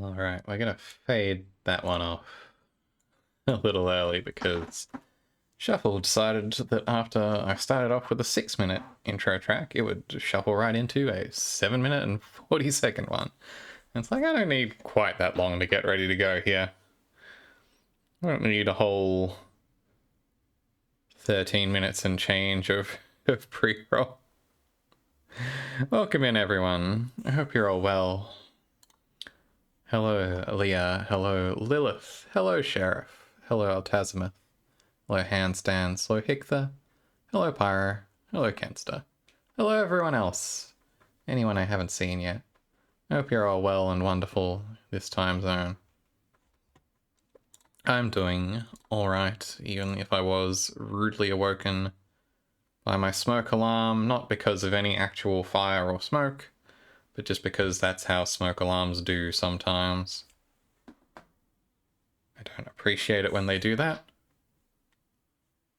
Alright, we're gonna fade that one off a little early because Shuffle decided that after I started off with a 6-minute intro track, it would shuffle right into a 7-minute and 40-second one. And it's like, I don't need quite that long to get ready to go here. I don't need a whole 13 minutes and change of pre-roll. Welcome in, everyone. I hope you're all well. Hello, Leah. Hello, Lilith. Hello, Sheriff. Hello, Altazimith. Hello, Handstands. Hello, Hictha. Hello, Pyro. Hello, Kenster. Hello, everyone else. Anyone I haven't seen yet. I hope you're all well and wonderful this time zone. I'm doing alright, even if I was rudely awoken by my smoke alarm, not because of any actual fire or smoke, but just because that's how smoke alarms do sometimes. I don't appreciate it when they do that.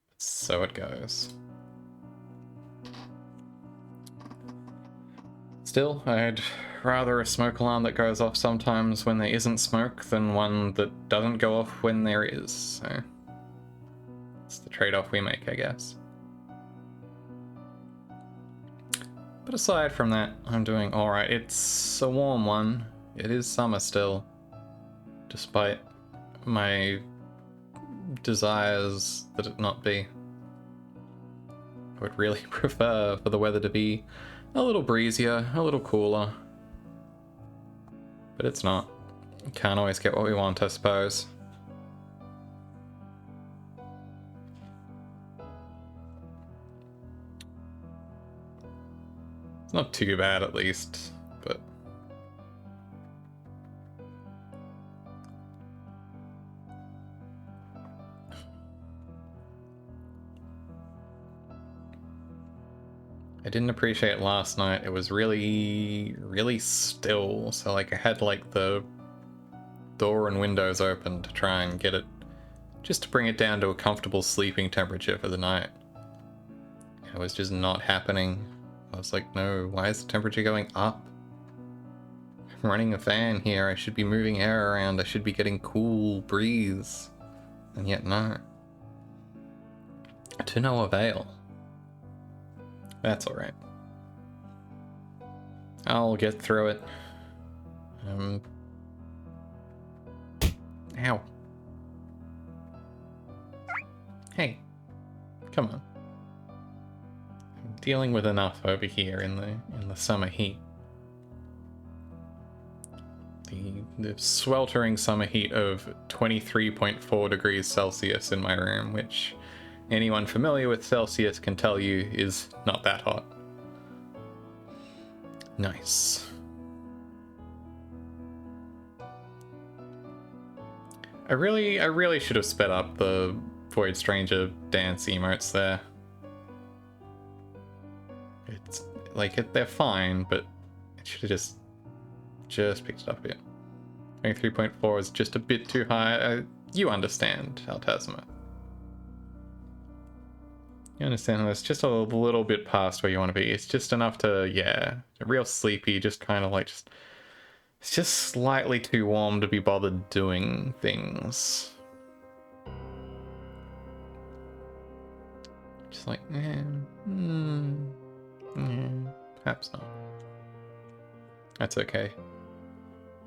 But so it goes. Still, I'd rather a smoke alarm that goes off sometimes when there isn't smoke than one that doesn't go off when there is, so it's the trade-off we make, I guess. But aside from that, I'm doing alright. It's a warm one. It is summer still, despite my desires that it not be. I would really prefer for the weather to be a little breezier, a little cooler. But it's not. Can't always get what we want, I suppose. It's not too bad, at least, but... I didn't appreciate it last night. It was really, really still. So like I had like the door and windows open to try and get it, just to bring it down to a comfortable sleeping temperature for the night. It was just not happening. I was like, no, why is the temperature going up? I'm running a fan here. I should be moving air around. I should be getting cool breeze. And yet no. To no avail. That's alright. I'll get through it. Ow. Hey. Come on. I'm dealing with enough over here in the summer heat. The sweltering summer heat of 23.4 degrees Celsius in my room, which anyone familiar with Celsius can tell you is not that hot. Nice. I really should have sped up the Void Stranger dance emotes there. It's like they're fine, but it should have just picked it up a bit. 23.4 is just a bit too high. You understand, Altazimith. You understand it's just a little bit past where you want to be. It's just enough to, yeah, real sleepy, just kind of like it's just slightly too warm to be bothered doing things. Just like, perhaps not. That's okay.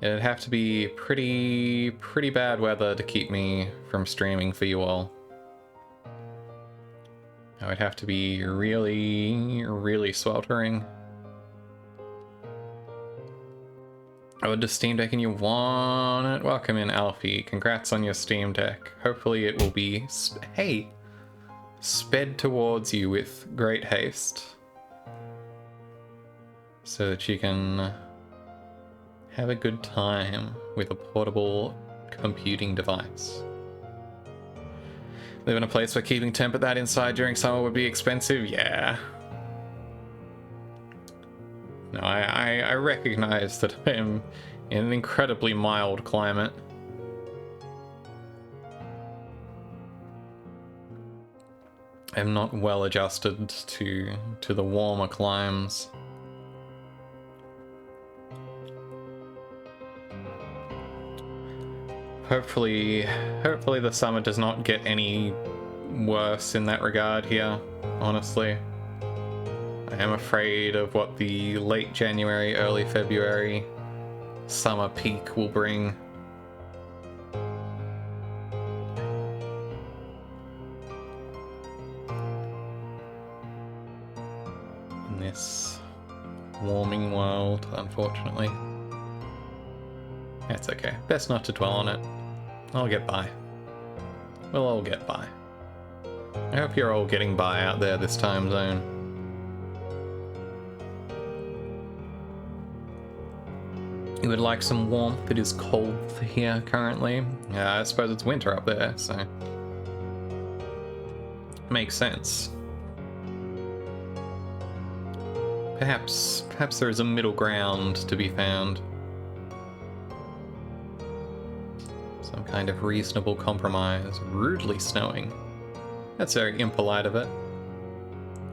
It'd have to be pretty bad weather to keep me from streaming for you all. I would have to be really sweltering. Oh, does Steam Deck and you want it? Welcome in, Alfie. Congrats on your Steam Deck. Hopefully it will be, sped towards you with great haste. So that you can have a good time with a portable computing device. Live in a place where keeping temp at that inside during summer would be expensive? Yeah. No, I recognize that I am in an incredibly mild climate. I'm not well adjusted to the warmer climes. hopefully the summer does not get any worse in that regard here, honestly. I am afraid of what the late January, early February summer peak will bring. In this warming world, unfortunately. That's okay. Best not to dwell on it. I'll get by. We'll all get by. I hope you're all getting by out there this time zone. You would like some warmth. It is cold here currently. I suppose it's winter up there, so makes sense. Perhaps there is a middle ground to be found. Some kind of reasonable compromise. Rudely snowing. That's very impolite of it.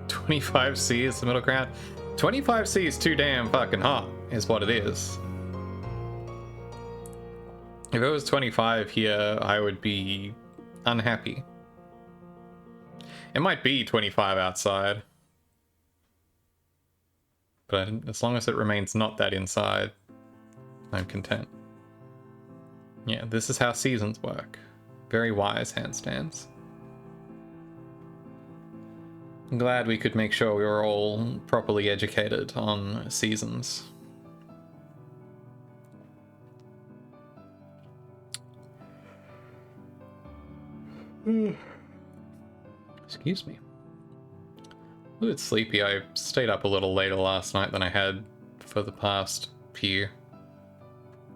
25C is the middle ground. 25C is too damn fucking hot, is what it is. If it was 25 here, I would be unhappy. It might be 25 outside. But as long as it remains not that inside, I'm content. Yeah, this is how seasons work. Very wise handstands. I'm glad we could make sure we were all properly educated on seasons. Excuse me. A little bit sleepy. I stayed up a little later last night than I had for the past few.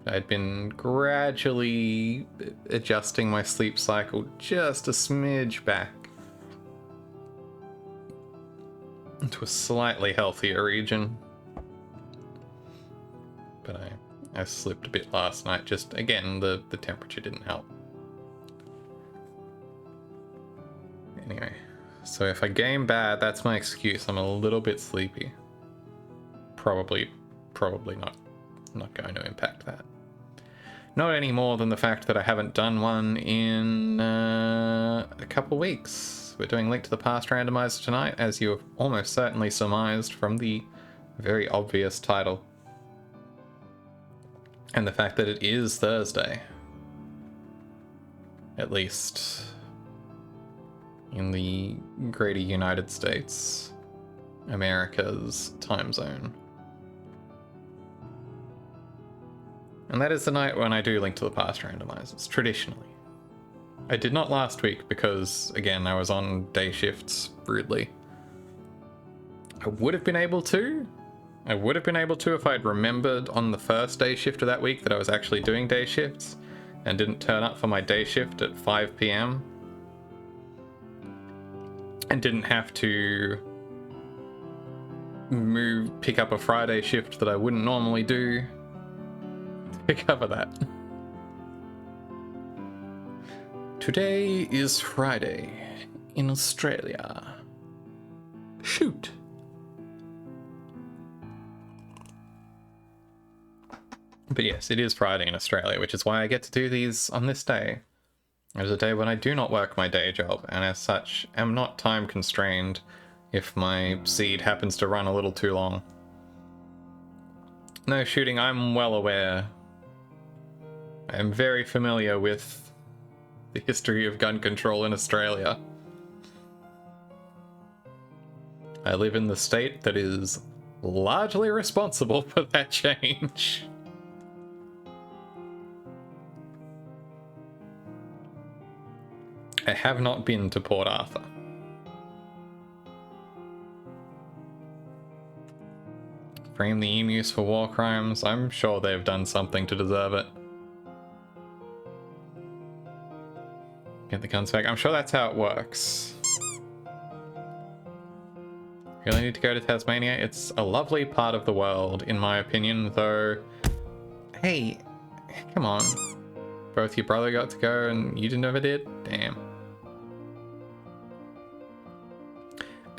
I'd been gradually adjusting my sleep cycle just a smidge back into a slightly healthier region. But I slipped a bit last night. Just, again, the temperature didn't help. Anyway, so if I game bad, that's my excuse. I'm a little bit sleepy. Probably not going to impact that. Not any more than the fact that I haven't done one in a couple weeks. We're doing Link to the Past randomizer tonight, as you have almost certainly surmised from the very obvious title. And the fact that it is Thursday. At least in the greater United States, America's time zone. And that is the night when I do Link to the Past randomizers, traditionally. I did not last week because, again, I was on day shifts, rudely. I would have been able to. If I'd remembered on the first day shift of that week that I was actually doing day shifts and didn't turn up for my day shift at 5 p.m. and didn't have to pick up a Friday shift that I wouldn't normally do to cover that. Today is Friday in Australia. Shoot. But yes, it is Friday in Australia, which is why I get to do these on this day. It is a day when I do not work my day job, and as such, am not time constrained if my seed happens to run a little too long. No shooting, I'm well aware. I am very familiar with the history of gun control in Australia. I live in the state that is largely responsible for that change. I have not been to Port Arthur. Frame the emus for war crimes. I'm sure they've done something to deserve it. Get the guns back. I'm sure that's how it works. Really need to go to Tasmania? It's a lovely part of the world, in my opinion, though. Hey, come on. Both your brother got to go and you never did? Damn.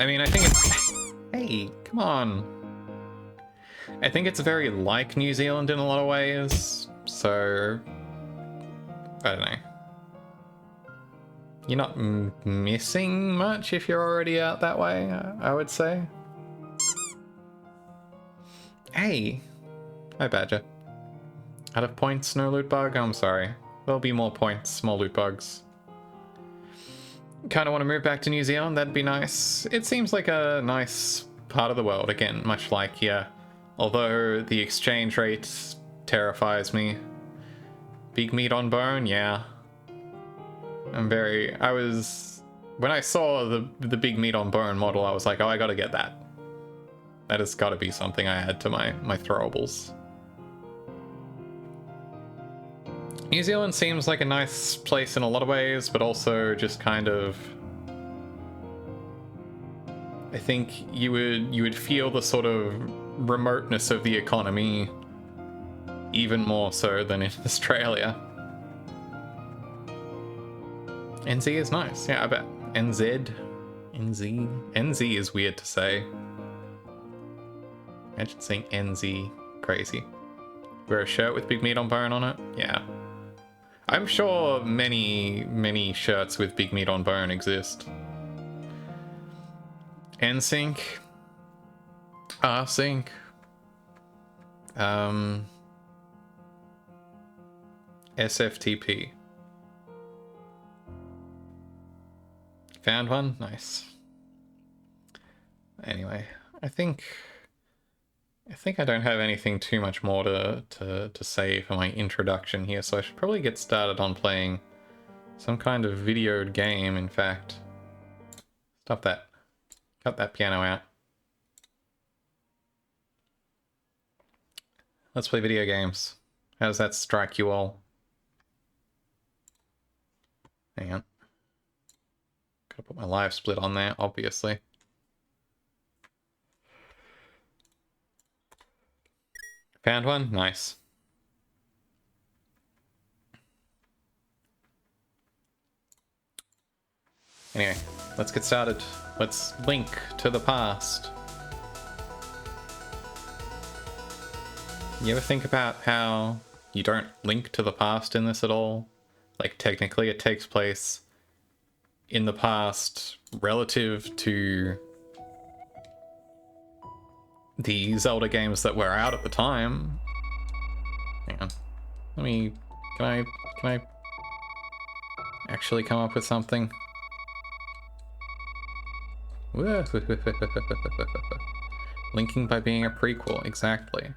I mean, I think it's... Hey, come on. I think it's very like New Zealand in a lot of ways, so I don't know. You're not missing much if you're already out that way, I would say. Hey! Hi, Badger. Out of points, no loot bug? I'm sorry. There'll be more points, more loot bugs. Kind of want to move back to New Zealand, that'd be nice. It seems like a nice part of the world, again, much like here. Although the exchange rate terrifies me. Big meat on bone, yeah. When I saw the big meat on bone model, I was like, oh, I gotta get that. That has gotta be something I add to my throwables. New Zealand seems like a nice place in a lot of ways, but also just kind of... I think you would feel the sort of remoteness of the economy even more so than in Australia. NZ is nice, yeah, I bet. NZ? NZ is weird to say. Imagine saying NZ. Crazy. Wear a shirt with big meat on bone on it? Yeah. I'm sure many shirts with big meat on bone exist. NSYNC. RSync. SFTP. Found one? Nice. Anyway, I think I don't have anything too much more to say for my introduction here, so I should probably get started on playing some kind of videoed game, in fact. Stop that. Cut that piano out. Let's play video games. How does that strike you all? Hang on. Gotta put my live split on there, obviously. Found one? Nice. Anyway, let's get started. Let's link to the past. You ever think about how you don't link to the past in this at all? Like, technically it takes place in the past relative to the Zelda games that were out at the time. Hang on. Can I actually come up with something? Linking by being a prequel, exactly.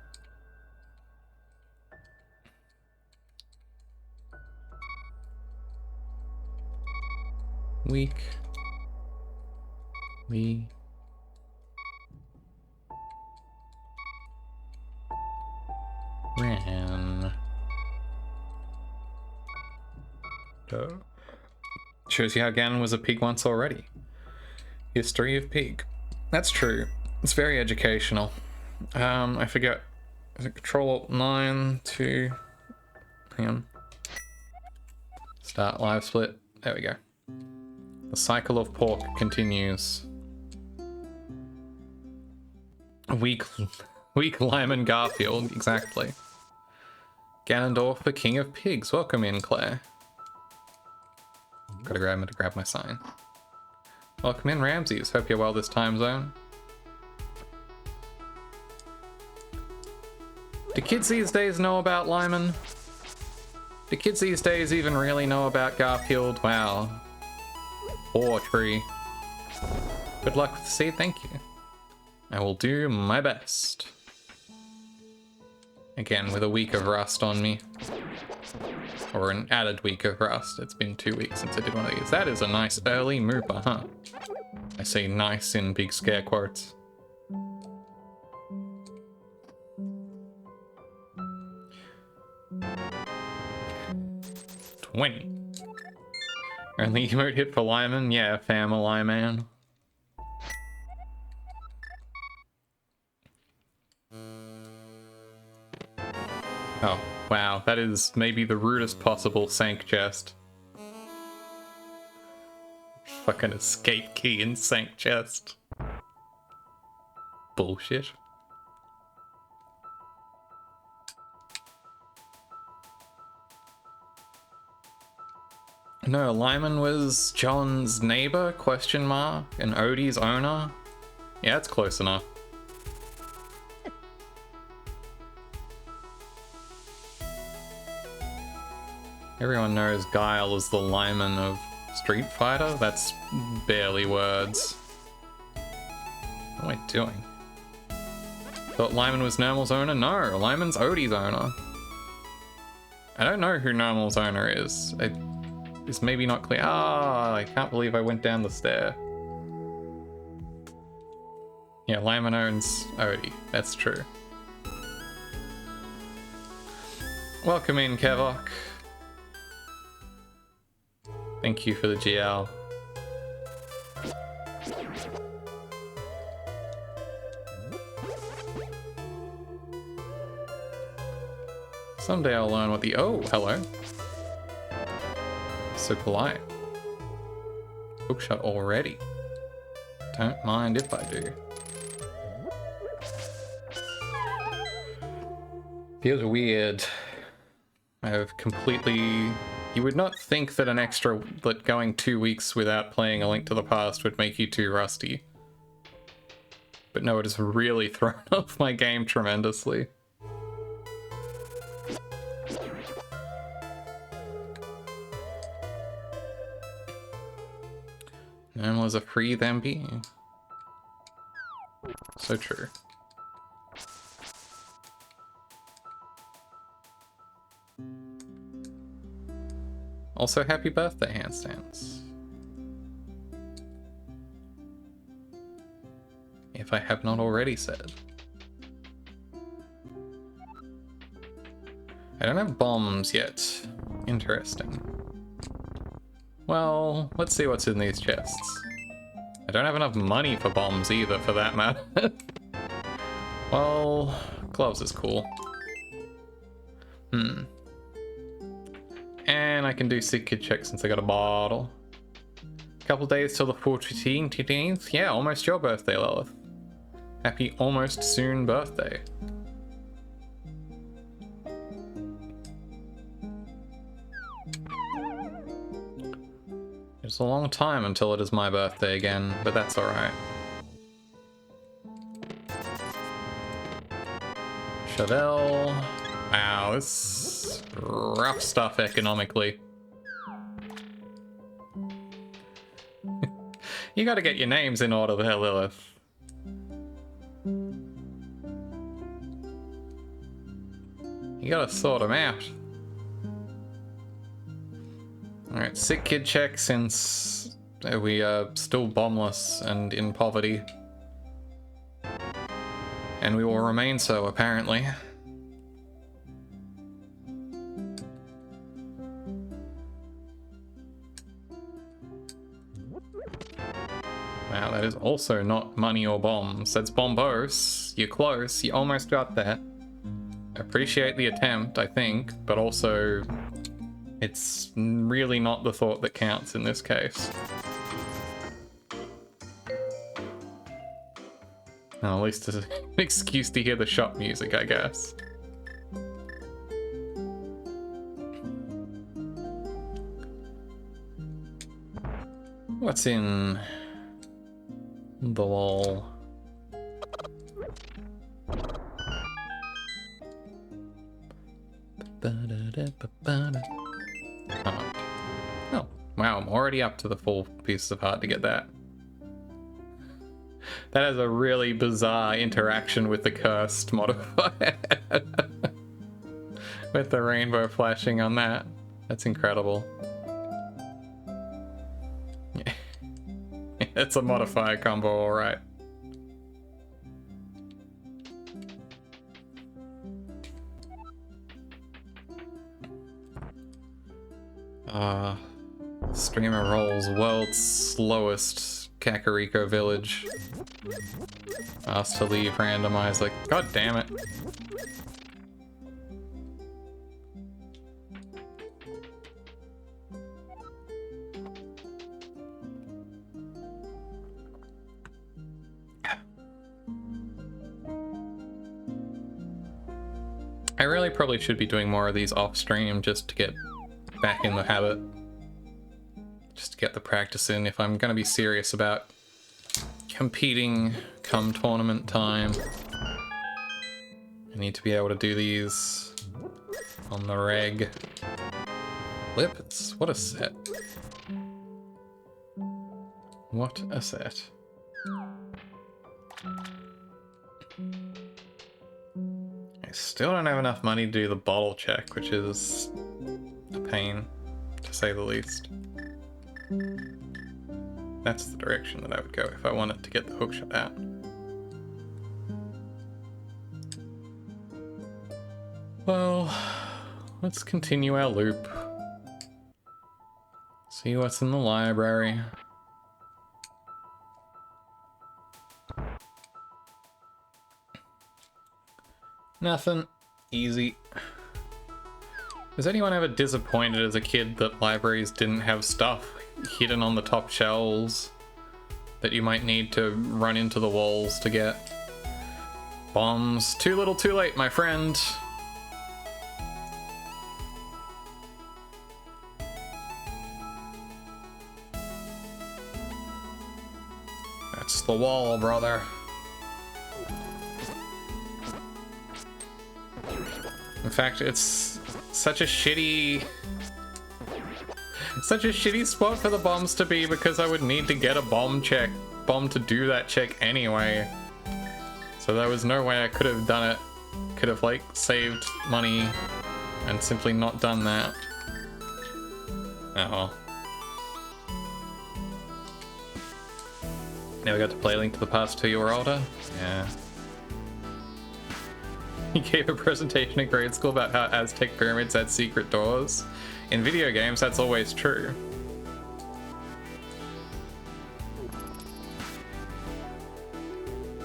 Ran. Duh. Shows you how Ganon was a pig once already. History of pig. That's true. It's very educational. I forget. Is it Control-Alt-9 to... Hang on. Start live split. There we go. The cycle of pork continues. Weak Lyman Garfield, exactly. Ganondorf, the king of pigs. Welcome in, Claire. Gotta grab my sign. Welcome in, Ramses. Hope you're well this time zone. Do kids these days know about Lyman? Do kids these days even really know about Garfield? Wow. Or tree. Good luck with the seed, thank you. I will do my best. Again, with a week of rust on me. Or an added week of rust. It's been 2 weeks since I did one of these. That is a nice early mooper, huh? I say nice in big scare quotes. $20. Only emote hit for Lyman? Yeah, family man. Oh, wow, that is maybe the rudest possible Sank chest. Fucking escape key in Sank chest. Bullshit. No, Lyman was John's neighbor, question mark, and Odie's owner. Yeah, it's close enough. Everyone knows Guile is the Lyman of Street Fighter. That's barely words. What am I doing? Thought Lyman was Normal's owner? No, Lyman's Odie's owner. I don't know who Normal's owner is. It's maybe not clear. Ah, I can't believe I went down the stair. Yeah, Lyman owns Odie. That's true. Welcome in, Kevok. Thank you for the GL. Someday I'll learn what the— oh, hello. So polite. Bookshot already. Don't mind if I do. Feels weird. I've completely... You would not think that that going 2 weeks without playing A Link to the Past would make you too rusty. But no, it has really thrown off my game tremendously. Normal is a free Thampi. So true. Also, happy birthday, handstands. If I have not already said. I don't have bombs yet. Interesting. Well, let's see what's in these chests. I don't have enough money for bombs either, for that matter. Well, gloves is cool. And I can do sick kid check since I got a bottle. Couple days till the 14th. Yeah, almost your birthday, Lilith. Happy almost soon birthday. It's a long time until it is my birthday again, but that's alright. Chevelle. Wow, this is rough stuff economically. You gotta get your names in order there, Lilith. You gotta sort them out. Alright, sick kid check since we are still bombless and in poverty. And we will remain so, apparently. Wow, that is also not money or bombs. That's bombos. You're close. You almost got that. Appreciate the attempt, I think, but also it's really not the thought that counts in this case. Well, at least it's an excuse to hear the shop music, I guess. What's in the wall? Oh, wow, I'm already up to the full pieces of heart to get that. That has a really bizarre interaction with the cursed modifier. With the rainbow flashing on that. That's incredible. Yeah. It's a modifier combo, alright. Streamer rolls world's slowest Kakariko village. Asked to leave randomized, like, god damn it. I really probably should be doing more of these off stream just to get back in the habit. just to get the practice in if I'm going to be serious about competing come tournament time. I need to be able to do these on the reg. Lipids, what a set. What a set. I still don't have enough money to do the bottle check, which is a pain, to say the least. That's the direction that I would go if I wanted to get the hookshot out. Well, let's continue our loop. See what's in the library. Nothing. Easy. Was anyone ever disappointed as a kid that libraries didn't have stuff hidden on the top shelves that you might need to run into the walls to get? Bombs. Too little too late, my friend. That's the wall, brother. In fact, it's such a shitty spot for the bombs to be because I would need to get a bomb to do that check anyway. So there was no way I could have done it. Could have like saved money and simply not done that. Oh. Now we got to play Link to the Past 2 or older? Yeah. He gave a presentation in grade school about how Aztec pyramids had secret doors. In video games, that's always true.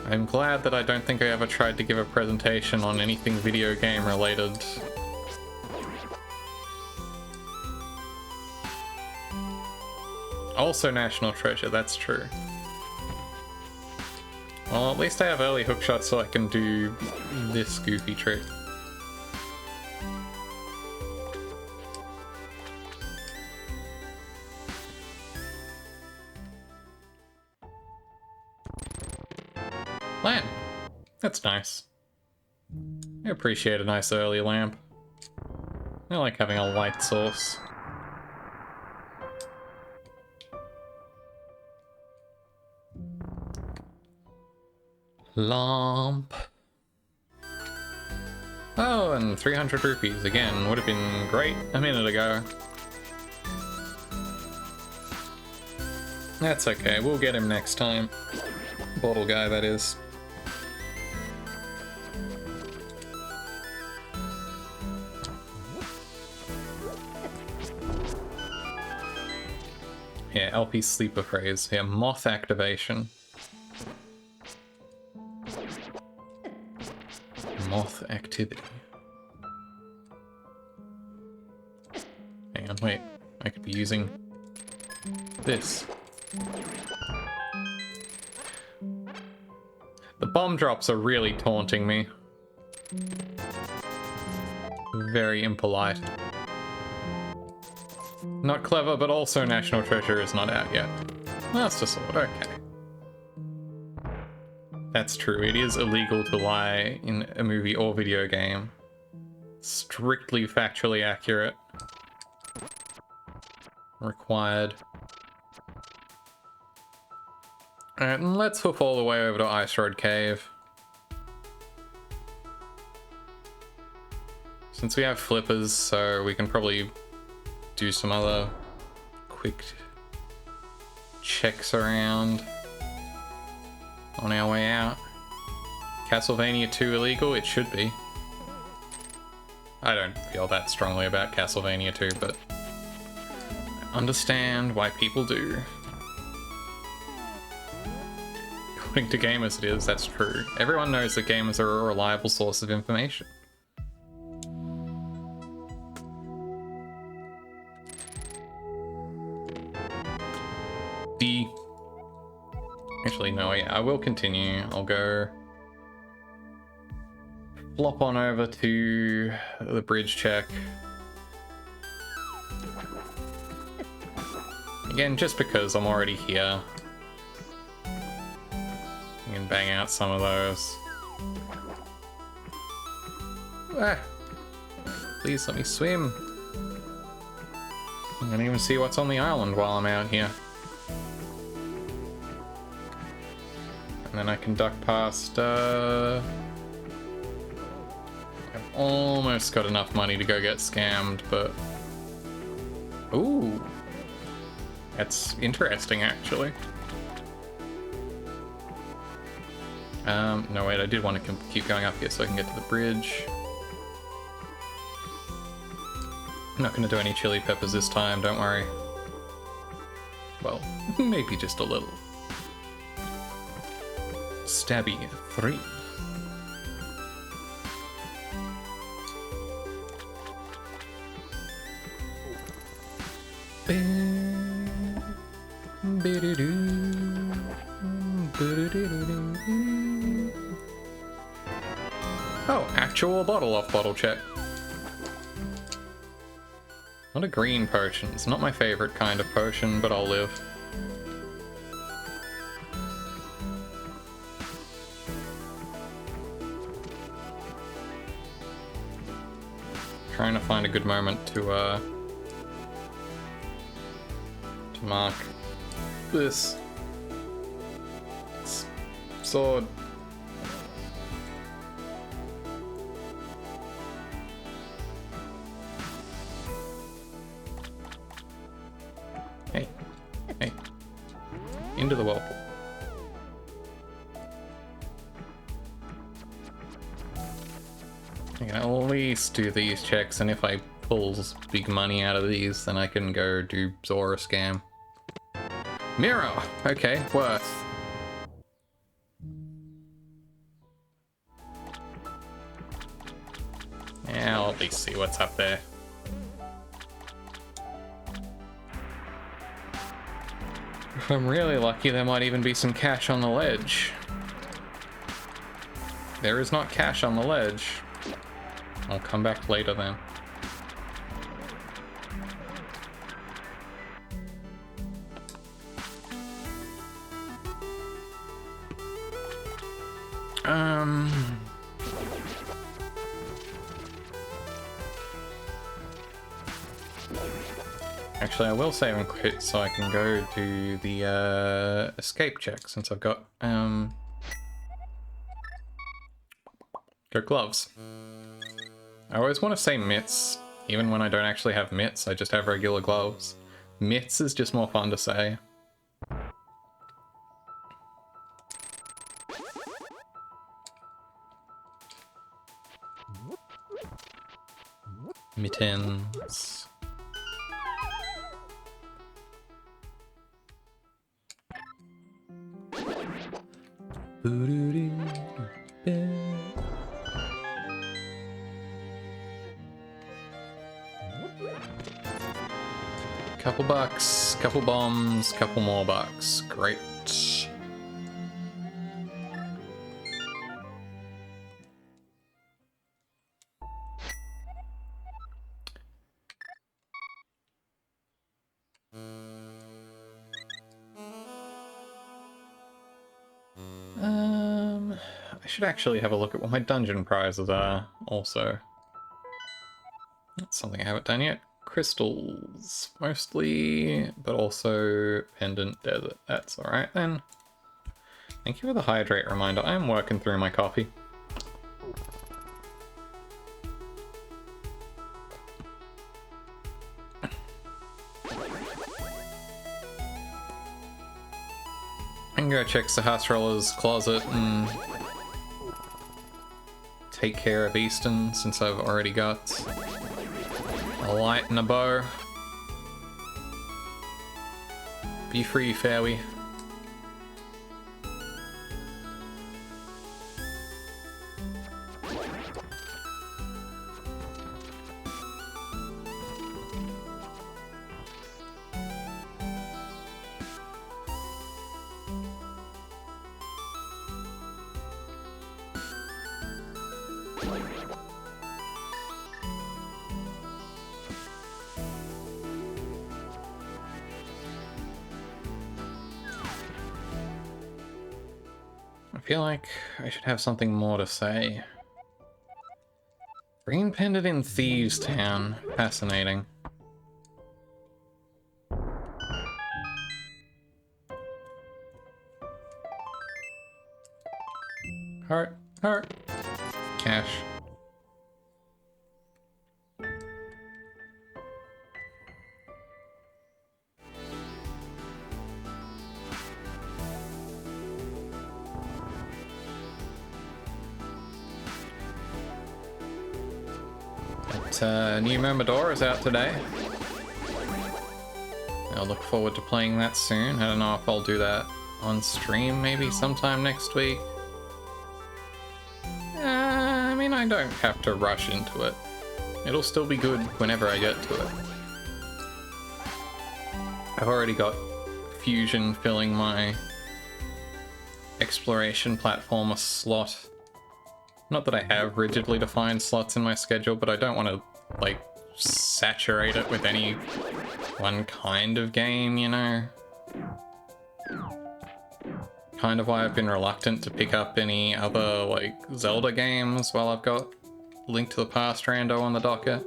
I'm glad that I don't think I ever tried to give a presentation on anything video game related. Also National Treasure, that's true. Well, at least I have early hookshots so I can do this goofy trick. Lamp. That's nice. I appreciate a nice early lamp. I like having a light source. Lamp. Oh, and 300 rupees again. Would have been great a minute ago. That's okay, we'll get him next time. Bottle guy, that is. Yeah, LP sleeper phrase. Yeah, moth activation. Moth activity. Hang on, wait. I could be using this. The bomb drops are really taunting me. Very impolite. Not clever, but also National Treasure is not out yet. Master Sword, okay. That's true, it is illegal to lie in a movie or video game. Strictly factually accurate. Required. Alright, let's hoof all the way over to Ice Road Cave. Since we have flippers, so we can probably do some other quick checks around on our way out. Castlevania 2 illegal? It should be. I don't feel that strongly about Castlevania 2, but I understand why people do. According to gamers it is, that's true. Everyone knows that gamers are a reliable source of information. D. Actually, no, yeah, I will continue. I'll go flop on over to the bridge check. Again, just because I'm already here. You can bang out some of those. Ah! Please let me swim. I don't even see what's on the island while I'm out here. And then I can duck past, I've almost got enough money to go get scammed, but... Ooh! That's interesting, actually. No wait, I did want to keep going up here so I can get to the bridge. I'm not going to do any chili peppers this time, don't worry. Well, maybe just a little. Stabby 3. Oh, actual bottle off bottle check. Not a green potion. It's not my favorite kind of potion, but I'll live. Trying to find a good moment to mark this sword. Hey, hey, into the whirlpool. I can at least do these checks, and if I pull big money out of these, then I can go do Zora scam. Mirror! Okay, worth. Yeah, I'll at least see what's up there. If I'm really lucky, there might even be some cash on the ledge. There is not cash on the ledge. I'll come back later then. Actually, I will save and quit so I can go do the escape check since I've got gloves. I always want to say mitts, even when I don't actually have mitts. I just have regular gloves. Mitts is just more fun to say. Mittens. Couple bucks, couple bombs, couple more bucks. Great. I should actually have a look at what my dungeon prizes are also. That's something I haven't done yet. Crystals, mostly, but also pendant desert. That's alright then. Thank you for the hydrate reminder. I'm working through my coffee. I can go check Sahasrala's closet and take care of Easton since I've already got a light and a bow. Be free, fairy. feel like I should have something more to say. Green Pendant in Thieves Town. Fascinating. Heart, heart. Cash. New Momodora is out today. I'll look forward to playing that soon. I don't know if I'll do that on stream maybe sometime next week. I mean, I don't have to rush into it. It'll still be good whenever I get to it. I've already got Fusion filling my exploration platformer slot. Not that I have rigidly defined slots in my schedule, but I don't want to, like, saturate it with any one kind of game, you know? Kind of why I've been reluctant to pick up any other, like, Zelda games while I've got Link to the Past rando on the docket.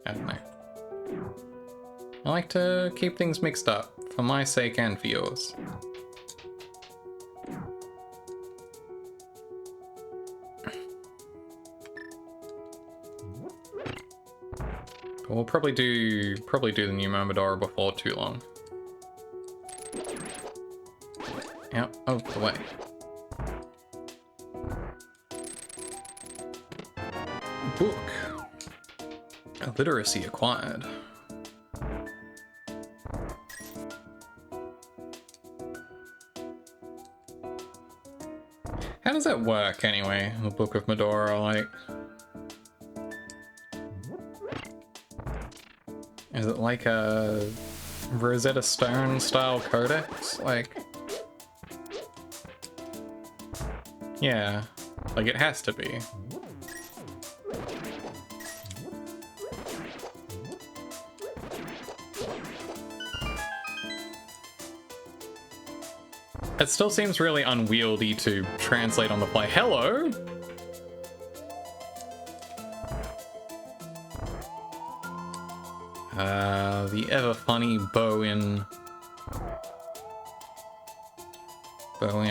I don't know. I like to keep things mixed up, for my sake and for yours. We'll probably do the new Momodora before too long. Out of the way. Book. Literacy acquired. How does that work anyway, the Book of Medora, like? Is it like a Rosetta Stone style codex? Like, yeah, like it has to be. It still seems really unwieldy to translate on the fly. Hello? The ever funny Bowen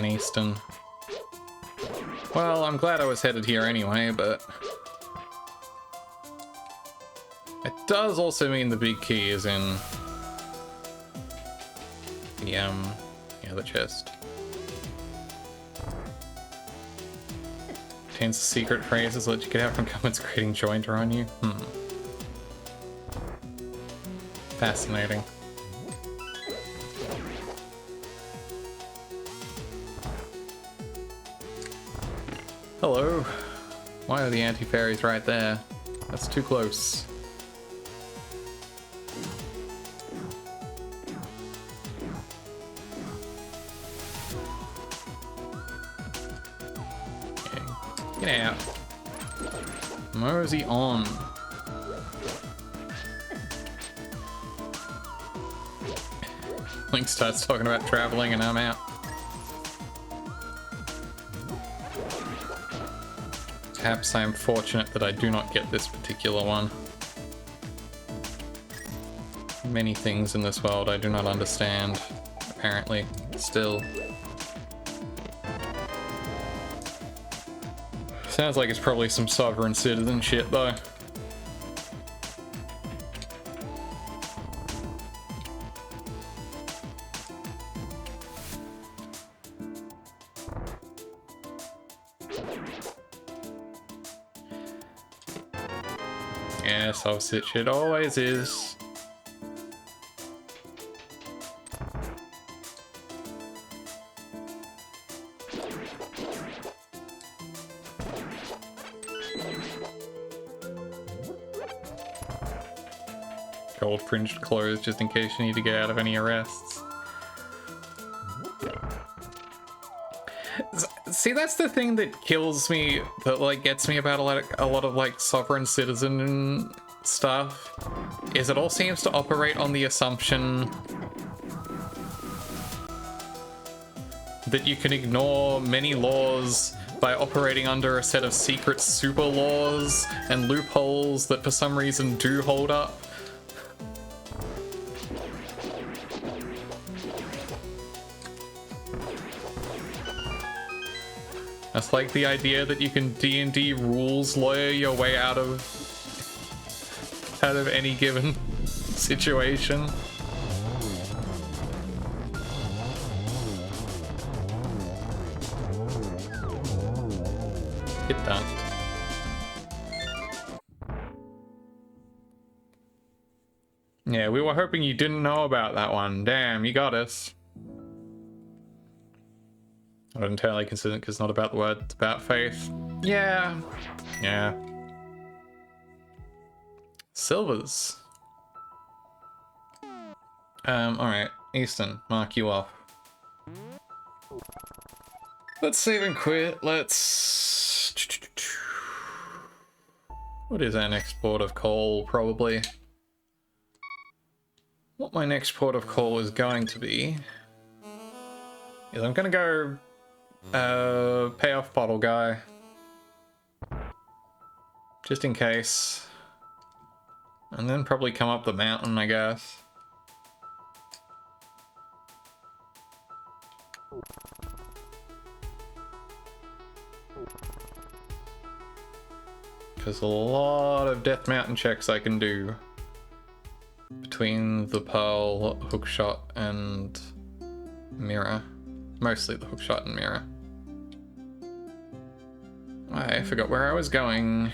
Easton. Well, I'm glad I was headed here anyway, but it does also mean the big key is in the chest. Contains secret phrases that you could have from comments creating jointer on you. Fascinating. Hello. Why are the anti-fairies right there? That's too close. Okay. Get out. Mosey on. Link starts talking about traveling and I'm out. Perhaps I am fortunate that I do not get this particular one. Many things in this world I do not understand, apparently, still. Sounds like it's probably some sovereign citizen shit though. Yes, obviously it always is. Gold fringed clothes just in case you need to get out of any arrests. See, that's the thing that kills me, that like gets me about a lot of like sovereign citizen stuff is it all seems to operate on the assumption that you can ignore many laws by operating under a set of secret super laws and loopholes that for some reason do hold up. That's like the idea that you can D&D rules lawyer your way out of any given situation. Hit that. Yeah, we were hoping you didn't know about that one. Damn, you got us. Not entirely consistent because it's not about the word, it's about faith. Yeah. Yeah. Silvers. Alright. Easton, mark you off. Let's save and quit. Let's... What is our next port of call, probably? What my next port of call is going to be is I'm gonna go pay off bottle guy. Just in case. And then probably come up the mountain, I guess. There's a lot of Death Mountain checks I can do between the Pearl, Hookshot, and Mirror. Mostly the Hookshot and Mirror. I forgot where I was going.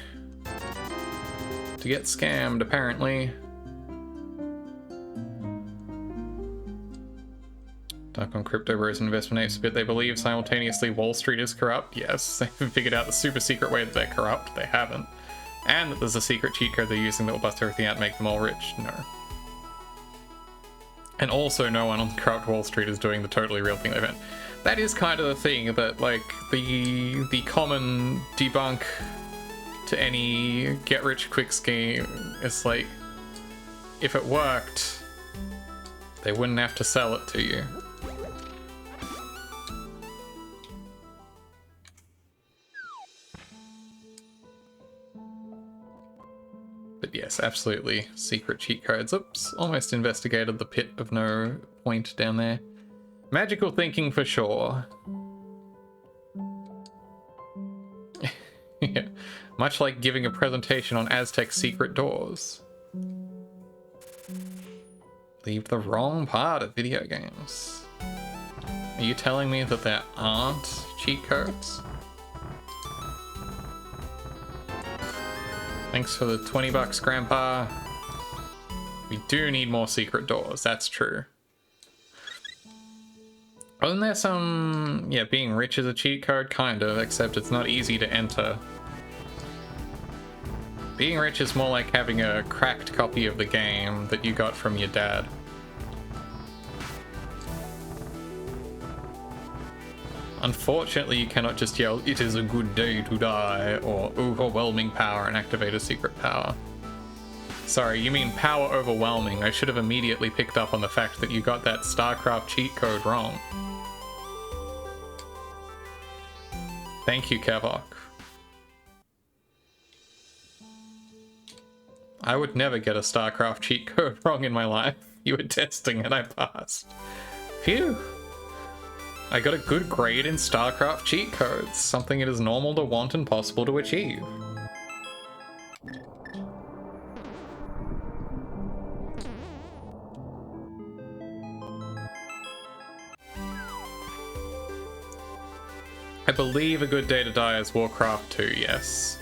To get scammed, apparently. Dark on Crypto Bros investment apes, but they believe simultaneously Wall Street is corrupt. Yes, they've figured out the super secret way that they're corrupt. They haven't. And that there's a secret cheat code they're using that will bust everything out and make them all rich. No. And also no one on the corrupt Wall Street is doing the totally real thing they've done. That is kind of the thing, that like the common debunk to any get-rich-quick scheme is like, if it worked, they wouldn't have to sell it to you. But yes, absolutely. Secret cheat codes. Oops, almost investigated the pit of no point down there. Magical thinking for sure. Yeah. Much like giving a presentation on Aztec secret doors. Leave the wrong part of video games. Are you telling me that there aren't cheat codes? Thanks for the 20 bucks, Grandpa. We do need more secret doors, that's true. Wasn't there some... yeah, being rich is a cheat code? Kind of, except it's not easy to enter. Being rich is more like having a cracked copy of the game that you got from your dad. Unfortunately, you cannot just yell, "It is a good day to die," or "overwhelming power" and activate a secret power. Sorry, you mean power overwhelming. I should have immediately picked up on the fact that you got that StarCraft cheat code wrong. Thank you, Kevok. I would never get a StarCraft cheat code wrong in my life. You were testing and I passed. Phew. I got a good grade in StarCraft cheat codes, something it is normal to want and possible to achieve. I believe a good day to die is Warcraft 2, yes.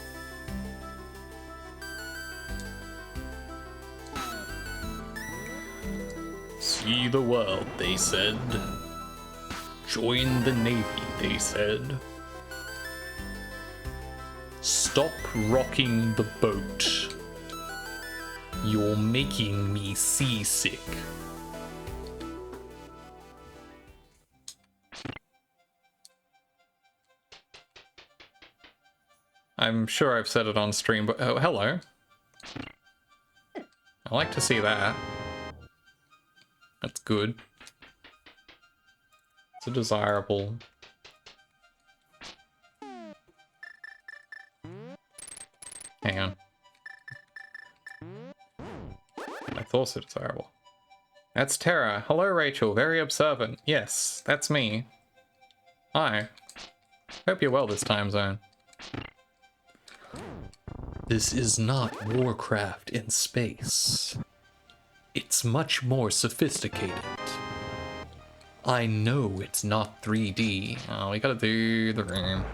See the world, they said. Join the Navy, they said. Stop rocking the boat. You're making me seasick. I'm sure I've said it on stream, but oh, hello. I like to see that. That's good. It's a desirable. Hang on. That's also desirable. That's Tara. Hello, Rachel. Very observant. Yes, that's me. Hi. Hope you're well this time zone. This is not Warcraft in space. It's much more sophisticated. I know it's not 3D. Oh, we gotta do the room.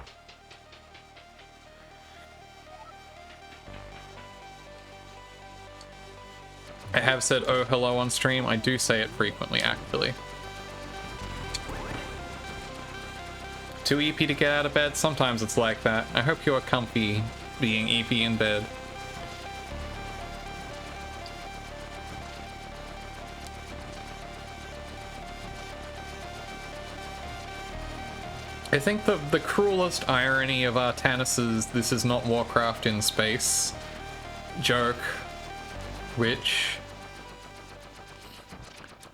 I have said oh hello on stream. I do say it frequently, actually. Too EP to get out of bed? Sometimes it's like that. I hope you're comfy being EP in bed. I think the cruelest irony of Artanis's "this is not Warcraft in space" joke, which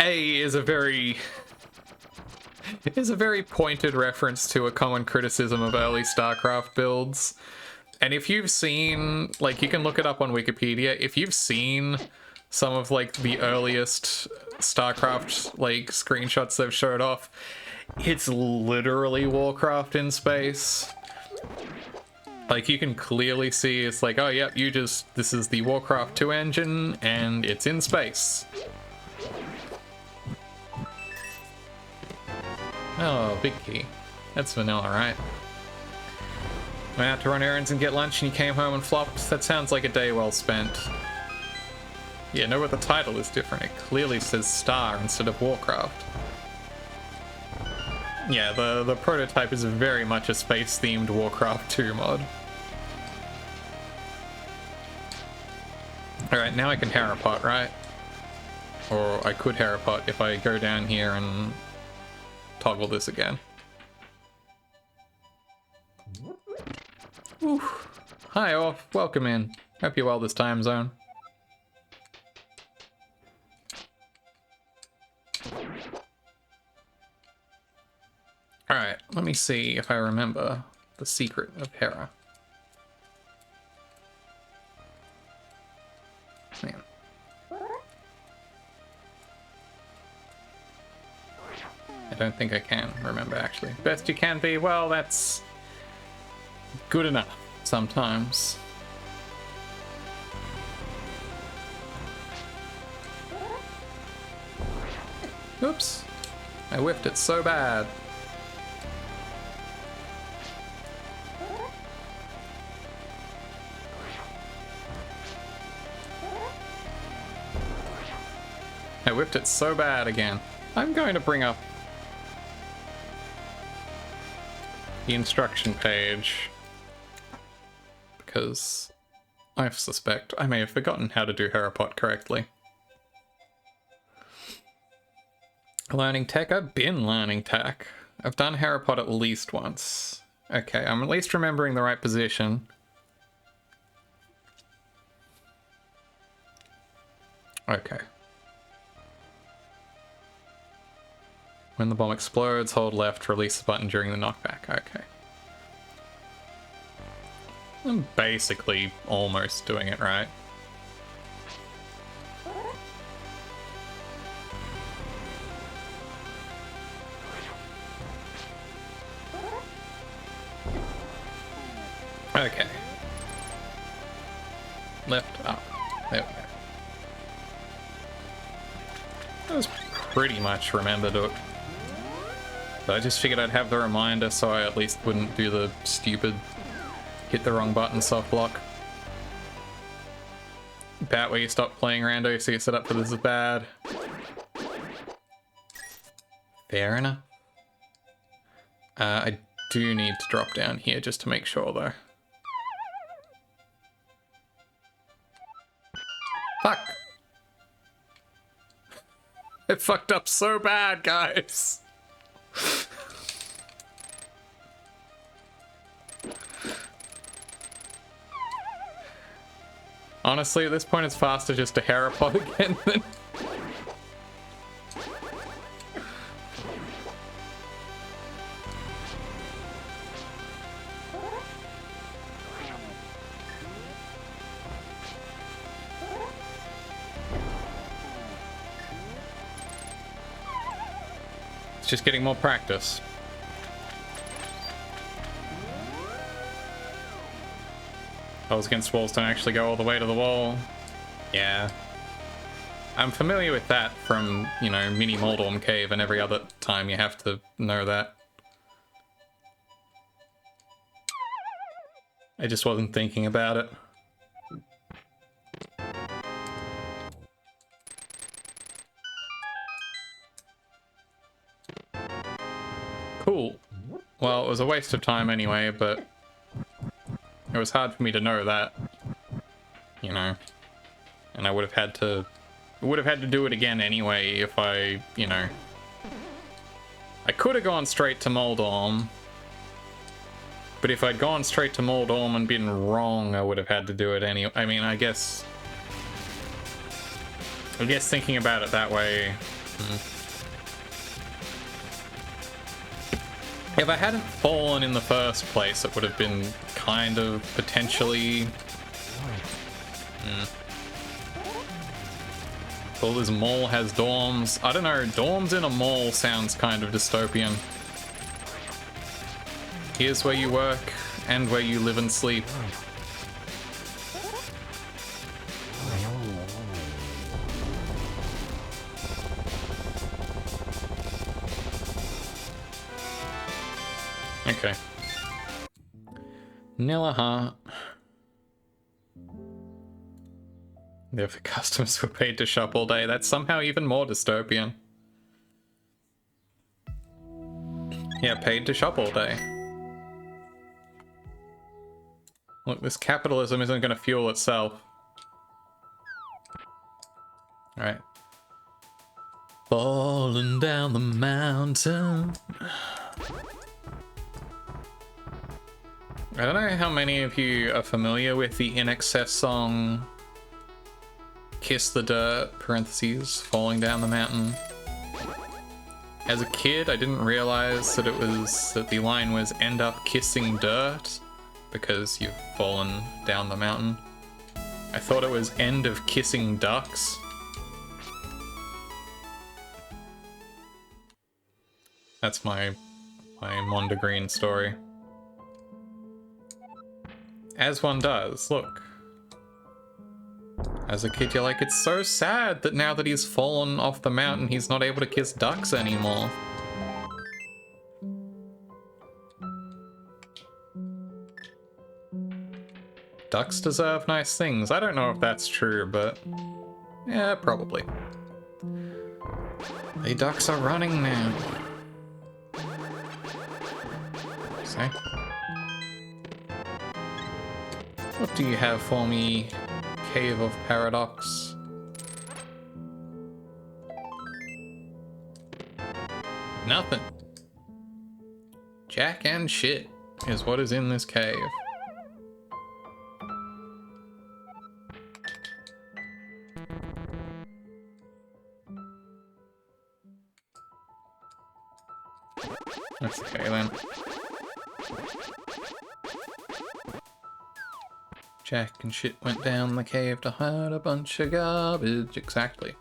is a very pointed reference to a common criticism of early StarCraft builds. And if you've seen, like, you can look it up on Wikipedia, if you've seen some of, like, the earliest StarCraft, like, screenshots they've showed off, it's literally Warcraft in space. Like, you can clearly see it's like, oh, yep, this is the Warcraft 2 engine, and it's in space. Oh, big key. That's vanilla, right? Went out to run errands and get lunch and you came home and flopped. That sounds like a day well spent. Yeah, no, but the title is different. It clearly says Star instead of Warcraft. Yeah, the prototype is very much a space-themed Warcraft 2 mod. Alright, now I can Harapot, right? Or I could Harapot if I go down here and toggle this again. Ooh. Hi, Orf. Welcome in. Hope you're well this time zone. Alright, let me see if I remember the secret of Hera. Man. I don't think I can remember, actually. Best you can be, well, that's good enough sometimes. Oops. I whiffed it so bad. I whiffed it so bad again. I'm going to bring up the instruction page because I suspect I may have forgotten how to do Harapot correctly. Learning tech? I've been learning tech. I've done Harapot at least once. Okay, I'm at least remembering the right position. Okay. When the bomb explodes, hold left, release the button during the knockback. Okay. I'm basically almost doing it right. Okay. Left, up. There we go. That was pretty much remembered it. But I just figured I'd have the reminder so I at least wouldn't do the stupid hit the wrong button soft block. Bat where you stop playing rando so you set up for this is bad. Fair enough. I do need to drop down here just to make sure though. Fuck! It fucked up so bad, guys! Honestly, at this point, it's faster just to Herapod again than... It's just getting more practice. Those against walls don't actually go all the way to the wall. Yeah. I'm familiar with that from, you know, Mini Moldorm Cave, and every other time you have to know that. I just wasn't thinking about it. Cool. Well, it was a waste of time anyway, but it was hard for me to know that, you know, and I would have had to do it again anyway if I, you know, I could have gone straight to Moldorm, but if I'd gone straight to Moldorm and been wrong, I would have had to do it anyway. I mean, I guess thinking about it that way, if I hadn't fallen in the first place, it would have been kind of potentially... Well, this mall has dorms. I don't know, dorms in a mall sounds kind of dystopian. Here's where you work, and where you live and sleep. Okay. Nillaha. If the customers were paid to shop all day, that's somehow even more dystopian. Yeah, paid to shop all day. Look, this capitalism isn't going to fuel itself. Alright. Falling down the mountain. I don't know how many of you are familiar with the In Excess song Kiss the Dirt, parentheses, falling down the mountain. As a kid, I didn't realize that the line was end up kissing dirt because you've fallen down the mountain. I thought it was end of kissing ducks. That's my Mondegreen story. As one does, look. As a kid, you're like, it's so sad that now that he's fallen off the mountain, he's not able to kiss ducks anymore. Ducks deserve nice things. I don't know if that's true, but yeah, probably. The ducks are running now. So, what do you have for me, Cave of Paradox? Nothing. Jack and shit is what is in this cave. That's okay then. Jack and shit went down the cave to hide a bunch of garbage. Exactly.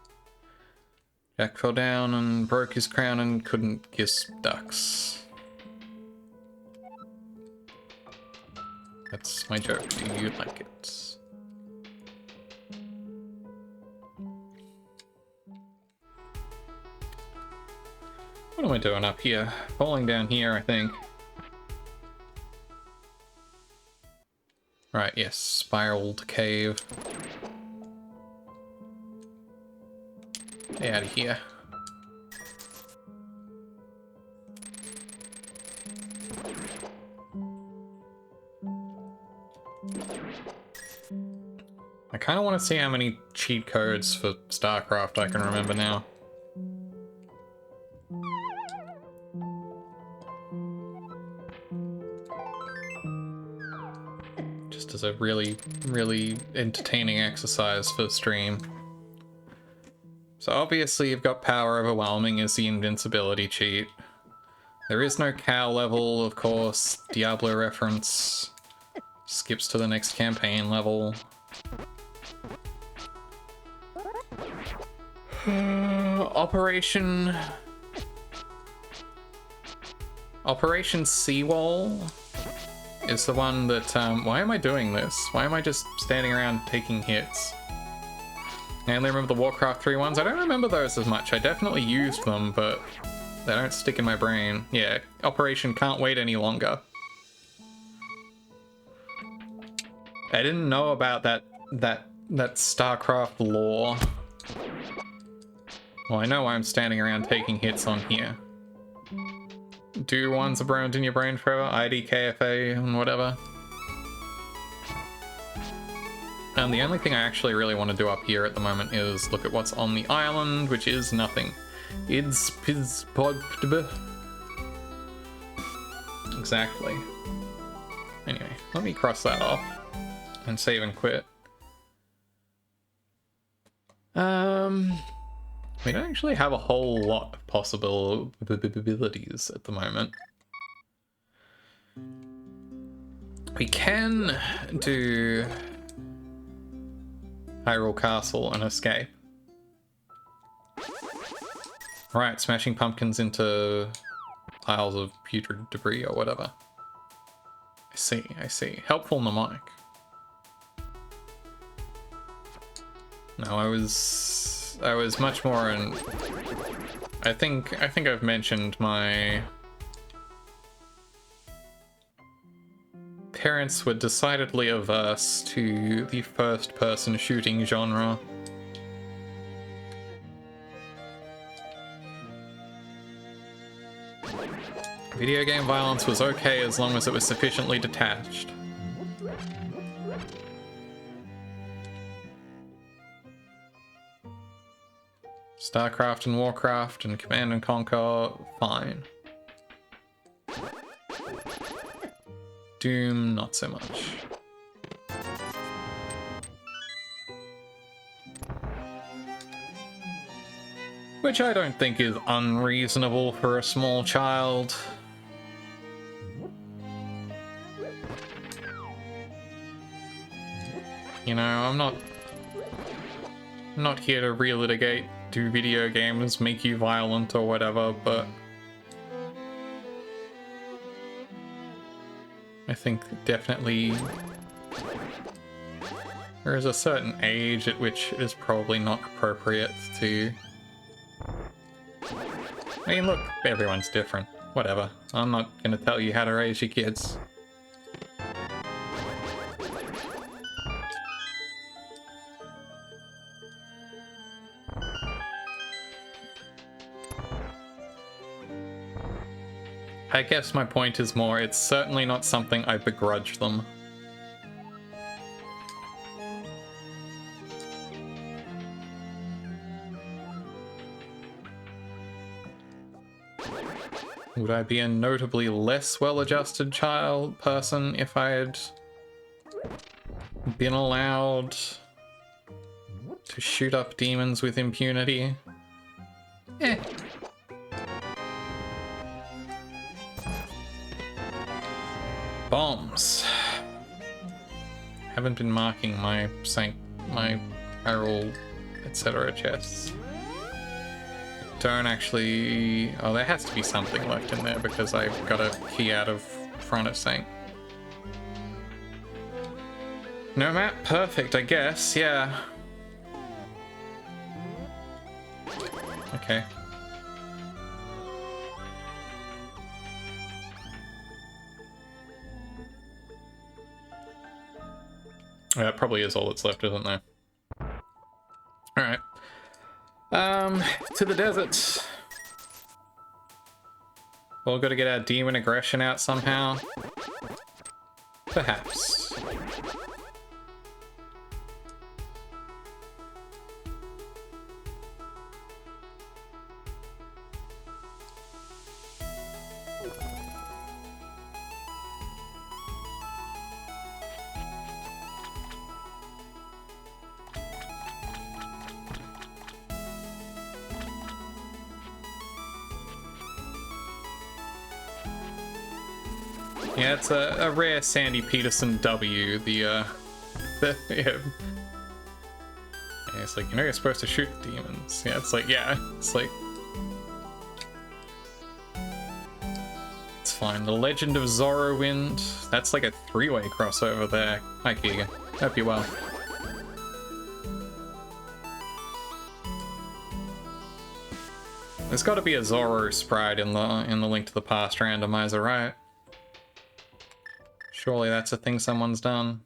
Jack fell down and broke his crown and couldn't kiss ducks. That's my joke. Do you like it? What am I doing up here? Falling down here, I think. Right, yes, spiraled cave. Get out of here. I kind of want to see how many cheat codes for StarCraft I can remember now. just as a really, really entertaining exercise for stream. So obviously you've got Power Overwhelming as the invincibility cheat. There is no cow level, of course. Diablo reference. Skips to the next campaign level. Operation Seawall is the one that, why am I doing this? Why am I just standing around taking hits? I only remember the Warcraft 3 ones. I don't remember those as much. I definitely used them, but they don't stick in my brain. Yeah, Operation Can't Wait Any Longer. I didn't know about that StarCraft lore. Well, I know why I'm standing around taking hits on here. Do ones are burned in your brain forever? IDKFA and whatever. And the only thing I actually really want to do up here at the moment is look at what's on the island, which is nothing. It's pod. Exactly. Anyway, let me cross that off and save and quit. We don't actually have a whole lot of possibilities at the moment. We can do Hyrule Castle and escape. Right, smashing pumpkins into piles of putrid debris or whatever. I see. Helpful mnemonic. No, I was much more in... I think I've mentioned my parents were decidedly averse to the first-person shooting genre. Video game violence was okay as long as it was sufficiently detached. StarCraft and Warcraft and Command and Conquer, fine. Doom, not so much. Which I don't think is unreasonable for a small child. You know, I'm not here to relitigate do video games make you violent or whatever, but I think definitely there is a certain age at which it is probably not appropriate to... I mean, look, everyone's different. Whatever. I'm not gonna tell you how to raise your kids. I guess my point is more, it's certainly not something I begrudge them. Would I be a notably less well-adjusted person if I had been allowed to shoot up demons with impunity? Eh. Bombs. Haven't been marking my Hyrule, etc. chests. Don't actually... Oh, there has to be something left in there because I got a key out of front of Saint. No map? Perfect, I guess, yeah. Okay. That probably is all that's left, isn't there? Alright. To the desert. We'll gotta get our demon aggression out somehow. Perhaps. Yeah, it's a rare Sandy Peterson W, yeah. Yeah, it's like, you know you're supposed to shoot demons. Yeah, it's like, it's like... It's fine. The Legend of Zorrowind, that's like a three-way crossover there. Hi, Keegan. Hope you're well. There's got to be a Zorro sprite in the Link to the Past randomizer, right? Surely that's a thing someone's done.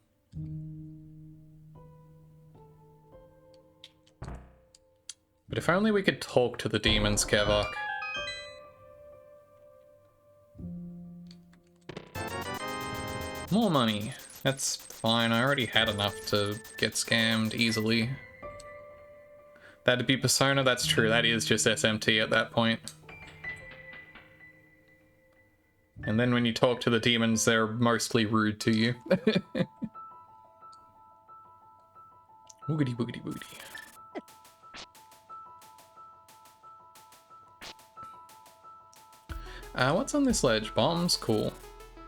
But if only we could talk to the demons, Kevok. More money. That's fine. I already had enough to get scammed easily. That'd be Persona, that's true. That is just SMT at that point. And then when you talk to the demons, they're mostly rude to you. Woogity woogity woogity. What's on this ledge? Bombs? Cool.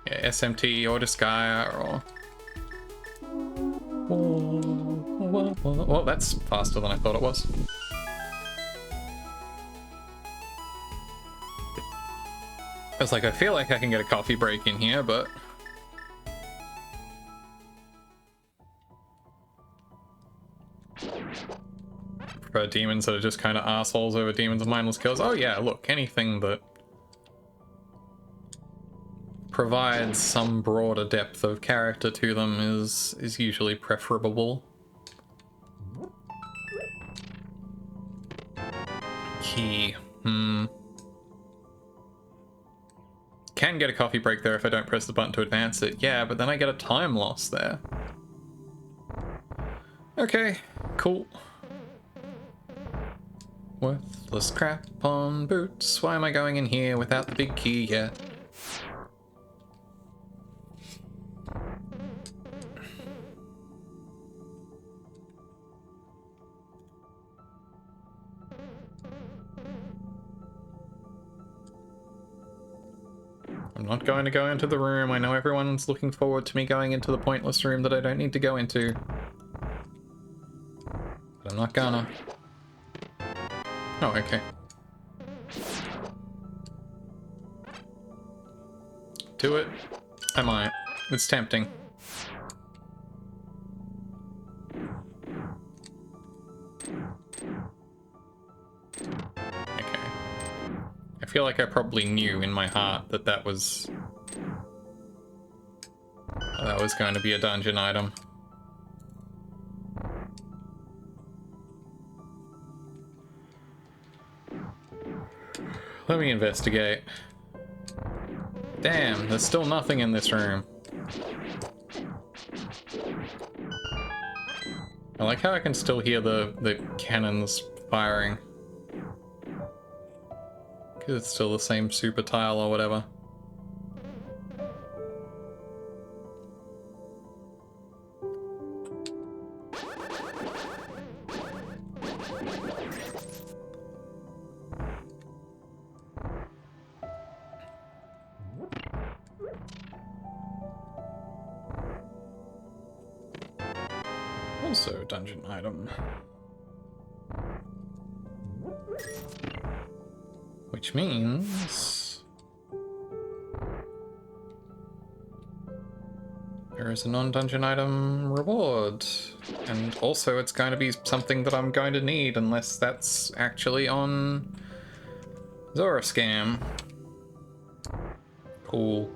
Yeah, SMT or Disgaea or... Well, that's faster than I thought it was. I was like, I feel like I can get a coffee break in here, but... For demons that are just kind of assholes over demons of mindless kills. Oh yeah, look, anything that provides some broader depth of character to them is usually preferable. Key. Can get a coffee break there if I don't press the button to advance it. Yeah, but then I get a time loss there. Okay, cool. Worthless crap on boots. Why am I going in here without the big key yet? I'm not going to go into the room. I know everyone's looking forward to me going into the pointless room that I don't need to go into. But I'm not gonna. Oh, okay. Do it. I might. It's tempting. I feel like I probably knew in my heart that that was going to be a dungeon item. Let me investigate. Damn, there's still nothing in this room. I like how I can still hear the cannons firing. Because it's still the same super tile or whatever. Also dungeon item. Which means there is a non-dungeon item reward. And also it's going to be something that I'm going to need unless that's actually on Zoroscam. Cool.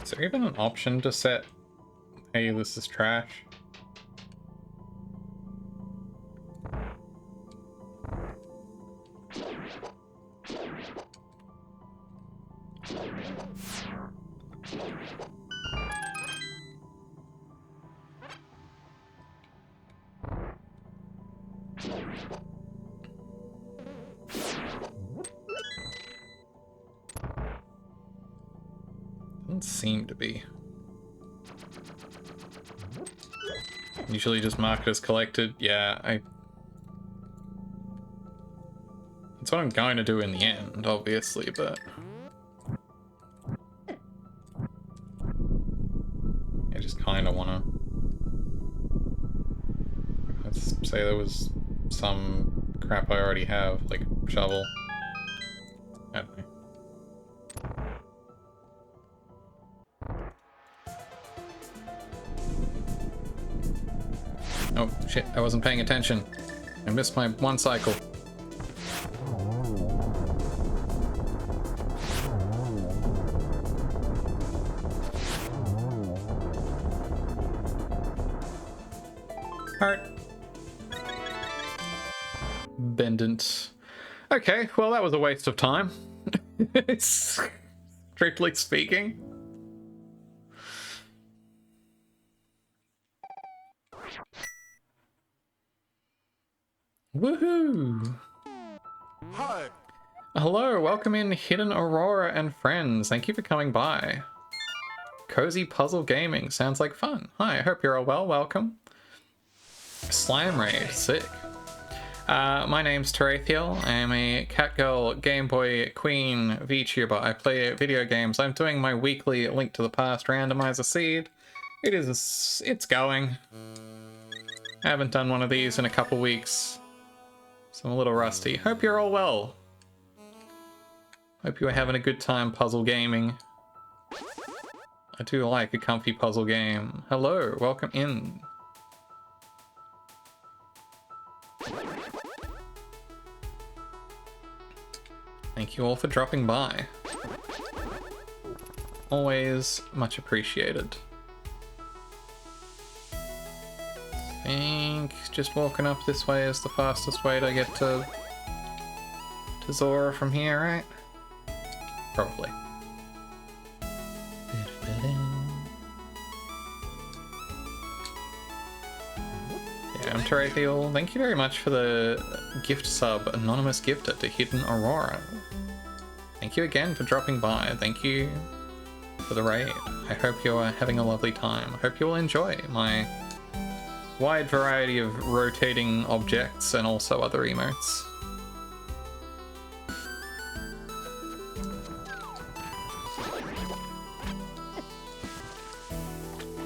Is there even an option to set, hey, this is trash? Doesn't seem to be. Usually just mark it as collected. Yeah, that's what I'm going to do in the end, obviously, but I just kind of want to. Let's say there was some crap I already have, like shovel. I don't know. Oh shit, I wasn't paying attention. I missed my one cycle. Heart. Bendant. Okay, well that was a waste of time. Strictly speaking. Woohoo! Hi. Hello, welcome in Hidden Aurora and friends. Thank you for coming by. Cozy Puzzle Gaming sounds like fun. Hi, I hope you're all well. Welcome. Slime Raid, sick. My name's Tarathiel. I am a Catgirl Game Boy Queen VTuber. I play video games. I'm doing my weekly Link to the Past randomizer seed. It's going. I haven't done one of these in a couple weeks, so I'm a little rusty. Hope you're all well. Hope you are having a good time puzzle gaming. I do like a comfy puzzle game. Hello, welcome in. Thank you all for dropping by. Always much appreciated. I think just walking up this way is the fastest way to get to Zora from here, right? Probably. Yeah, I'm Tarathiel. Thank you very much for the gift sub, anonymous gifter to Hidden Aurora. Thank you again for dropping by. Thank you for the raid. I hope you're having a lovely time. I hope you will enjoy my wide variety of rotating objects and also other emotes.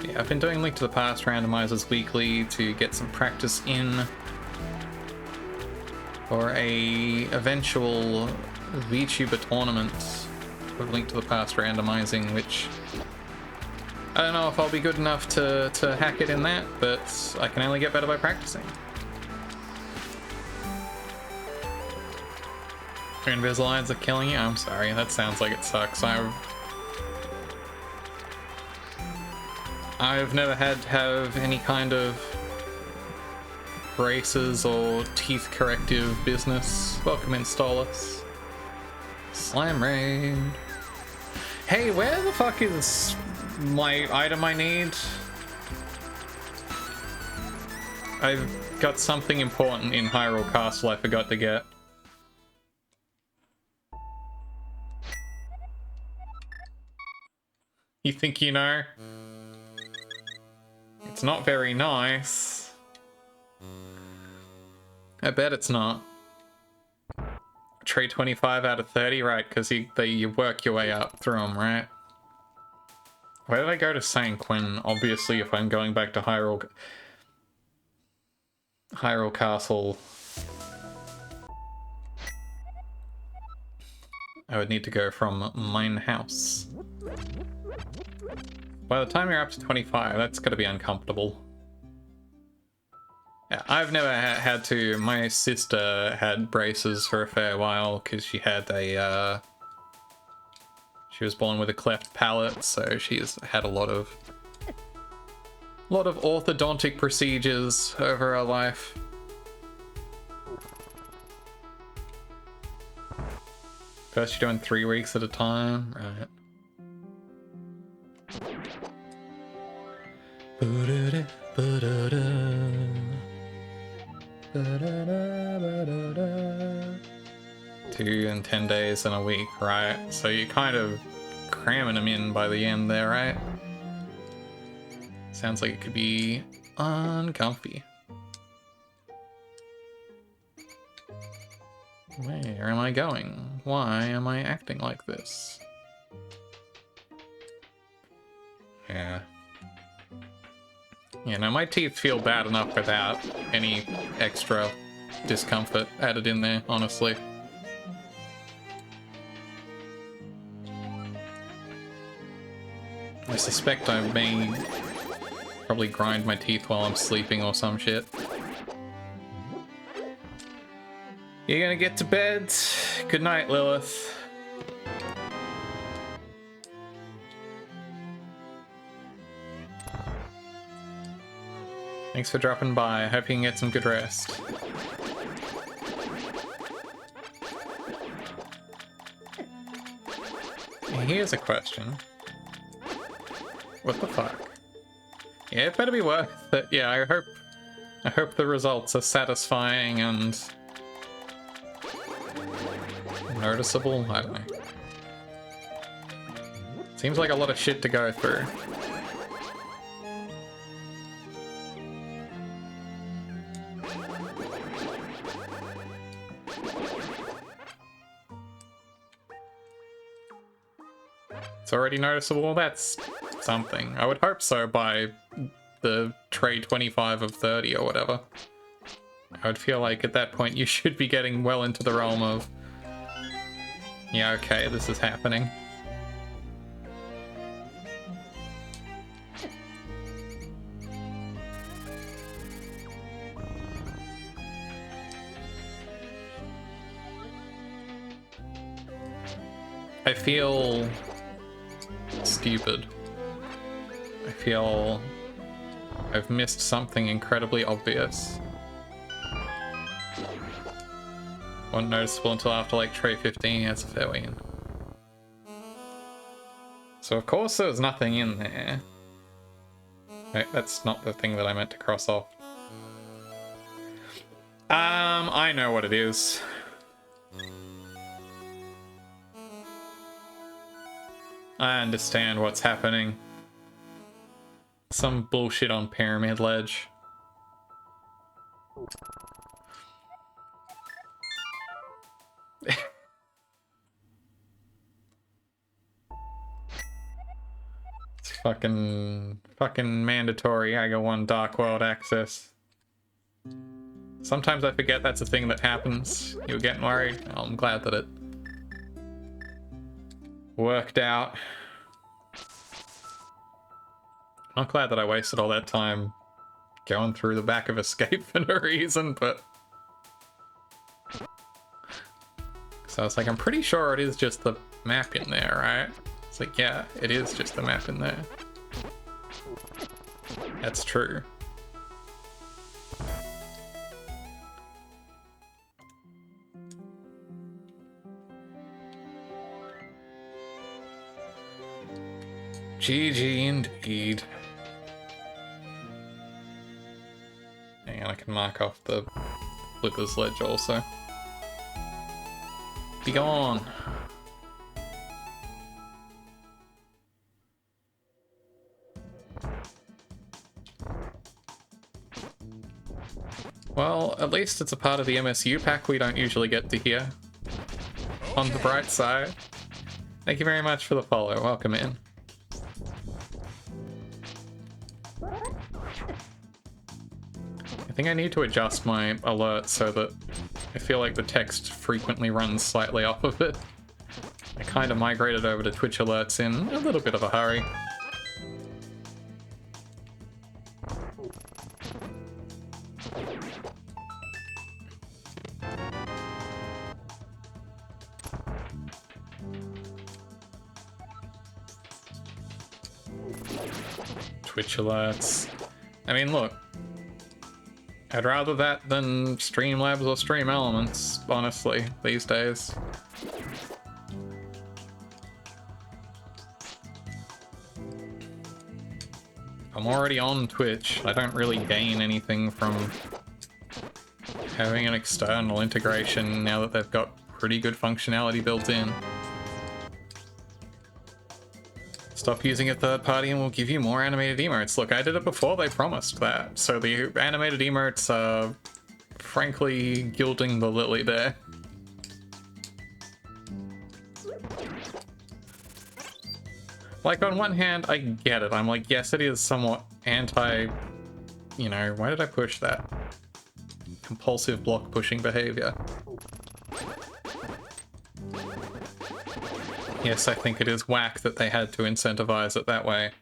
Yeah, I've been doing Link to the Past randomizers weekly to get some practice in for a eventual VTuber tournament of Link to the Past randomizing, which I don't know if I'll be good enough to hack it in that, but I can only get better by practicing. Your Invisaligns are killing you? I'm sorry, that sounds like it sucks. I've never had to have any kind of braces or teeth corrective business. Welcome, installers. Slime Raid. Hey, where the fuck is my item I need? I've got something important in Hyrule Castle I forgot to get. You think you know? It's not very nice. I bet it's not. Trade 25 out of 30, right? Because you work your way up through them, right? Where did I go to Sank when, obviously, if I'm going back to Hyrule Castle, I would need to go from mine house. By the time you're up to 25, that's gotta be uncomfortable. Yeah, I've never had to. My sister had braces for a fair while because she had a, she was born with a cleft palate, so she's had a lot of orthodontic procedures over her life. First you're doing 3 weeks at a time, right? 2 and 10 days in a week, right? So you're kind of cramming them in by the end there, right? Sounds like it could be uncomfy. Where am I going? Why am I acting like this? Yeah. Yeah, no, my teeth feel bad enough without any extra discomfort added in there, honestly. I suspect I may probably grind my teeth while I'm sleeping or some shit. You gonna get to bed? Good night, Lilith. Thanks for dropping by. I hope you can get some good rest. Here's a question. What the fuck? Yeah, it better be worth it. Yeah, I hope the results are satisfying and noticeable. I don't know. Seems like a lot of shit to go through. It's already noticeable. That's something. I would hope so by the tray 25 of 30 or whatever. I would feel like at that point you should be getting well into the realm of, yeah, okay, this is happening. I feel stupid. I feel I've missed something incredibly obvious. Wasn't noticeable until after like tray 15. That's a fair win. So of course there's nothing in there. Wait, that's not the thing that I meant to cross off. I know what it is. I understand what's happening. Some bullshit on Pyramid Ledge. It's fucking mandatory. I go on Dark World access. Sometimes I forget that's a thing that happens. You were getting worried? Oh, I'm glad that it worked out. I'm glad that I wasted all that time going through the back of Escape for no reason, but... So I was like, I'm pretty sure it is just the map in there, right? It's like, yeah, it is just the map in there. That's true. GG indeed. Hang on, I can mark off the Flipper's Ledge also. Be gone! Well, at least it's a part of the MSU pack we don't usually get to hear. On the bright side. Thank you very much for the follow. Welcome in. I think I need to adjust my alerts so that I feel like the text frequently runs slightly off of it. I kind of migrated over to Twitch alerts in a little bit of a hurry. Twitch alerts. I mean, look. I'd rather that than Streamlabs or Stream Elements, honestly, these days. I'm already on Twitch. I don't really gain anything from having an external integration now that they've got pretty good functionality built in. Stop using a third party and we'll give you more animated emotes. Look, I did it before they promised that. So the animated emotes are frankly gilding the lily there. Like, on one hand, I get it. I'm like, yes, it is somewhat anti... You know, why did I push that? Compulsive block pushing behavior. Yes, I think it is whack that they had to incentivize it that way.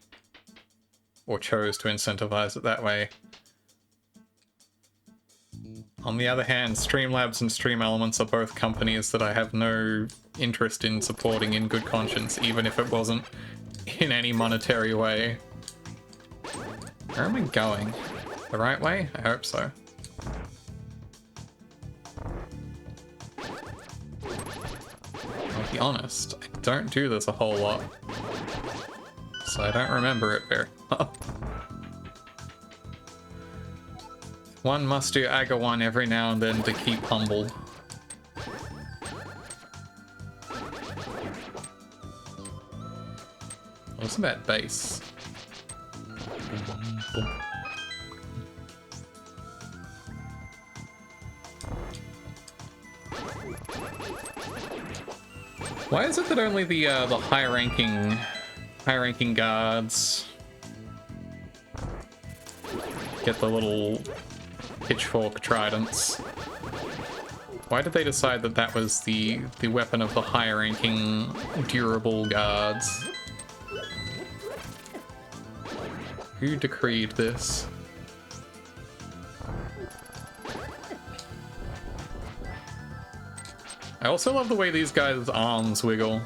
Or chose to incentivize it that way. On the other hand, Streamlabs and Stream Elements are both companies that I have no interest in supporting in good conscience, even if it wasn't in any monetary way. Where am I going? The right way? I hope so. I'll be honest, I don't do this a whole lot. So I don't remember it very well. One must do Aga 1 every now and then to keep humble. What's that bass? Why is it that only the high-ranking guards get the little pitchfork tridents? Why did they decide that that was the weapon of the high-ranking durable guards? Who decreed this? I also love the way these guys' arms wiggle.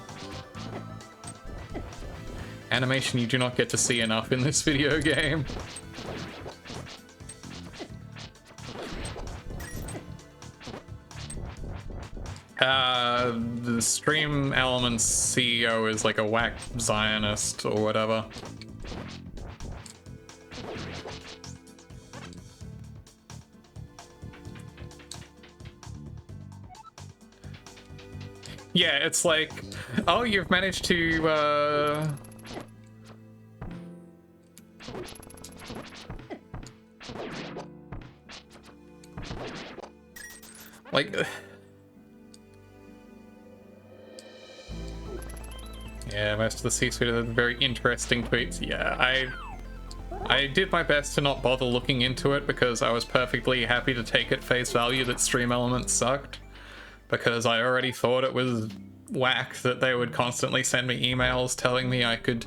Animation you do not get to see enough in this video game. The Stream Elements CEO is like a whack Zionist or whatever. Yeah, it's like, oh, you've managed to, like, yeah, most of the C-suite are very interesting tweets. Yeah, I did my best to not bother looking into it because I was perfectly happy to take at face value that Stream Elements sucked. Because I already thought it was whack that they would constantly send me emails telling me I could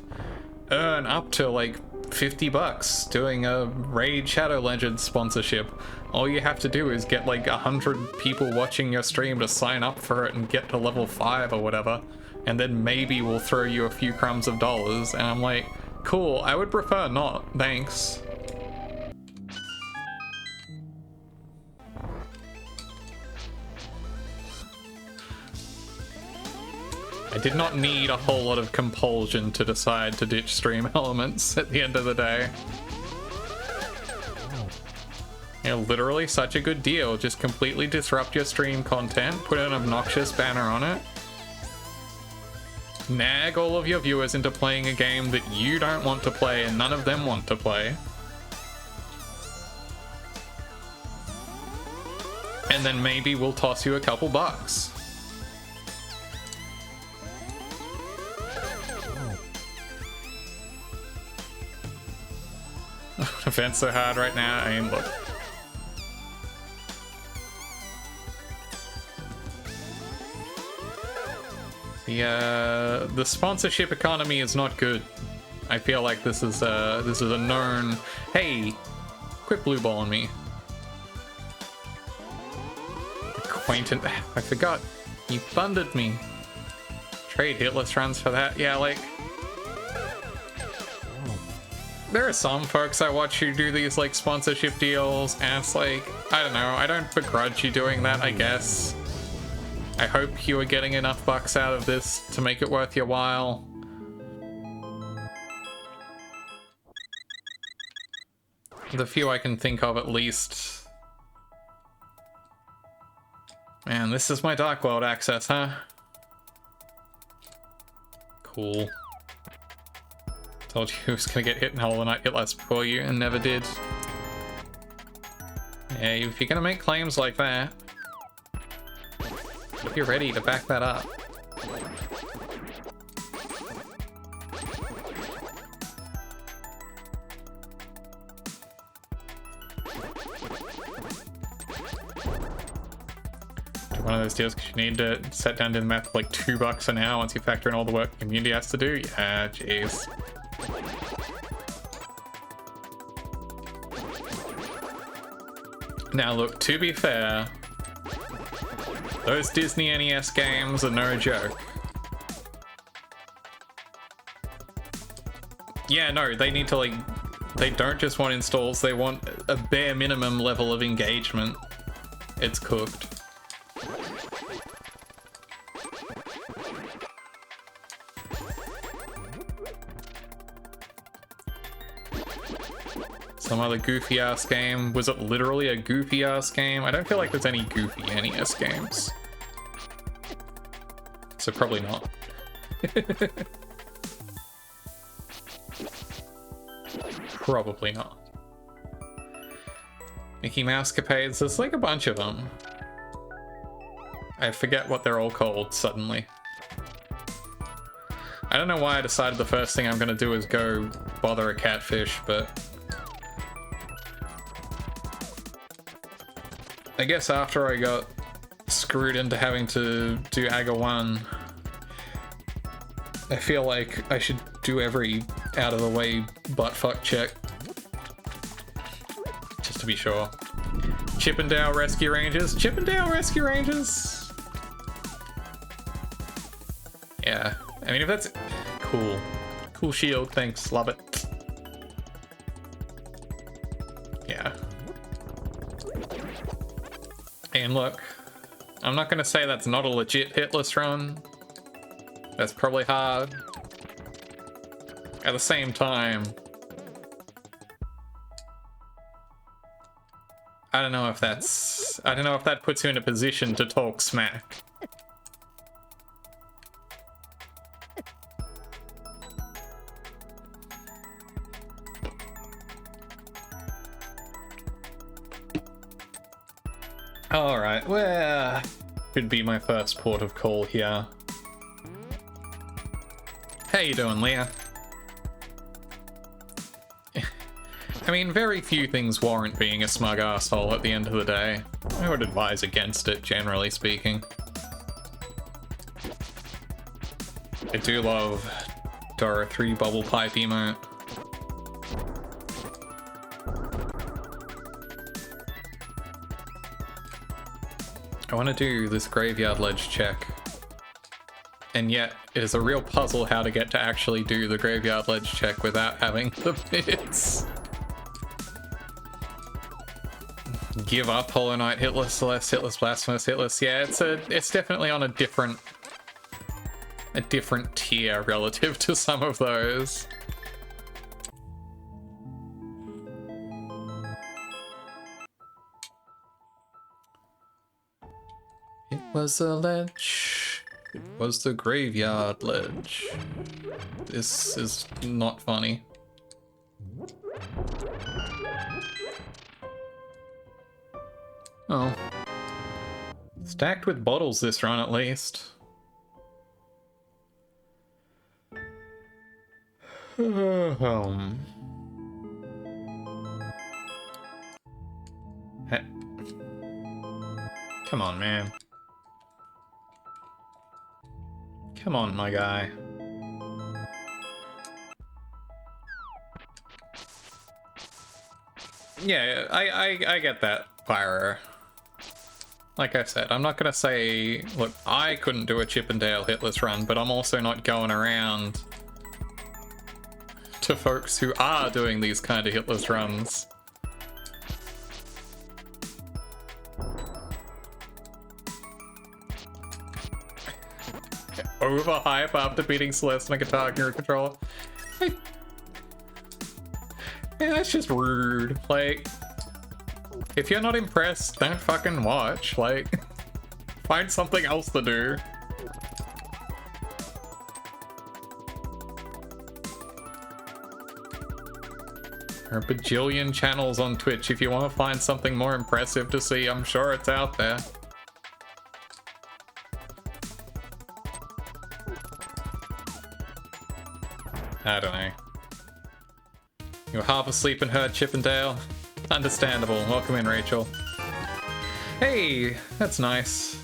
earn up to like $50 doing a Raid Shadow Legends sponsorship. All you have to do is get like 100 people watching your stream to sign up for it and get to level 5 or whatever, and then maybe we'll throw you a few crumbs of dollars. And I'm like, cool, I would prefer not, thanks. I did not need a whole lot of compulsion to decide to ditch Stream Elements at the end of the day. You know, literally such a good deal. Just completely disrupt your stream content, put an obnoxious banner on it, nag all of your viewers into playing a game that you don't want to play and none of them want to play, and then maybe we'll toss you a couple bucks. Event's so hard right now. I mean, look. The sponsorship economy is not good. I feel like this is a known. Hey, quit blue balling me. Acquaintance. I forgot. You funded me. Trade hitless runs for that. Yeah, like. There are some folks I watch who do these like sponsorship deals, and it's like, I don't know, I don't begrudge you doing that, I guess. I hope you are getting enough bucks out of this to make it worth your while. The few I can think of at least Man, this is my Dark World access, huh? Cool. Told you it was gonna get hit in Hollow Knight Hitless before you, and never did. Yeah, if you're gonna make claims like that, you're ready to back that up. One of those deals because you need to set down to the map for like $2 an hour once you factor in all the work the community has to do. Yeah, jeez. Now look, to be fair, those Disney NES games are no joke. Yeah, no, they need to like, they don't just want installs, they want a bare minimum level of engagement. It's cooked. Some other goofy ass game. Was it literally a goofy ass game? I don't feel like there's any goofy NES games. So probably not. Probably not. Mickey Mouse Capades, there's like a bunch of them. I forget what they're all called suddenly. I don't know why I decided the first thing I'm gonna do is go bother a catfish, but I guess after I got screwed into having to do AGA 1, I feel like I should do every out of the way buttfuck check. Just to be sure. Chippendale Rescue Rangers? Chippendale Rescue Rangers? Yeah. I mean, if that's cool. Cool shield, thanks, love it. Yeah. And look, I'm not gonna say that's not a legit hitless run. That's probably hard. At the same time, I don't know if that puts you in a position to talk smack. Alright, where could be my first port of call here? How you doing, Leah? I mean, very few things warrant being a smug asshole at the end of the day. I would advise against it, generally speaking. I do love Dora 3 bubble pipe emote. I want to do this graveyard ledge check, and yet it is a real puzzle how to get to actually do the graveyard ledge check without having the bits. Give up Hollow Knight, Hitless, Celeste, Hitless, Blasphemous, Hitless. Yeah, it's definitely on a different tier relative to some of those. It was a ledge. It was the graveyard ledge. This is not funny. Oh. Stacked with bottles this run, at least. Hey. Come on, man. Come on, my guy. Yeah, I get that, Pyro. Like I said, I'm not gonna say, look, I couldn't do a Chippendale hitless run, but I'm also not going around to folks who are doing these kind of hitless runs. Overhype after beating Celeste on a Guitar Hero controller. Like, yeah, that's just rude. Like, if you're not impressed, don't fucking watch. Like, Find something else to do. There are a bajillion channels on Twitch. If you want to find something more impressive to see, I'm sure it's out there. I don't know. You were half asleep and heard Chippendale? Understandable. Welcome in, Rachel. Hey, that's nice.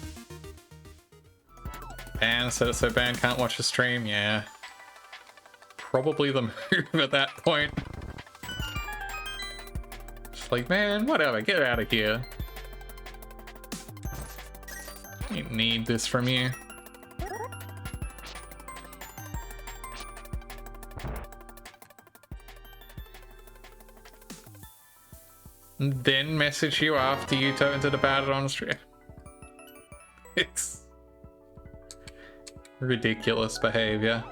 Ban said it so Ban can't watch the stream. Yeah. Probably the move at that point. Just like, man, whatever, get out of here. I don't need this from you. And then message you after you turned it about it on stream. It's ridiculous behavior.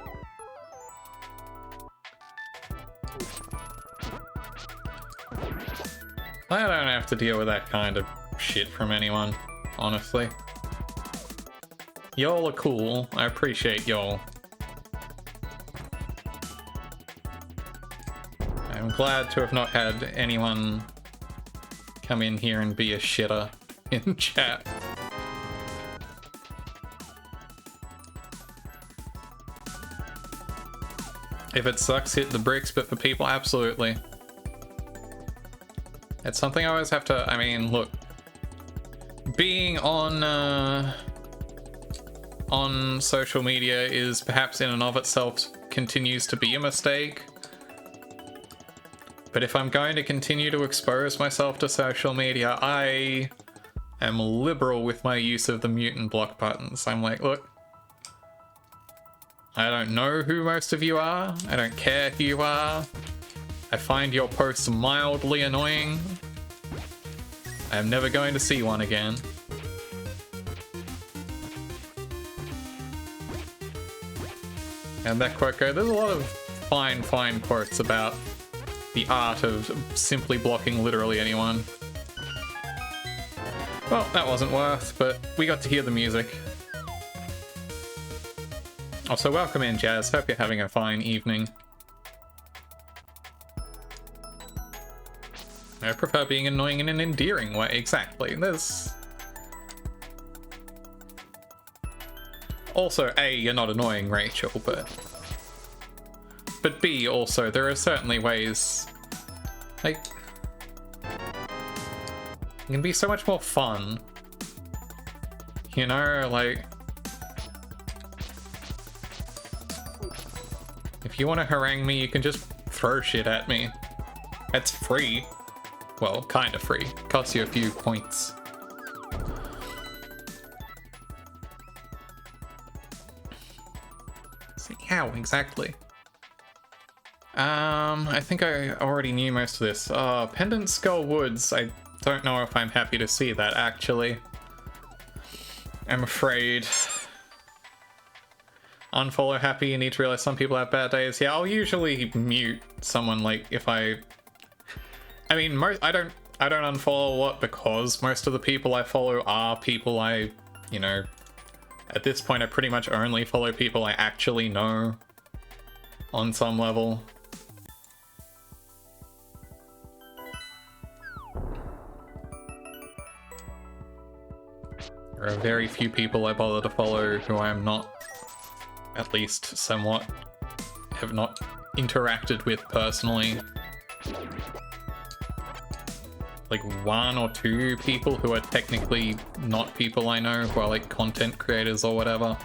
I don't have to deal with that kind of shit from anyone, honestly. Y'all are cool. I appreciate y'all. I'm glad to have not had anyone come in here and be a shitter in chat. If it sucks, hit the bricks, but for people, absolutely. It's something I always have to, I mean, look. Being on social media is perhaps in and of itself continues to be a mistake. But if I'm going to continue to expose myself to social media, I am liberal with my use of the mute and block buttons. I'm like, look, I don't know who most of you are. I don't care who you are. I find your posts mildly annoying. I am never going to see one again. And that quote go, there's a lot of fine quotes about the art of simply blocking literally anyone. Well, that wasn't worth, but we got to hear the music. Also, welcome in, Jazz. Hope you're having a fine evening. I prefer being annoying in an endearing way. Exactly. There's... Also, A, you're not annoying, Rachel, but B, also, there are certainly ways, like, it can be so much more fun. You know, like, if you want to harangue me, you can just throw shit at me. That's free. Well, kind of free. Costs you a few points. See, how exactly? I think I already knew most of this. Pendant Skull Woods. I don't know if I'm happy to see that, actually. I'm afraid. Unfollow happy, you need to realize some people have bad days. Yeah, I'll usually mute someone, like, if I mean, I don't unfollow a lot because most of the people I follow are people I, you know, at this point I pretty much only follow people I actually know on some level. There are very few people I bother to follow who I am not, at least somewhat, have not interacted with personally. Like one or two people who are technically not people I know, who are like content creators or whatever.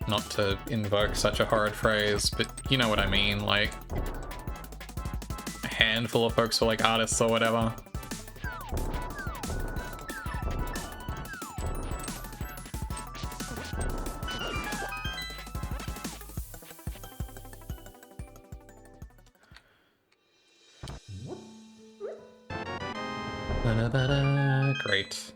Not to invoke such a horrid phrase, but you know what I mean, like a handful of folks who are like artists or whatever. Great.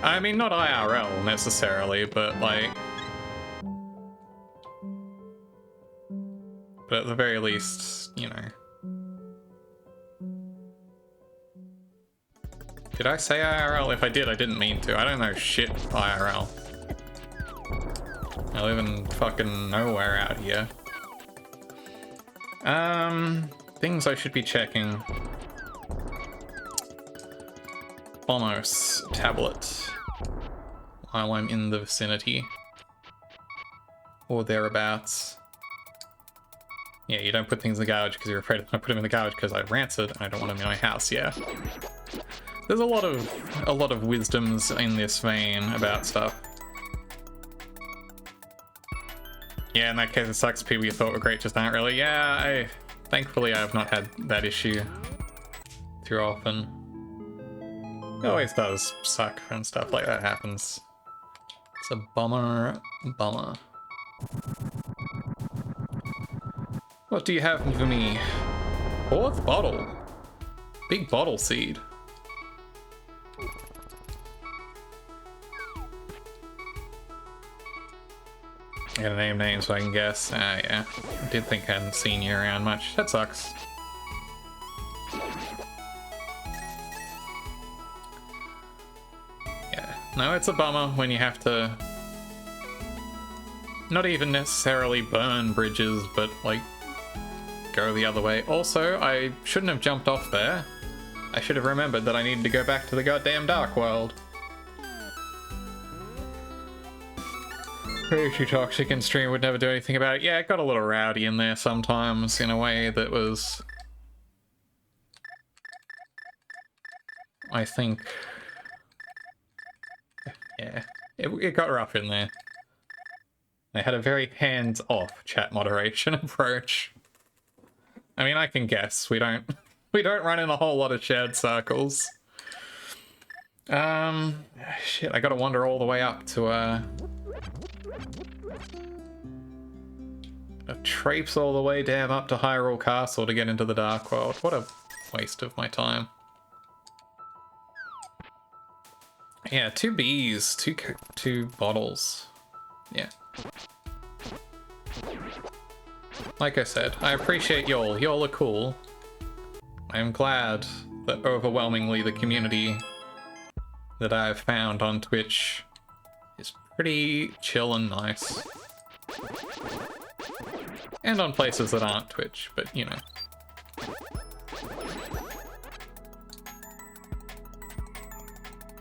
I mean, not IRL necessarily, but like... But at the very least, you know... Did I say IRL? If I did, I didn't mean to. I don't know shit IRL. I live in fucking nowhere out here. Things I should be checking. Bonos tablet. While I'm in the vicinity. Or thereabouts. Yeah, you don't put things in the garage because you're afraid if I put them in the garage because I've rancid and I don't want them in my house, yeah. There's a lot of wisdoms in this vein about stuff. Yeah, in that case it sucks people you thought were great just aren't really. Yeah, thankfully I have not had that issue too often. It always does suck when stuff like that happens. It's a bummer. What do you have for me? 4th bottle. Big bottle seed. I gotta name names so I can guess. Yeah. I did think I hadn't seen you around much. That sucks. Yeah. No, it's a bummer when you have to not even necessarily burn bridges, but like go the other way. Also, I shouldn't have jumped off there. I should have remembered that I needed to go back to the goddamn Dark World. Very too toxic and stream would never do anything about it. Yeah, it got a little rowdy in there sometimes in a way that was, I think, yeah, it got rough in there. They had a very hands-off chat moderation approach. I mean, I can guess. We don't run in a whole lot of shared circles. Shit, I gotta wander all the way up to, traipse all the way damn up to Hyrule Castle to get into the Dark World. What a waste of my time. Yeah, 2 bees, two bottles. Yeah. Like I said, I appreciate y'all. Y'all are cool. I'm glad that overwhelmingly the community that I've found on Twitch is pretty chill and nice. And on places that aren't Twitch, but you know.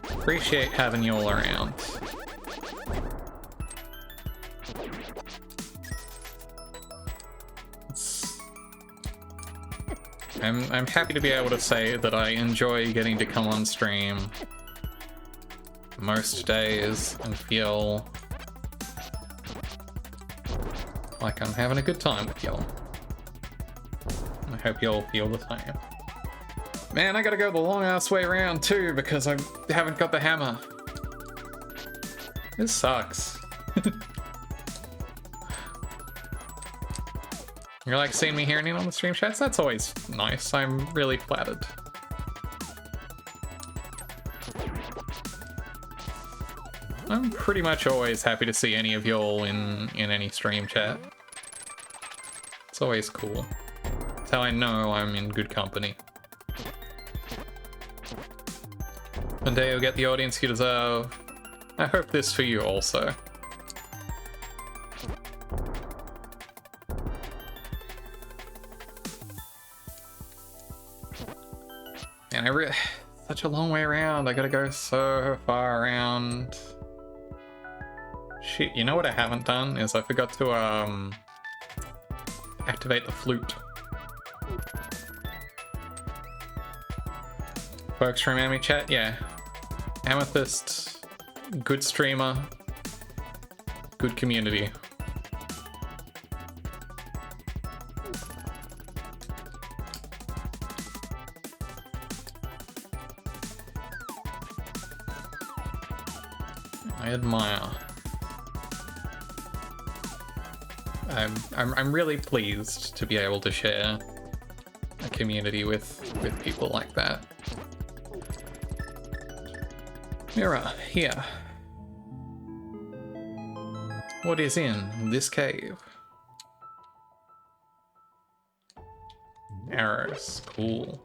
Appreciate having you all around. I'm happy to be able to say that I enjoy getting to come on stream most days and feel like I'm having a good time with y'all. I hope y'all feel the same. Man, I gotta go the long ass way around too because I haven't got the hammer. This sucks. You're like seeing me hearing it on the stream chats? That's always nice. I'm really flattered. I'm pretty much always happy to see any of y'all in any stream chat. It's always cool. That's how I know I'm in good company. One day you'll get the audience you deserve. I hope this for you also. And such a long way around. I gotta go so far around. Shit, you know what I haven't done is I forgot to activate the flute. Folks remind me, chat. Yeah, Amethyst, good streamer, good community. I admire. I'm really pleased to be able to share a community with people like that. Mirror, here. What is in this cave? Arrows, cool.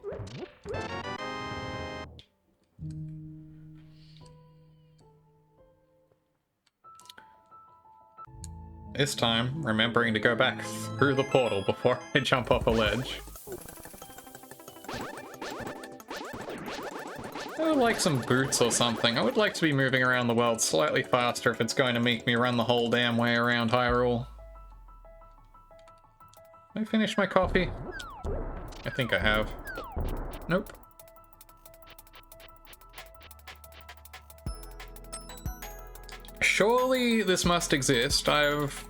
This time, remembering to go back through the portal before I jump off a ledge. I would like some boots or something. I would like to be moving around the world slightly faster if it's going to make me run the whole damn way around Hyrule. Did I finish my coffee? I think I have. Nope. Surely this must exist. I've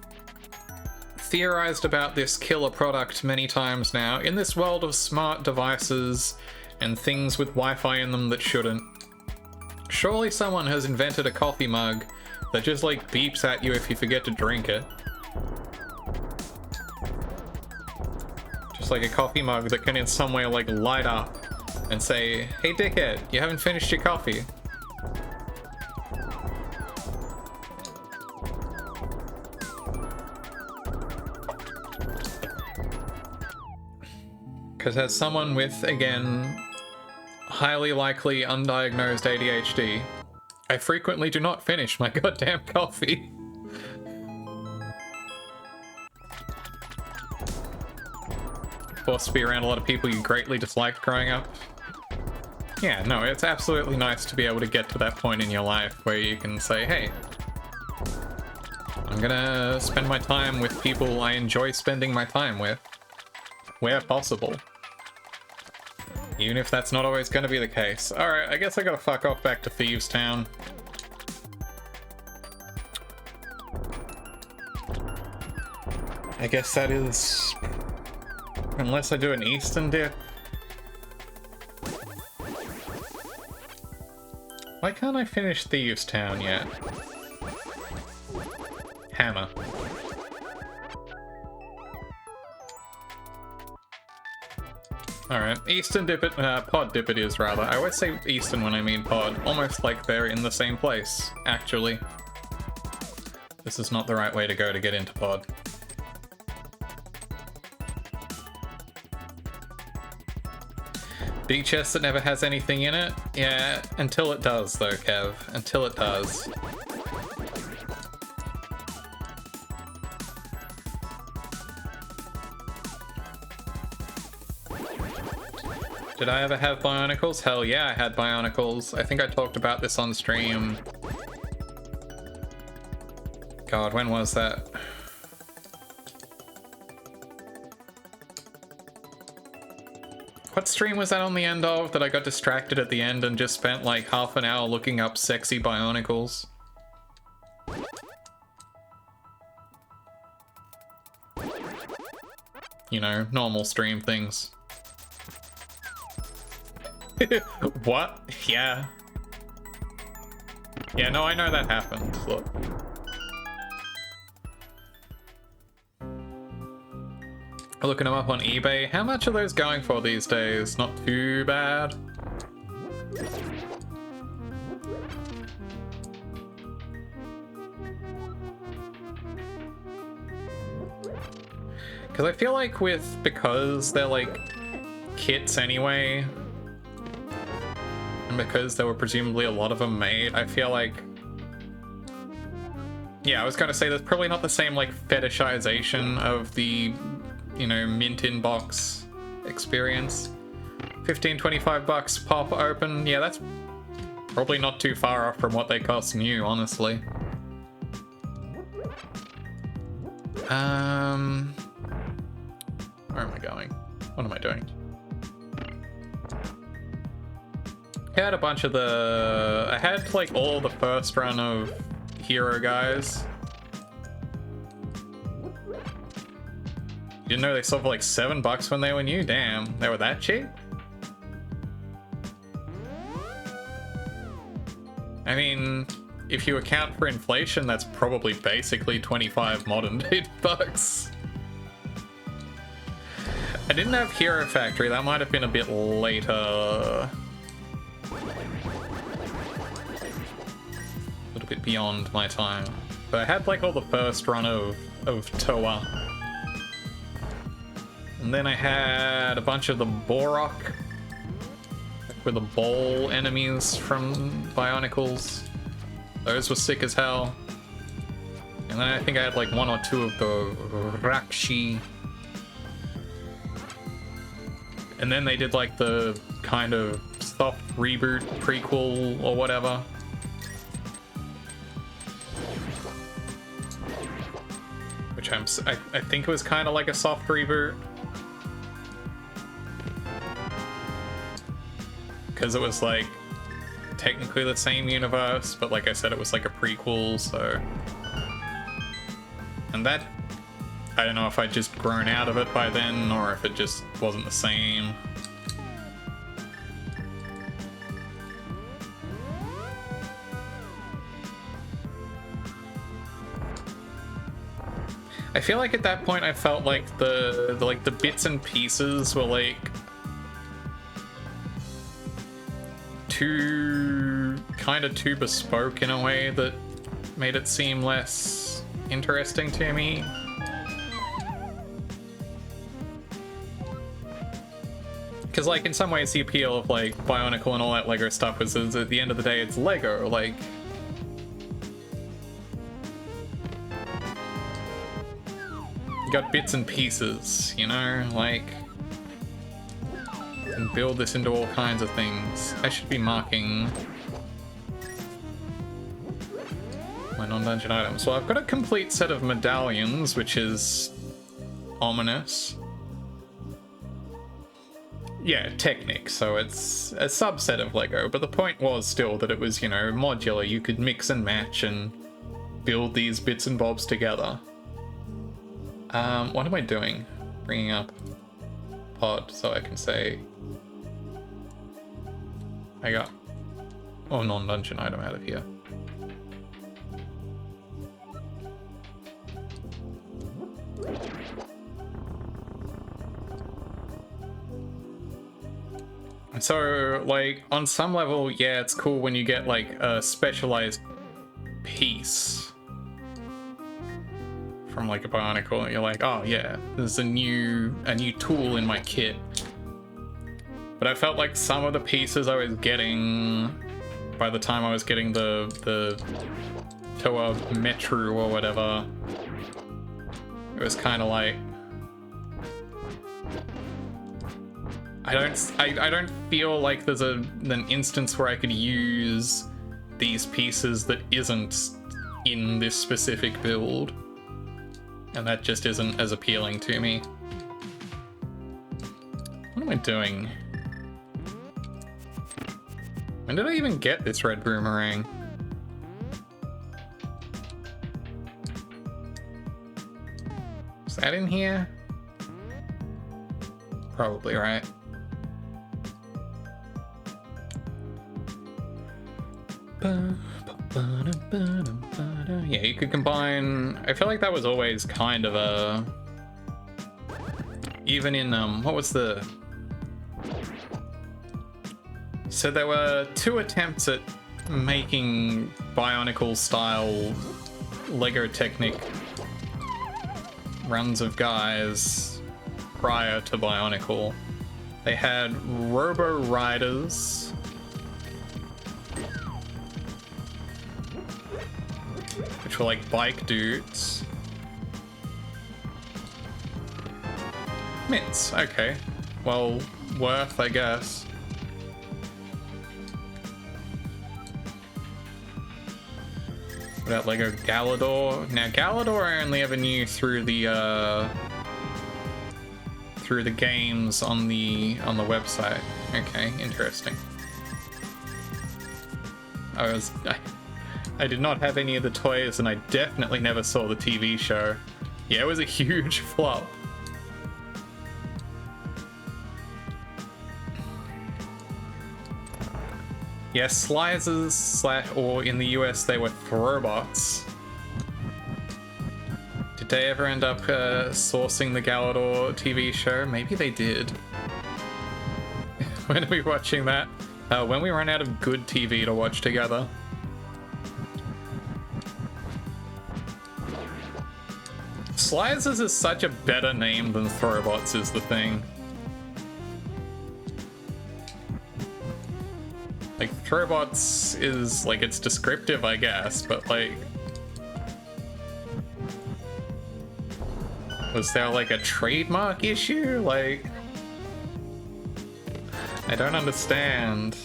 theorized about this killer product many times now. In this world of smart devices and things with Wi-Fi in them that shouldn't, surely someone has invented a coffee mug that just like beeps at you if you forget to drink it. Just like a coffee mug that can in some way like light up and say, "Hey dickhead, you haven't finished your coffee." Because as someone with, again, highly likely undiagnosed ADHD, I frequently do not finish my goddamn coffee. Forced to be around a lot of people you greatly disliked growing up. Yeah, no, it's absolutely nice to be able to get to that point in your life where you can say, hey, I'm gonna spend my time with people I enjoy spending my time with, where possible. Even if that's not always going to be the case. Alright, I guess I gotta fuck off back to Thieves Town. I guess that is... unless I do an Eastern dip. Why can't I finish Thieves Town yet? Hammer. Alright, Eastern dip it, pod dip it is rather. I always say Eastern when I mean pod, almost like they're in the same place, actually. This is not the right way to go to get into pod. Big chest that never has anything in it? Yeah, until it does though, Kev. Until it does. Did I ever have Bionicles? Hell yeah, I had Bionicles. I think I talked about this on stream. God, when was that? What stream was that on the end of that I got distracted at the end and just spent like half an hour looking up sexy Bionicles? You know, normal stream things. What? Yeah. Yeah, no, I know that happened. Look. Looking them up on eBay. How much are those going for these days? Not too bad. Because I feel like because they're like kits anyway, and because there were presumably a lot of them made, I feel like... Yeah, I was gonna say there's probably not the same like fetishization of the, you know, mint in box experience. 15, 25 bucks pop open. Yeah, that's probably not too far off from what they cost new, honestly. Where am I going? What am I doing? I had a bunch of I had like all the first run of hero guys. You didn't know they sold for like $7 when they were new? Damn, they were that cheap? I mean, if you account for inflation, that's probably basically 25 modern day bucks. I didn't have Hero Factory, that might have been a bit later. A little bit beyond my time. But I had like all the first run of Toa. And then I had a bunch of the Borok, with the bowl enemies from Bionicles. Those were sick as hell. And then I think I had like 1 or 2 of the Rakshi. And then they did like the kind of soft reboot prequel or whatever. Which I think it was kind of like a soft reboot. Because it was like technically the same universe, but like I said, it was like a prequel, so... And that... I don't know if I'd just grown out of it by then, or if it just wasn't the same. I feel like at that point I felt like the bits and pieces were like too bespoke in a way that made it seem less interesting to me. Because like in some ways the appeal of like Bionicle and all that Lego stuff is at the end of the day it's Lego, like you got bits and pieces, you know, like and build this into all kinds of things. I should be marking my non-dungeon items. So I've got a complete set of medallions, which is ominous. Yeah, Technic, so it's a subset of Lego, but the point was still that it was, you know, modular. You could mix and match and build these bits and bobs together. What am I doing? Bringing up pod so I can say I got non-dungeon item out of here. So, like, on some level, yeah, it's cool when you get, like, a specialized piece from, like, a Bionicle, and you're like, oh, yeah, there's a new tool in my kit. But I felt like some of the pieces I was getting, by the time I was getting the Toa Metru or whatever, it was kind of like, I don't feel like there's an instance where I could use these pieces that isn't in this specific build, and that just isn't as appealing to me. What am I doing? When did I even get this red boomerang? Is that in here? Probably, right? Yeah, you could combine... I feel like that was always kind of a... Even in, what was the... So there were 2 attempts at making Bionicle-style Lego Technic runs of guys prior to Bionicle. They had Robo Riders, which were like bike dudes. Mitts, okay. Well, worth, I guess. What about Lego Galador? Now, Galador I only ever knew through the games on the website. Okay, interesting. I did not have any of the toys, and I definitely never saw the TV show. Yeah, it was a huge flop. Yeah, slicers or in the US they were Throwbots. Did they ever end up sourcing the Galador TV show? Maybe they did. When are we watching that? When we run out of good TV to watch together. Slicers is such a better name than Throwbots is the thing. Like, Throwbots is, like, it's descriptive, I guess, but, like... Was there like a trademark issue? Like, I don't understand.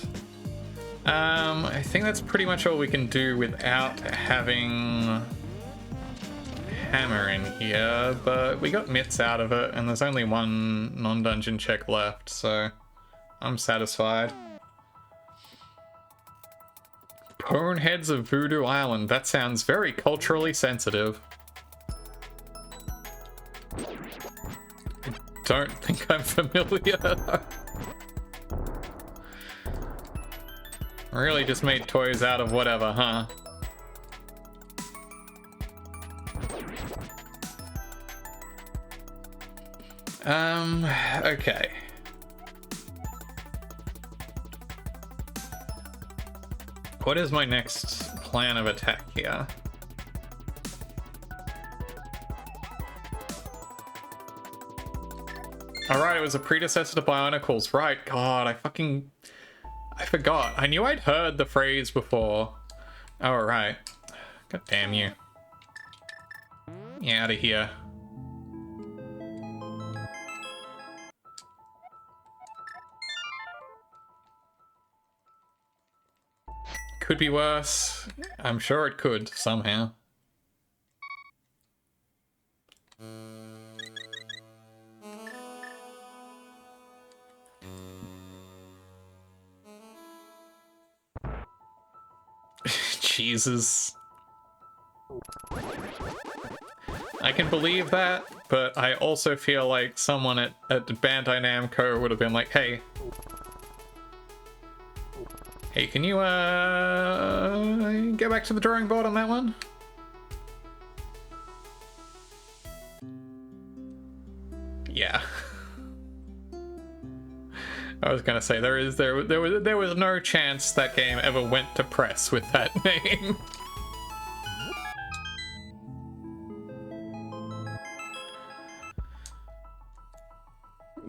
I think that's pretty much all we can do without having hammer in here, but we got mitts out of it, and there's only one non-dungeon check left, so I'm satisfied. Boneheads of Voodoo Island. That sounds very culturally sensitive. I don't think I'm familiar. Really just made toys out of whatever, huh? Okay. What is my next plan of attack here? Alright, it was a predecessor to Bionicles. Right, God, I forgot. I knew I'd heard the phrase before. Oh, right. God damn you. Get out of here. Could be worse. I'm sure it could, somehow. Jesus. I can believe that, but I also feel like someone at Bandai Namco would have been like, hey, can you, go back to the drawing board on that one? Yeah. I was gonna say, there was no chance that game ever went to press with that name.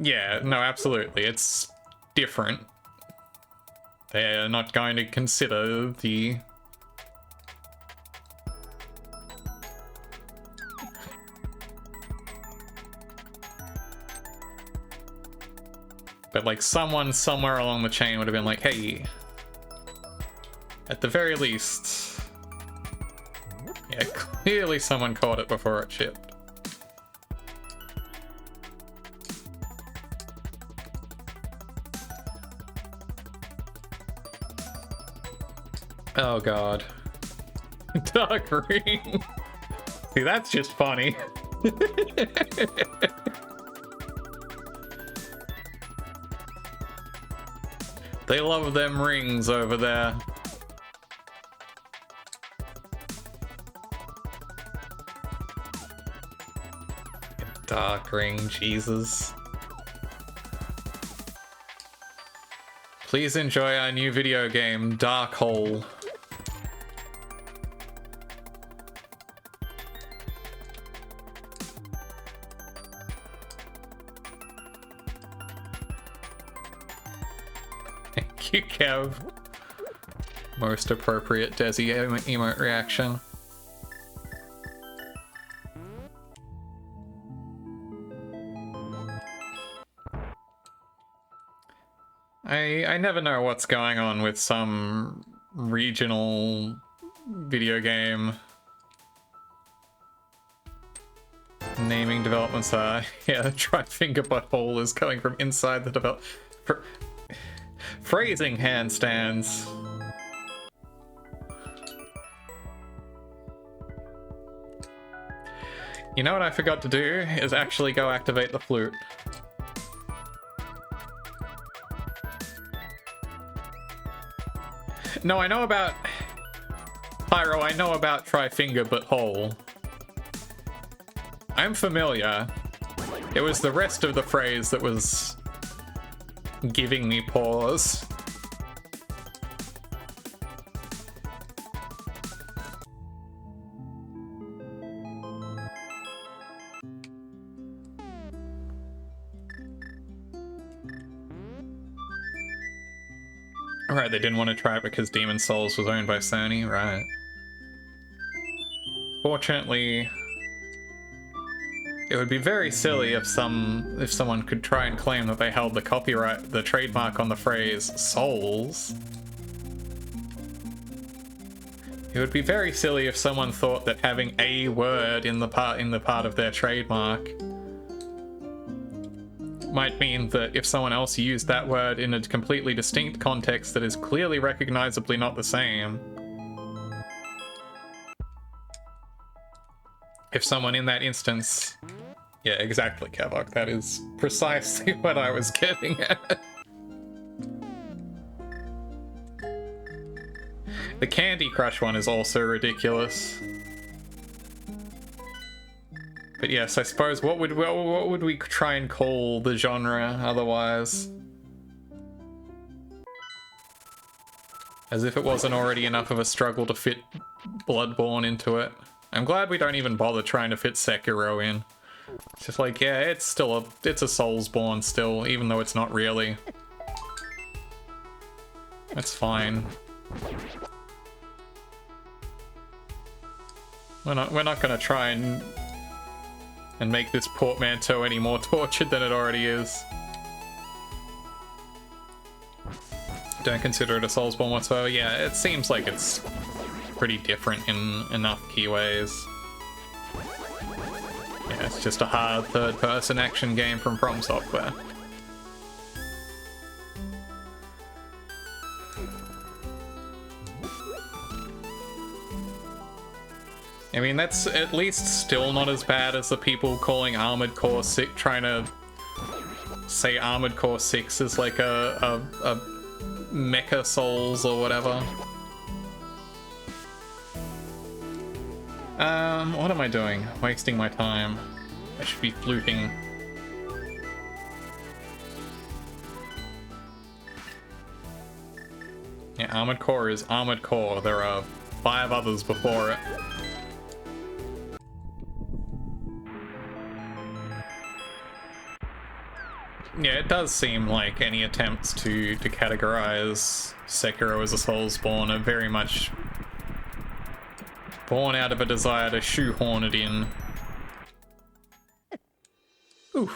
Yeah, no, absolutely. It's different. They're not going to consider the... But like someone somewhere along the chain would have been like, hey, at the very least... Yeah, clearly someone caught it before it shipped. Oh god. Dark ring. See, that's just funny. They love them rings over there. Dark ring, Jesus. Please enjoy our new video game, Dark Hole. Thank you, Kev. Most appropriate Desi emote reaction. I never know what's going on with some regional video game naming developments. Yeah, try finger butthole is coming from inside the develop. Phrasing handstands. You know what I forgot to do is actually go activate the flute. No, I know about... Pyro, I know about try finger but hole. I'm familiar. It was the rest of the phrase that was giving me pause. Right, they didn't want to try it because Demon Souls was owned by Sony, right. Fortunately, It would be very silly if someone could try and claim that they held the trademark on the phrase souls. It would be very silly if someone thought that having a word in the part of their trademark might mean that if someone else used that word in a completely distinct context that is clearly recognizably not the same, if someone in that instance... Yeah, exactly, Kavok. That is precisely what I was getting at. The Candy Crush one is also ridiculous. But yes, I suppose what would we try and call the genre otherwise? As if it wasn't already enough of a struggle to fit Bloodborne into it. I'm glad we don't even bother trying to fit Sekiro in. It's just like, yeah, it's a Soulsborne still, even though it's not really. That's fine. We're not gonna try and make this portmanteau any more tortured than it already is. Don't consider it a Soulsborne whatsoever. Yeah, it seems like it's pretty different in enough key ways. Yeah, it's just a hard third-person action game from From Software. I mean, that's at least still not as bad as the people calling Armored Core 6, trying to say Armored Core 6 is like a Mecha Souls or whatever. What am I doing? Wasting my time. I should be fluting. Yeah, Armored Core is Armored Core. There are 5 others before it. Yeah, it does seem like any attempts to categorize Sekiro as a Soulsborne are very much born out of a desire to shoehorn it in. Ooh.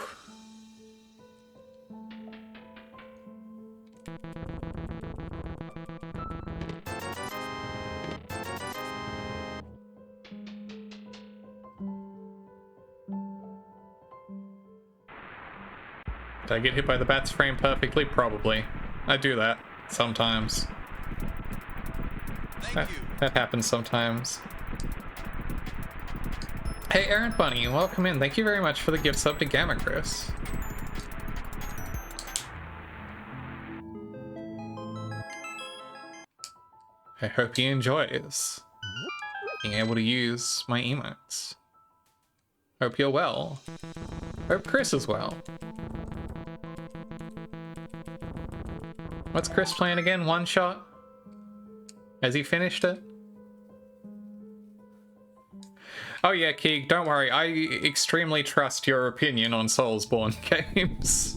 Did I get hit by the bat's frame perfectly? Probably. I do that sometimes. That happens sometimes. Hey, Errant Bunny, welcome in. Thank you very much for the gift sub to Gamma Chris. I hope he enjoys being able to use my emotes. Hope you're well. Hope Chris is well. What's Chris playing again? One Shot? Has he finished it? Oh yeah, Keeg, don't worry. I extremely trust your opinion on Soulsborne games.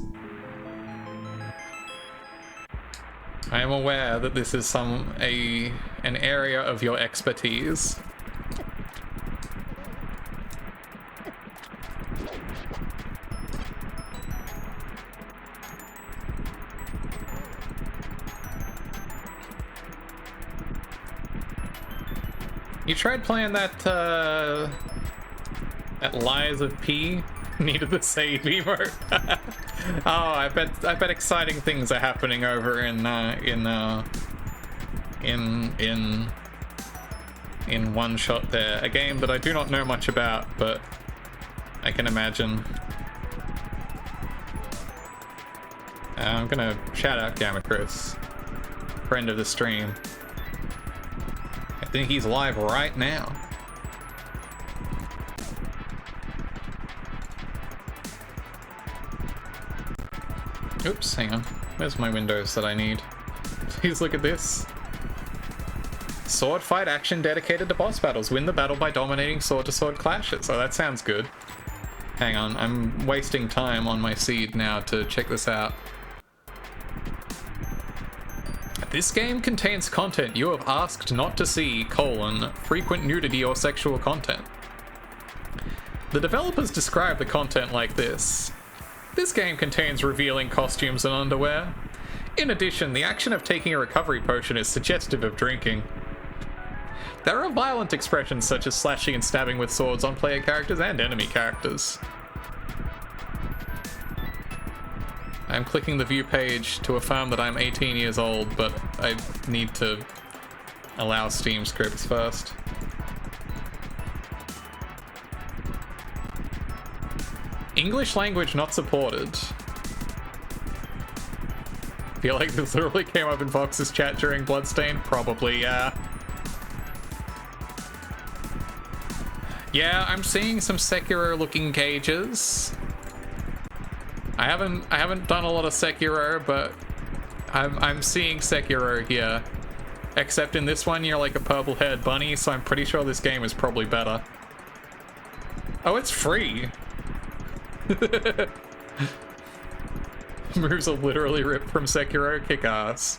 I am aware that this is an area of your expertise. You tried playing that Lies of P? Needed the save emote. Oh, I bet exciting things are happening over in One Shot there. A game that I do not know much about, but I can imagine. I'm gonna shout out Gamma Chris, friend of the stream. I think he's live right now. Oops, hang on. Where's my windows that I need? Please look at this. Sword fight action dedicated to boss battles. Win the battle by dominating sword-to-sword clashes. Oh, that sounds good. Hang on, I'm wasting time on my seed now to check this out. This game contains content you have asked not to see, frequent nudity or sexual content. The developers describe the content like this. This game contains revealing costumes and underwear. In addition, the action of taking a recovery potion is suggestive of drinking. There are violent expressions such as slashing and stabbing with swords on player characters and enemy characters. I'm clicking the view page to affirm that I'm 18 years old, but I need to allow Steam scripts first. English language not supported. Feel like this literally came up in Vox's chat during Bloodstained? Probably, yeah. Yeah, I'm seeing some Sekiro-looking cages. I haven't done a lot of Sekiro, but I'm seeing Sekiro here. Except in this one, you're like a purple-haired bunny, so I'm pretty sure this game is probably better. Oh, it's free. Moves are literally ripped from Sekiro. Kick ass.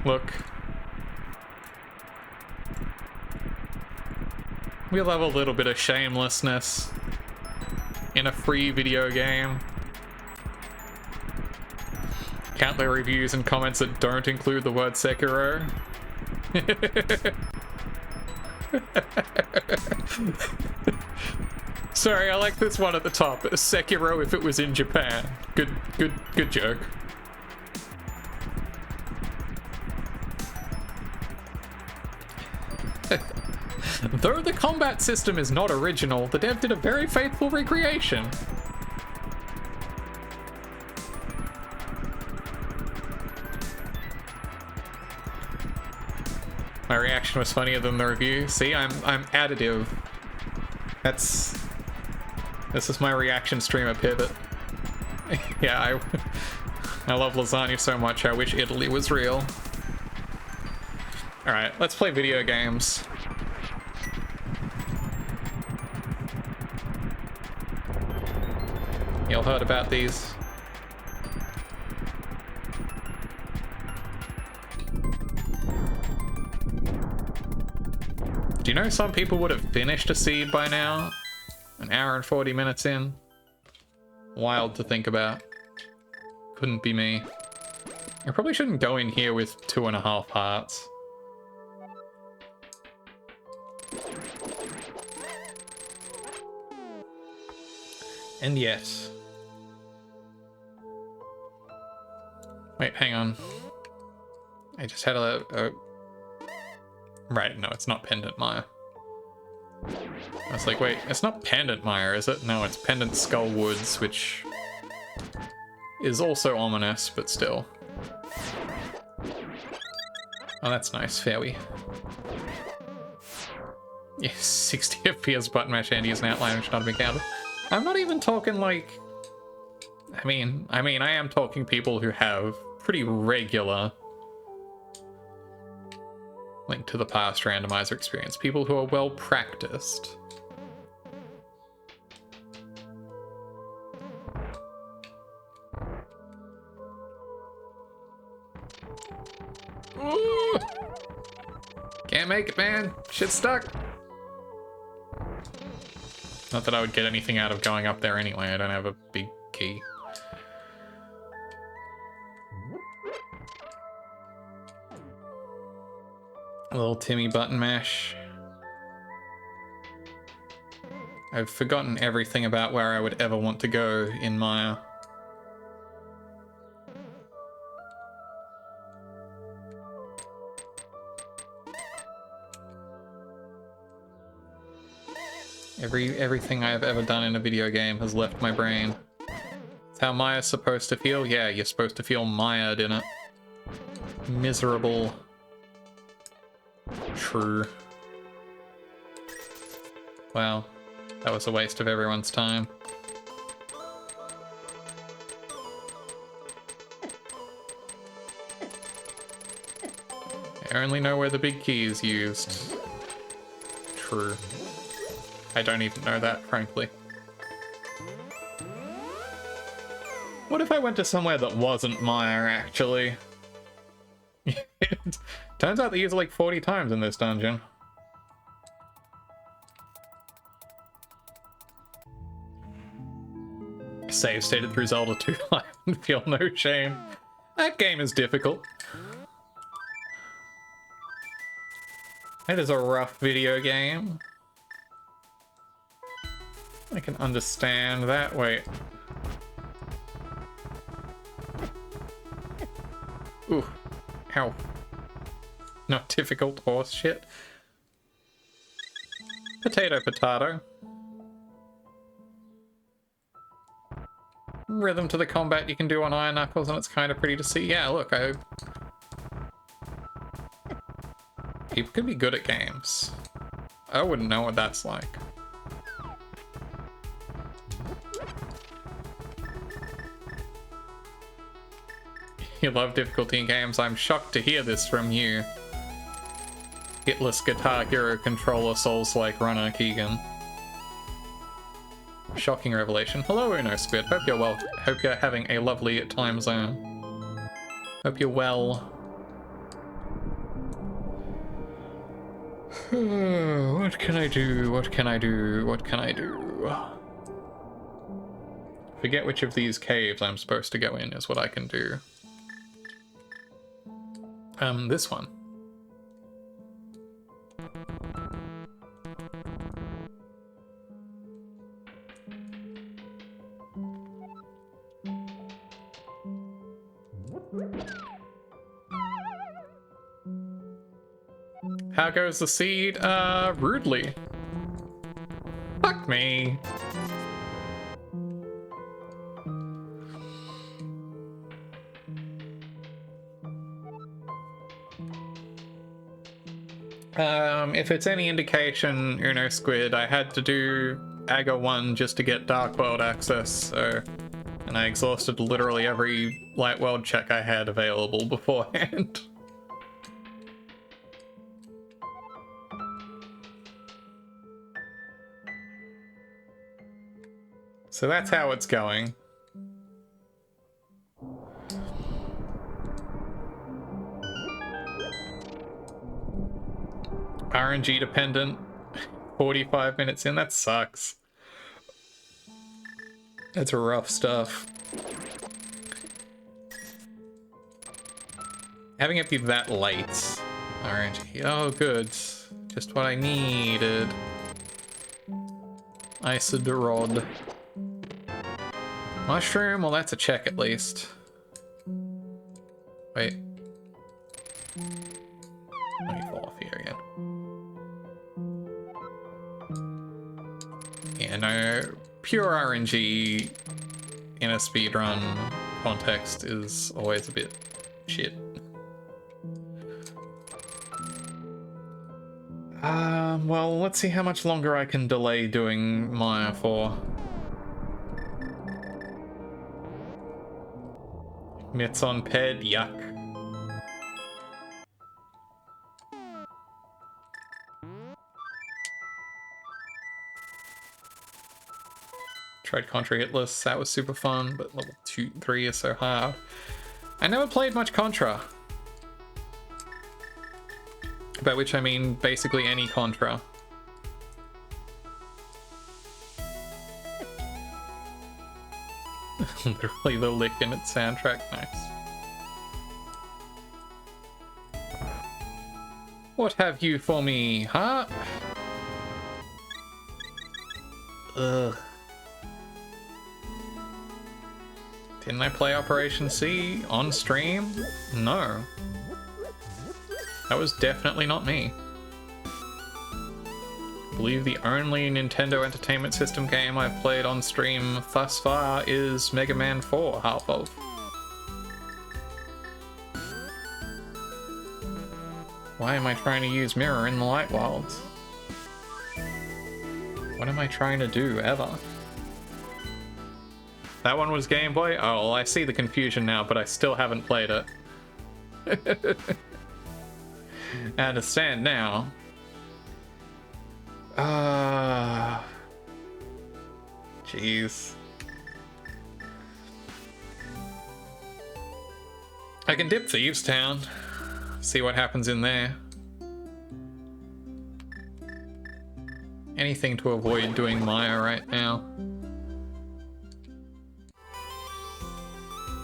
Look. We'll have a little bit of shamelessness in a free video game. Count the reviews and comments that don't include the word Sekiro. Sorry, I like this one at the top. Sekiro if it was in Japan. Good joke. Though the combat system is not original, the dev did a very faithful recreation. My reaction was funnier than the review. See, I'm additive. This is my reaction streamer pivot. Yeah, I love lasagna so much, I wish Italy was real. Alright, let's play video games. You all heard about these? Do you know some people would have finished a seed by now? An hour and 40 minutes in? Wild to think about. Couldn't be me. I probably shouldn't go in here with 2.5 hearts. And yet... Wait, hang on. I just had a... Right, no, it's not Pendant Mire. I was like, wait, it's not Pendant Mire, is it? No, it's Pendant Skull Woods, which is also ominous, but still. Oh, that's nice, Fairway. Yeah, 60 FPS button mash Andy is an outline which not a big counter. I'm not even talking like... I mean, I am talking people who have pretty regular Link to the Past randomizer experience. People who are well practiced. Ooh! Can't make it, man. Shit's stuck. Not that I would get anything out of going up there anyway. I don't have a big key. A little Timmy button mash. I've forgotten everything about where I would ever want to go in Maya. Everything I have ever done in a video game has left my brain. It's how Maya's supposed to feel. Yeah, you're supposed to feel mired in it. Miserable. True. Well, that was a waste of everyone's time. I only know where the big key is used. True. I don't even know that, frankly. What if I went to somewhere that wasn't Maya, actually? Turns out they use it like 40 times in this dungeon. Save stated through Zelda 2 life and feel no shame. That game is difficult. It is a rough video game. I can understand that. Wait. Ooh. Ow. Not difficult horse shit. Potato, potato. Rhythm to the combat you can do on Iron Knuckles, and it's kind of pretty to see. Yeah, look, people can be good at games. I wouldn't know what that's like. You love difficulty in games. I'm shocked to hear this from you. Hitless Guitar Hero controller Souls-like runner Keegan. Shocking revelation. Hello, Uno Squid. Hope you're well. Hope you're having a lovely time zone. Hope you're well. What can I do? What can I do? What can I do? Forget which of these caves I'm supposed to go in is what I can do. This one. How goes the seed? Rudely. Fuck me. If it's any indication, Uno Squid, I had to do Aga 1 just to get Dark World access, so... And I exhausted literally every Light World check I had available beforehand. So that's how it's going. RNG dependent. 45 minutes in, that sucks. That's rough stuff. Having it be that late. RNG. Oh, good. Just what I needed. Isoderod. Mushroom? Well, that's a check at least. Wait. Let me fall off here again. Yeah, no. Pure RNG in a speedrun context is always a bit shit. Well, let's see how much longer I can delay doing Maya for. Mitts on Ped, yuck. Tried Contra Hitless, that was super fun, but level 2, 3 is so hard. I never played much Contra. By which I mean basically any Contra. Literally the lick in its soundtrack, nice. What have you for me, huh? Ugh. Didn't I play Operation C on stream? No. That was definitely not me. I believe the only Nintendo Entertainment System game I've played on stream thus far is Mega Man 4, half of. Why am I trying to use Mirror in the Light Wilds? What am I trying to do, ever? That one was Game Boy? Oh, well, I see the confusion now, but I still haven't played it. I understand now. Jeez. I can dip Thieves Town. See what happens in there. Anything to avoid doing Maya right now.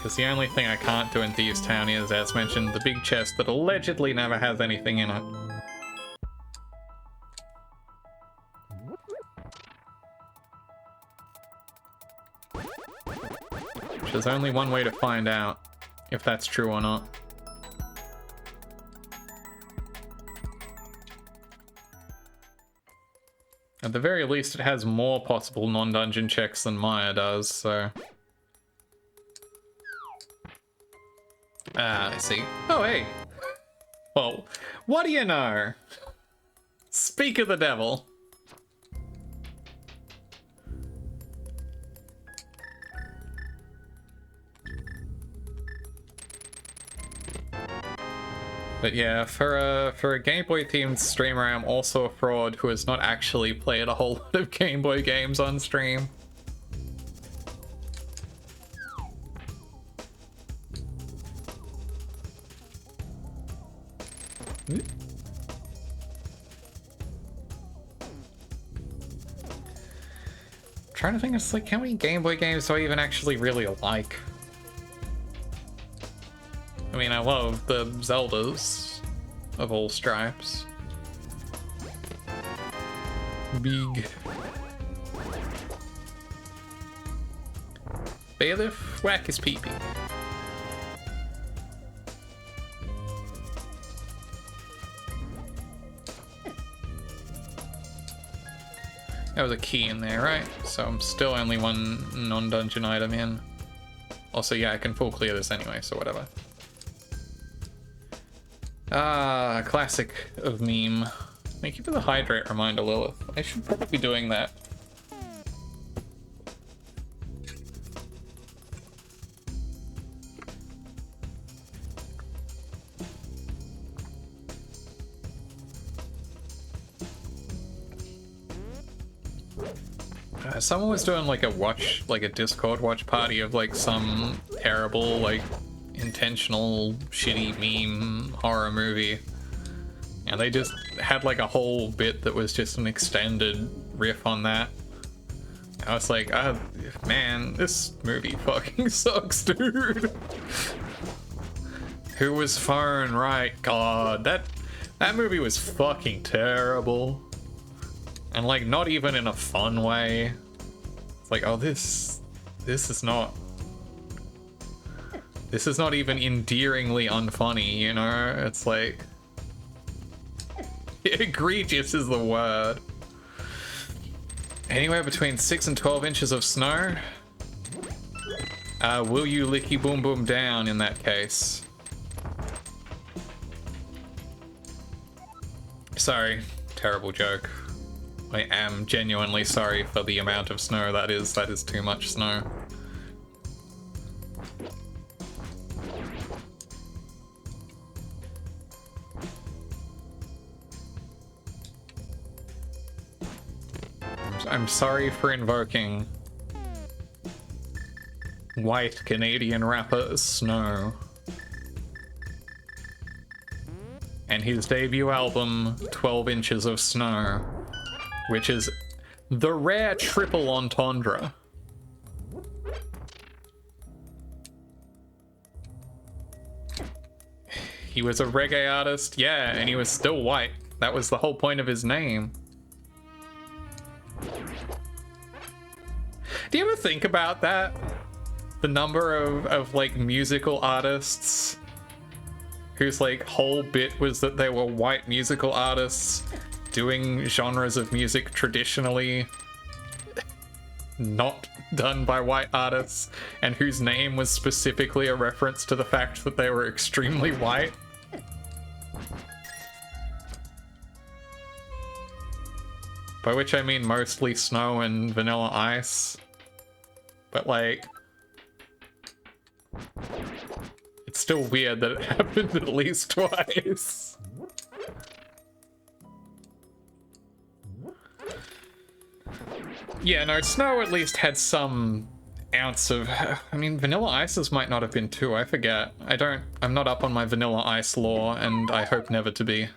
Because the only thing I can't do in Thieves Town is, as mentioned, the big chest that allegedly never has anything in it. Which there's only one way to find out if that's true or not. At the very least, it has more possible non-dungeon checks than Maya does, so... Ah, I see. Oh, hey! Well, what do you know? Speak of the devil. But yeah, for a Game Boy themed streamer, I'm also a fraud who has not actually played a whole lot of Game Boy games on stream. Trying to think, it's like, how many Game Boy games do I even actually really like? I mean, I love the Zeldas of all stripes. Big. Bailiff, whack his pee-pee. That was a key in there, right? So I'm still only one non-dungeon item in. Also, yeah, I can full clear this anyway, so whatever. Ah, classic of meme. Thank you for the hydrate reminder, Lilith. I should probably be doing that. Someone was doing like a Discord watch party of like some terrible, like, intentional, shitty meme horror movie. And they just had like a whole bit that was just an extended riff on that. I was like, man, this movie fucking sucks, dude. Who was foreign, right? God, that movie was fucking terrible. And like, not even in a fun way. It's like, oh, this is not even endearingly unfunny, you know? It's like, egregious is the word. Anywhere between 6 and 12 inches of snow. Will you licky boom boom down in that case? Sorry, terrible joke. I am genuinely sorry for the amount of snow that is. That is too much snow. I'm sorry for invoking white Canadian rapper Snow and his debut album 12 Inches of Snow, which is the rare triple entendre. He was a reggae artist, yeah, and he was still white. That was the whole point of his name. Do you ever think about that? The number of like musical artists whose like whole bit was that they were white musical artists doing genres of music traditionally not done by white artists, and whose name was specifically a reference to the fact that they were extremely white. By which I mean mostly Snow and Vanilla Ice. But like, it's still weird that it happened at least twice. Yeah, no, Snow at least had some ounce of... I mean, Vanilla Ice's might not have been too, I forget. I'm not up on my Vanilla Ice lore, and I hope never to be.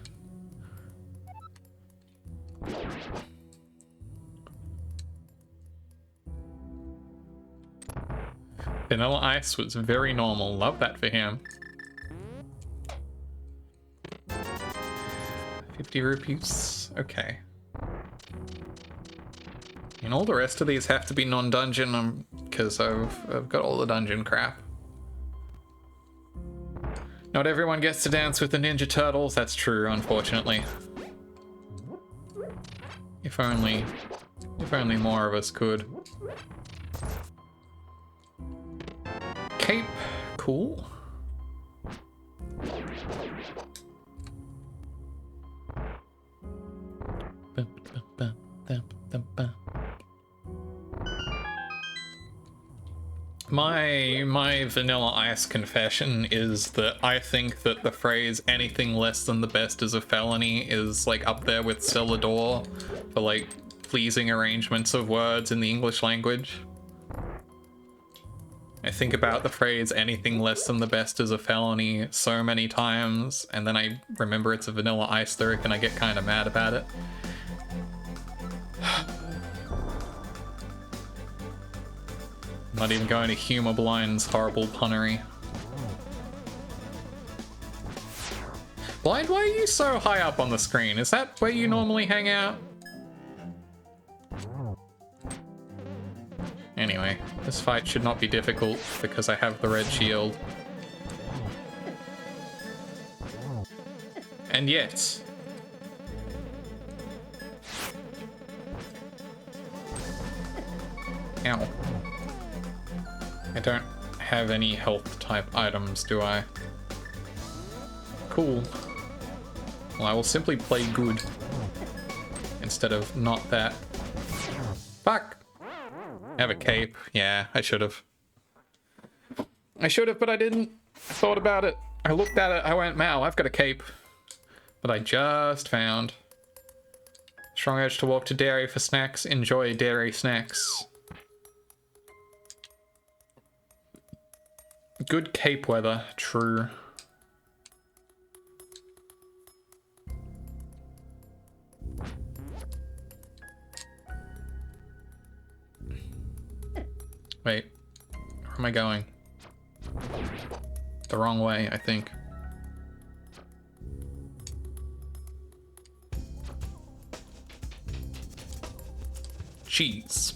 Vanilla Ice was very normal. Love that for him. 50 rupees. Okay. And all the rest of these have to be non-dungeon because I've got all the dungeon crap. Not everyone gets to dance with the Ninja Turtles. That's true, unfortunately. If only more of us could. Cape, cool. My Vanilla Ice confession is that I think that the phrase anything less than the best is a felony is like up there with Celador for like pleasing arrangements of words in the English language. I think about the phrase anything less than the best is a felony so many times, and then I remember it's a Vanilla Ice lyric and I get kind of mad about it. I'm not even going to humor Blind's horrible punnery. Blind, why are you so high up on the screen? Is that where you normally hang out? Anyway, this fight should not be difficult because I have the red shield. And yet... Ow. I don't have any health type items, do I? Cool. Well, I will simply play good instead of not that. Fuck! I have a cape. Yeah, I should have. I should have, but I didn't. I thought about it. I looked at it. I went, "Wow, I've got a cape." But I just found. Strong urge to walk to dairy for snacks. Enjoy dairy snacks. Good cape weather. True. Wait, where am I going? The wrong way, I think. Cheese.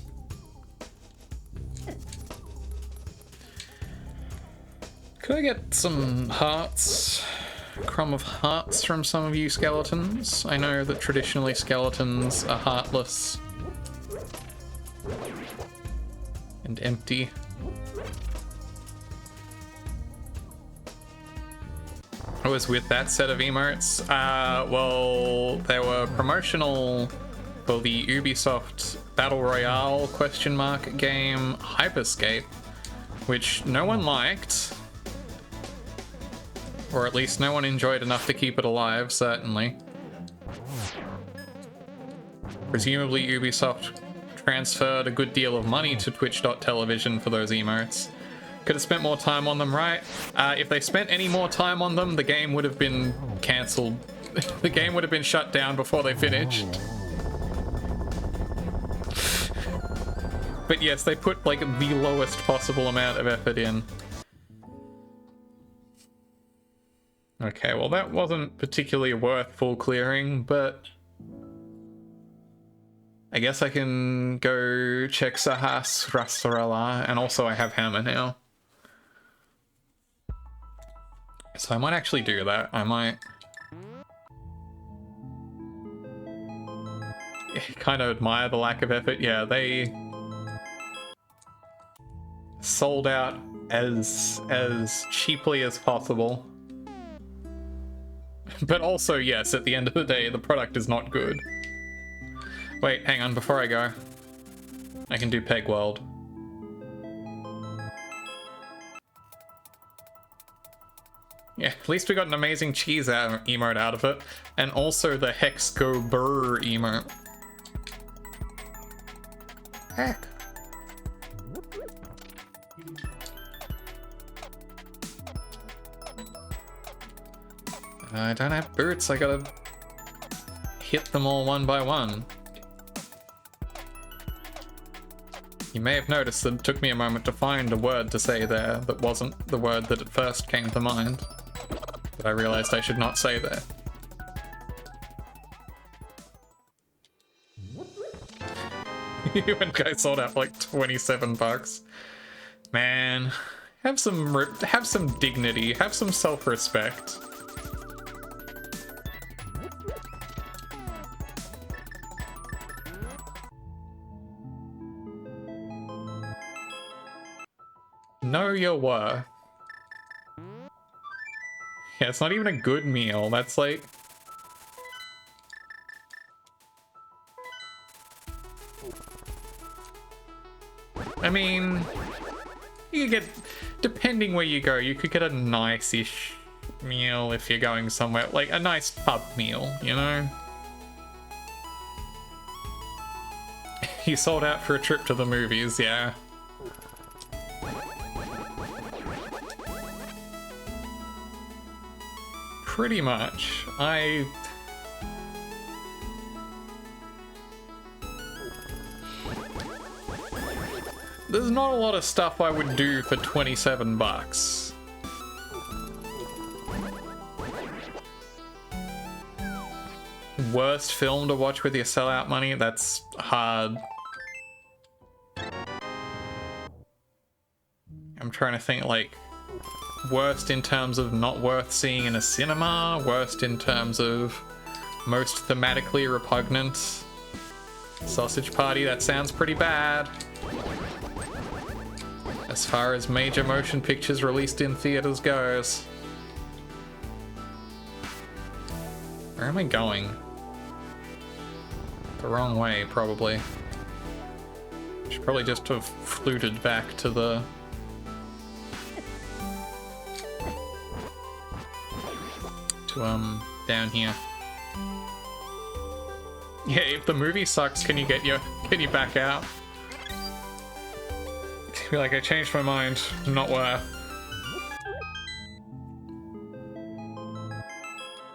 Could I get some hearts? Crumb of hearts from some of you skeletons? I know that traditionally skeletons are heartless. And empty. I was with that set of emotes. Well, they were promotional for the Ubisoft Battle Royale question mark game Hyperscape, which no one liked. Or at least no one enjoyed enough to keep it alive, certainly. Presumably Ubisoft transferred a good deal of money to Twitch.television for those emotes. Could have spent more time on them, right? If they spent any more time on them, the game would have been cancelled. The game would have been shut down before they finished. But yes, they put like the lowest possible amount of effort in. Okay, well that wasn't particularly worth full clearing, but I guess I can go check Sahas Rastarala, and also I have Hammer now. So I might actually do that. I might kind of admire the lack of effort. Yeah, they sold out as cheaply as possible. But also, yes, at the end of the day, the product is not good. Wait, hang on, before I go. I can do Peg World. Yeah, at least we got an amazing cheese emote out of it. And also the Hex Go Brr emote. Heck. I don't have boots, I gotta hit them all one by one. You may have noticed that it took me a moment to find a word to say there that wasn't the word that at first came to mind, that I realized I should not say there. You and guy sold out for like 27 bucks. Man, have some dignity, have some self-respect. Know your worth. Yeah, it's not even a good meal. That's like... I mean, you could get, depending where you go, you could get a nice-ish meal if you're going somewhere, like a nice pub meal, you know? You sold out for a trip to the movies, yeah. Pretty much. There's not a lot of stuff I would do for 27 bucks. Worst film to watch with your sellout money? That's hard. I'm trying to think, like, worst in terms of not worth seeing in a cinema, worst in terms of most thematically repugnant. Sausage Party, that sounds pretty bad. As far as major motion pictures released in theaters goes. Where am I going? The wrong way, probably. Should probably just have fluted back to the... down here. Yeah, if the movie sucks, can you back out? Be like, I changed my mind, not worth.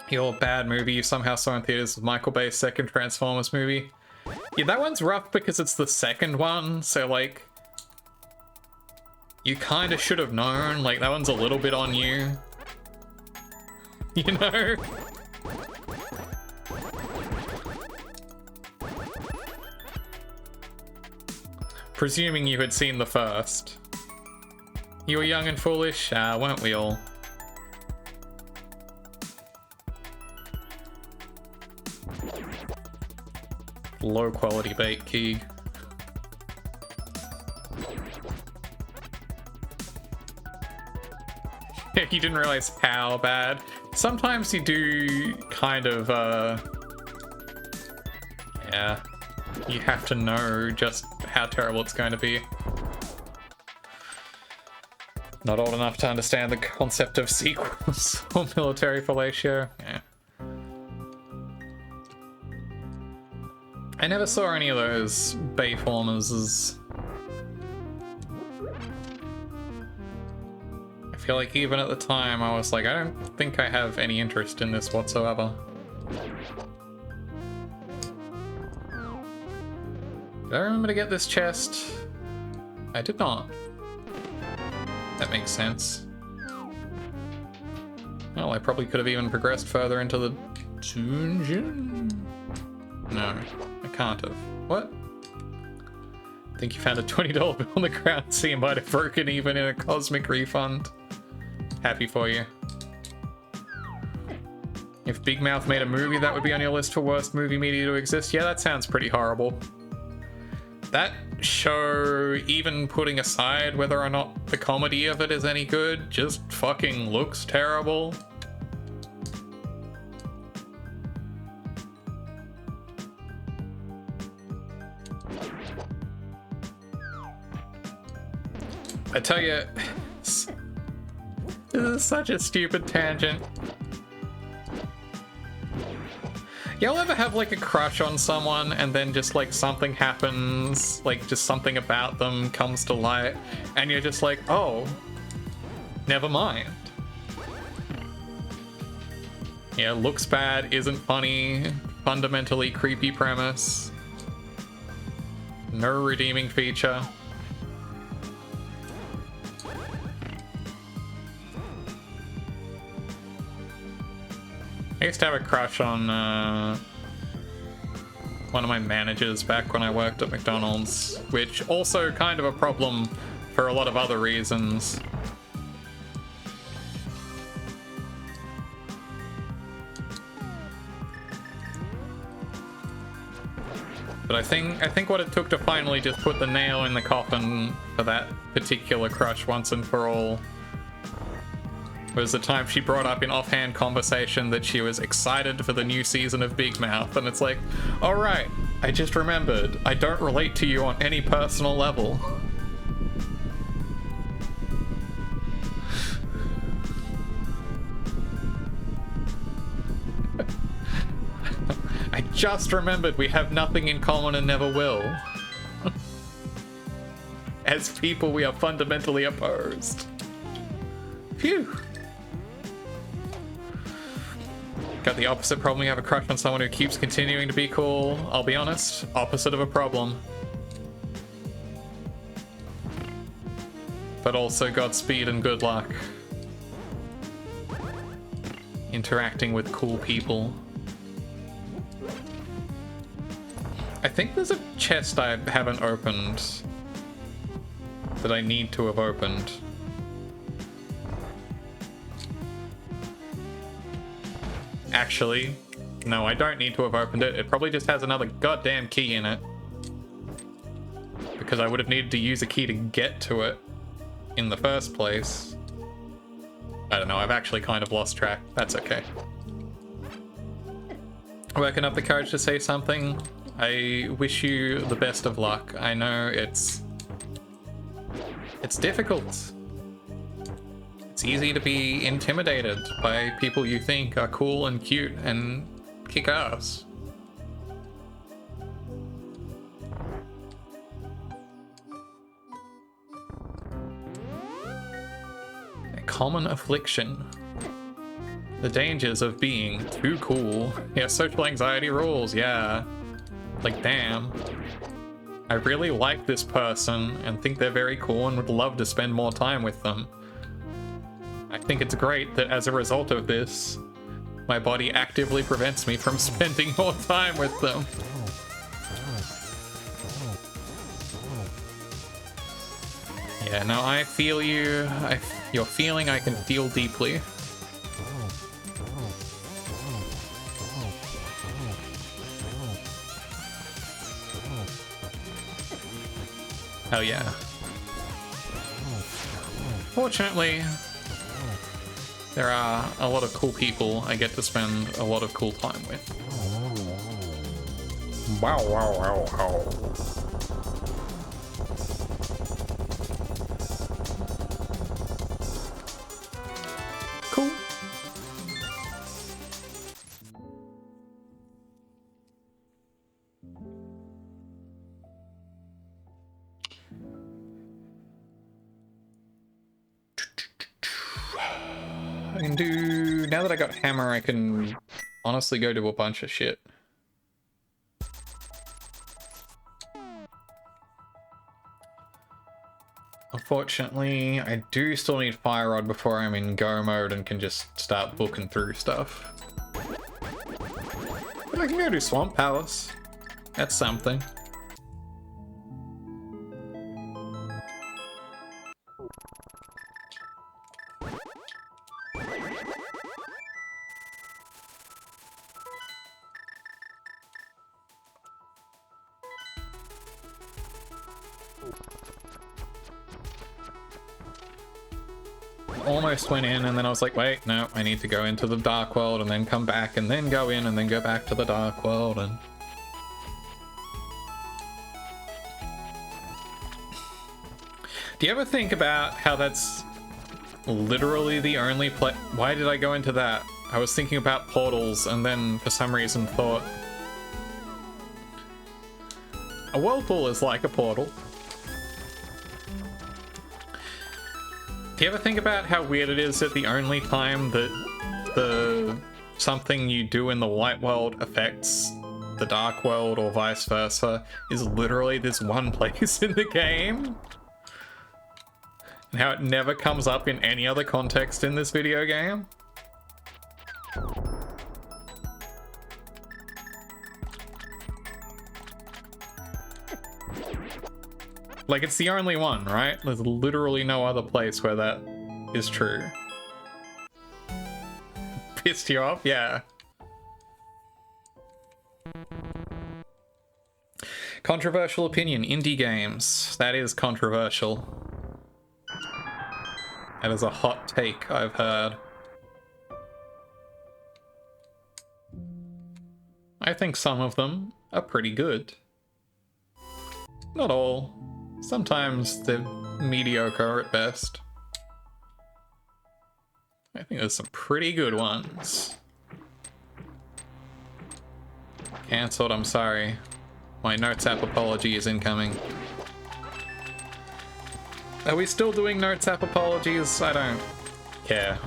Your bad movie you somehow saw in theaters was Michael Bay's second Transformers movie. Yeah, that one's rough because it's the second one, so like... You kinda should have known, like that one's a little bit on you. You know? Presuming you had seen the first. You were young and foolish? Ah, weren't we all? Low quality bait, Keeg. You didn't realize how bad. Sometimes you do kind of, yeah. You have to know just how terrible it's going to be. Not old enough to understand the concept of sequels or military fellatio. Yeah. I never saw any of those Bayformers. I feel like even at the time I was like, I don't think I have any interest in this whatsoever. Did I remember to get this chest? I did not. That makes sense. Well, I probably could have even progressed further into the dungeon. No, I can't have. What? I think you found a $20 bill on the ground, so you might have broken even in a cosmic refund. Happy for you. If Big Mouth made a movie, that would be on your list for worst movie media to exist. Yeah, that sounds pretty horrible. That show, even putting aside whether or not the comedy of it is any good, just fucking looks terrible. I tell you, this is such a stupid tangent. Y'all ever have like a crush on someone and then just like something happens, like just something about them comes to light and you're just like, oh, never mind. Yeah, looks bad, isn't funny, fundamentally creepy premise. No redeeming feature. I used to have a crush on one of my managers back when I worked at McDonald's, which also kind of a problem for a lot of other reasons. But I think what it took to finally just put the nail in the coffin for that particular crush once and for all was the time she brought up in offhand conversation that she was excited for the new season of Big Mouth, and it's like, alright, I just remembered, I don't relate to you on any personal level. I just remembered we have nothing in common and never will. As people, we are fundamentally opposed. Phew. Got the opposite problem. You have a crush on someone who keeps continuing to be cool. I'll be honest, opposite of a problem. But also Godspeed and good luck. Interacting with cool people. I think there's a chest I haven't opened that I need to have opened. Actually, no, I don't need to have opened it. It probably just has another goddamn key in it. Because I would have needed to use a key to get to it in the first place. I don't know, I've actually kind of lost track. That's okay. Working up the courage to say something. I wish you the best of luck. I know it's difficult. It's easy to be intimidated by people you think are cool and cute and kick ass. A common affliction. The dangers of being too cool. Yeah, social anxiety rules, yeah. Like, damn. I really like this person and think they're very cool and would love to spend more time with them. I think it's great that as a result of this, my body actively prevents me from spending more time with them. Yeah, no, I feel you. Your feeling I can feel deeply. Hell yeah. Fortunately, there are a lot of cool people I get to spend a lot of cool time with. Wow, wow, wow, wow. Cool. I can do... Now that I got hammer, I can honestly go do a bunch of shit. Unfortunately, I do still need fire rod before I'm in go mode and can just start booking through stuff. But I can go do Swamp Palace. That's something. Almost went in and then I was like, wait, no, I need to go into the dark world and then come back and then go in and then go back to the dark world. And do you ever think about how that's literally the only place? Why did I go into that? I was thinking about portals and then for some reason thought a whirlpool is like a portal. Do you ever think about how weird it is that the only time that something you do in the light world affects the dark world or vice versa is literally this one place in the game? And how it never comes up in any other context in this video game? Like, it's the only one, right? There's literally no other place where that is true. Pissed you off? Yeah. Controversial opinion, indie games. That is controversial. That is a hot take I've heard. I think some of them are pretty good. Not all. Sometimes they're mediocre at best. I think there's some pretty good ones. Cancelled, I'm sorry. My Notes app apology is incoming. Are we still doing Notes app apologies? I don't care.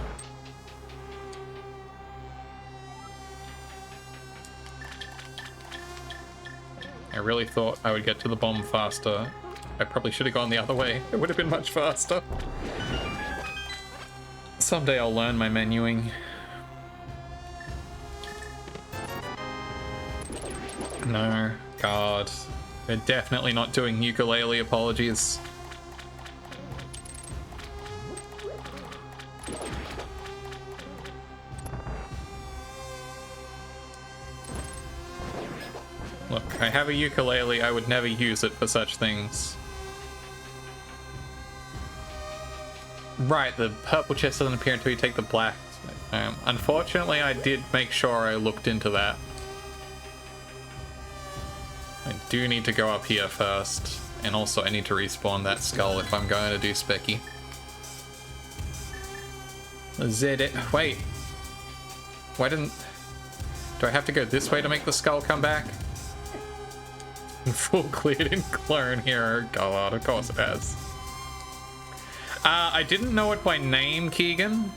I really thought I would get to the bomb faster. I probably should have gone the other way. It would have been much faster. Someday I'll learn my menuing. No, God. They're definitely not doing ukulele apologies. Look, I have a ukulele, I would never use it for such things. Right, the purple chest doesn't appear until you take the black. Unfortunately, I did make sure I looked into that. I do need to go up here first, and also I need to respawn that skull if I'm going to do Specky. Wait. Why didn't... Do I have to go this way to make the skull come back? Full cleared in clone hero. God, of course it has. I didn't know it by name, Keegan.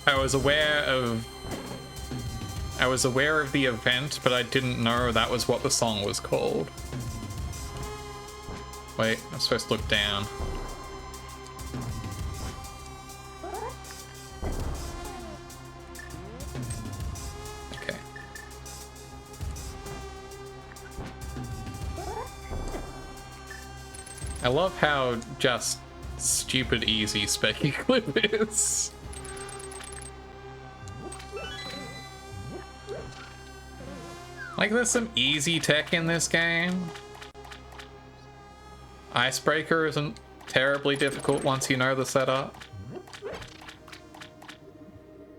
I was aware of the event, but I didn't know that was what the song was called. Wait, I'm supposed to look down. Okay. I love how just stupid easy Specky Clip is. Like, there's some easy tech in this game. Icebreaker isn't terribly difficult once you know the setup.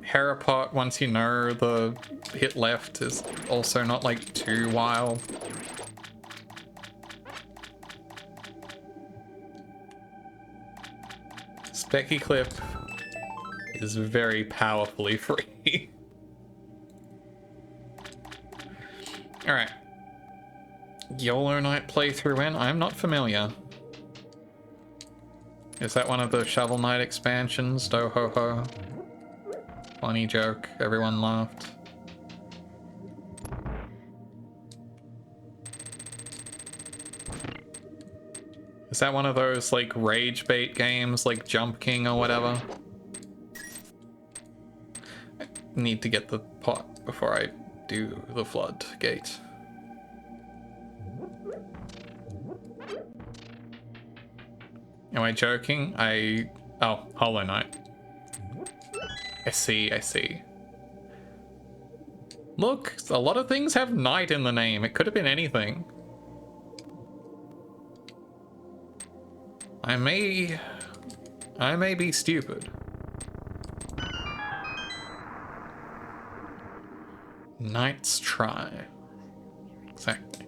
Harapot, once you know the hit left, is also not like too wild. Specky Clip is very powerfully free. Alright. YOLO Knight playthrough in? I'm not familiar. Is that one of the Shovel Knight expansions? Do ho ho. Funny joke. Everyone laughed. Is that one of those, like, rage bait games, like Jump King or whatever? I need to get the pot before I do the floodgate. Am I joking? Oh, Hollow Knight. I see, I see. Look, a lot of things have Knight in the name. It could have been anything. I may be stupid. Knight's Try. Exactly.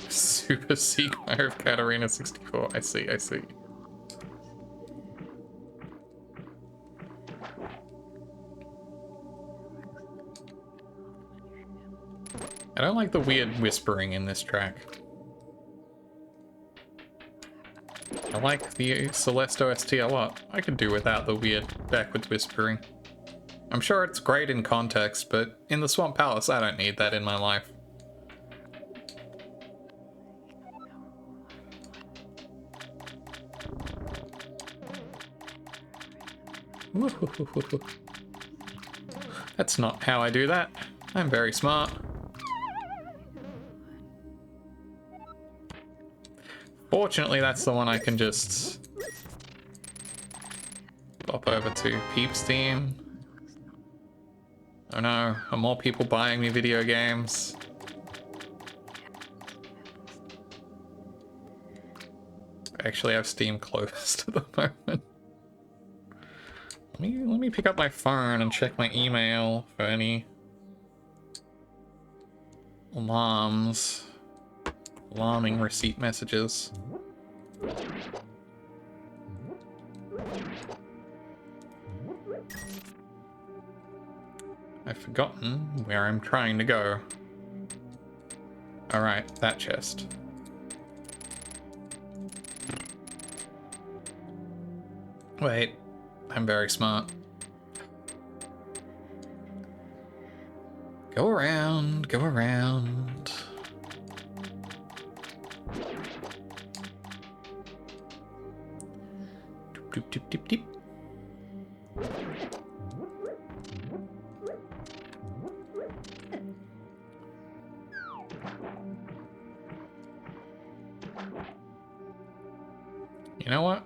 Super Sequire of Katarina 64. I see, I see. I don't like the weird whispering in this track. I like the Celeste OST a lot. I could do without the weird backwards whispering. I'm sure it's great in context, but in the Swamp Palace, I don't need that in my life. That's not how I do that. I'm very smart. Fortunately, that's the one I can just pop over to Peeps Team. Oh no, are more people buying me video games? Actually, I have Steam closed at the moment. Let me pick up my phone and check my email for any alarming receipt messages. I've forgotten where I'm trying to go. Alright, that chest. Wait, I'm very smart. Go around, go around. Doop, doop, doop, doop, doop. You know what?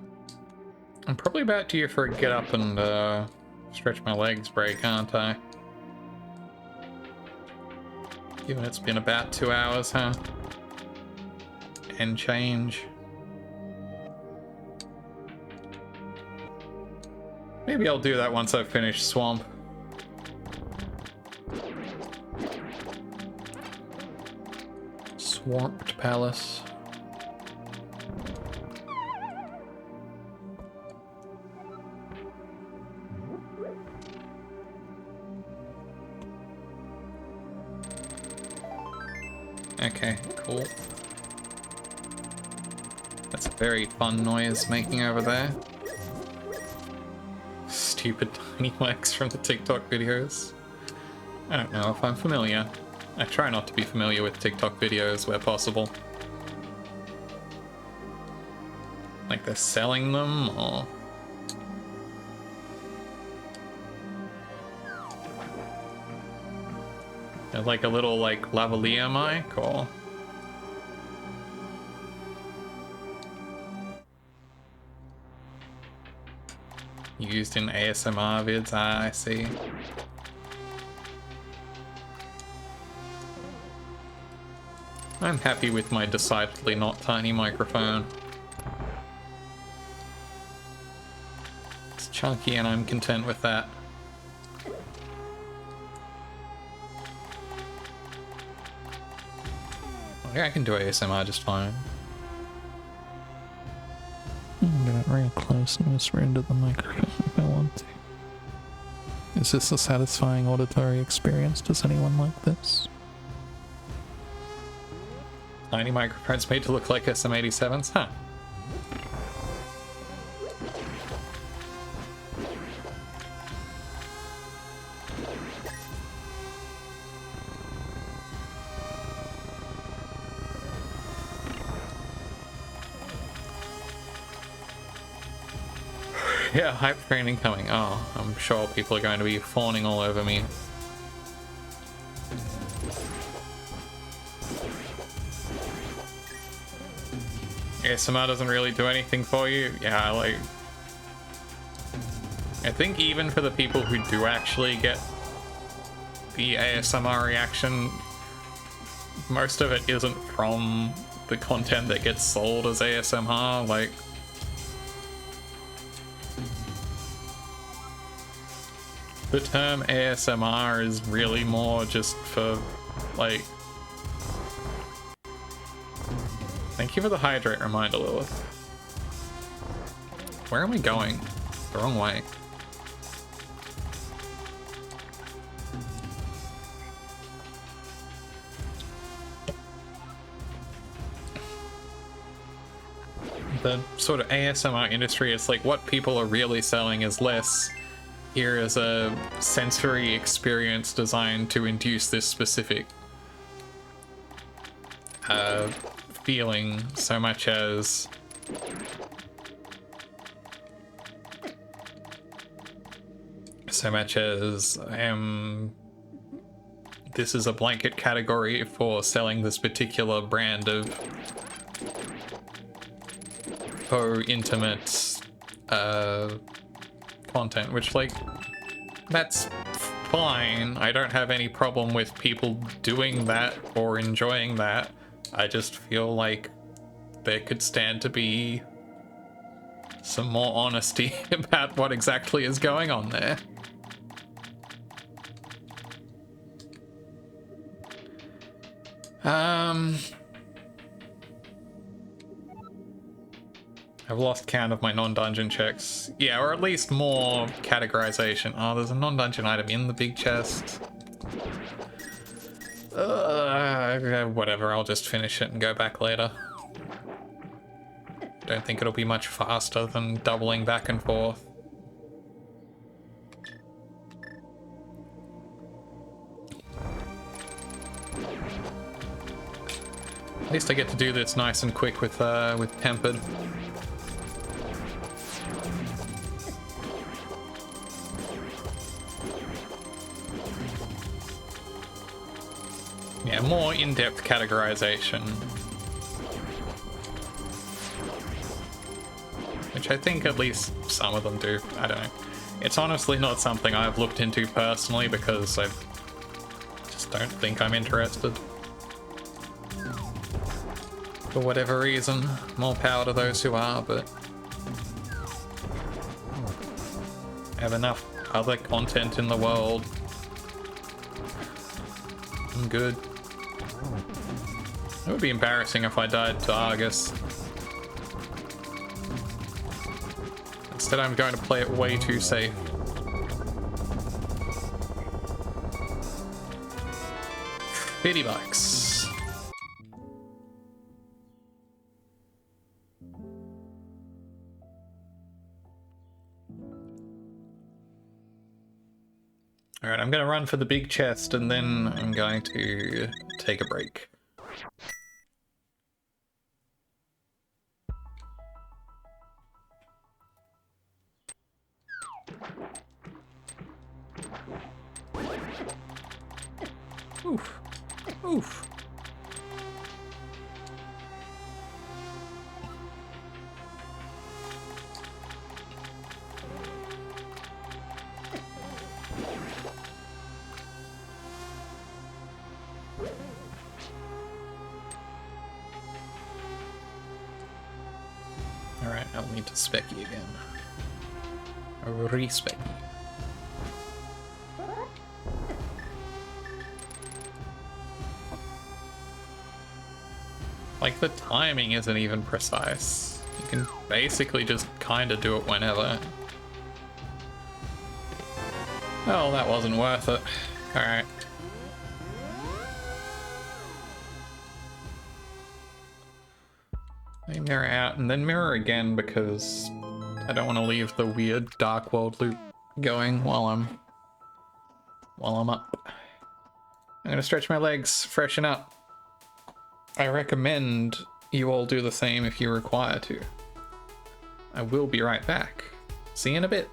I'm probably about due for a get up and stretch my legs break, aren't I? Given it's been about 2 hours, huh? And change. Maybe I'll do that once I've finished Swamp. Swamped Palace. Okay, cool. That's a very fun noise making over there. Stupid tiny mics from the TikTok videos. I don't know if I'm familiar. I try not to be familiar with TikTok videos where possible. Like they're selling them, or... they're like a little, like, lavalier mic, or... used in ASMR vids? Ah, I see. I'm happy with my decidedly not tiny microphone. It's chunky and I'm content with that. Okay, I can do ASMR just fine. I'm gonna get real close and just render the microphone if I want to. Is this a satisfying auditory experience? Does anyone like this? Tiny microphones made to look like SM87s? Huh. Yeah, hype training coming. Oh, I'm sure people are going to be fawning all over me. ASMR doesn't really do anything for you. Yeah, like... I think even for the people who do actually get the ASMR reaction, most of it isn't from the content that gets sold as ASMR, like... the term ASMR is really more just for, like... Thank you for the hydrate reminder, Lilith. Where am I going? The wrong way. The sort of ASMR industry is like what people are really selling is less. Here is a sensory experience designed to induce this specific feeling, so much as so much as this is a blanket category for selling this particular brand of faux intimate content, which, like, that's fine. I don't have any problem with people doing that or enjoying that. I just feel like there could stand to be some more honesty about what exactly is going on there. I've lost count of my non-dungeon checks. Yeah, or at least more categorization. Oh, there's a non-dungeon item in the big chest. Whatever, I'll just finish it and go back later. Don't think it'll be much faster than doubling back and forth. At least I get to do this nice and quick with Tempered. Yeah, more in-depth categorization. Which I think at least some of them do. I don't know. It's honestly not something I've looked into personally because I just don't think I'm interested. For whatever reason. More power to those who are, but I have enough other content in the world. I'm good. It would be embarrassing if I died to Argus. Instead, I'm going to play it way too safe. $50. Alright, I'm going to run for the big chest and then I'm going to take a break. Oof. Oof. Alright, I'll need to spec you again. Respec you. Like, the timing isn't even precise. You can basically just kind of do it whenever. Oh, that wasn't worth it. Alright. Let me mirror out and then mirror again because I don't want to leave the weird Dark World loop going while I'm up. I'm gonna stretch my legs, freshen up. I recommend you all do the same if you require to. I will be right back. See you in a bit.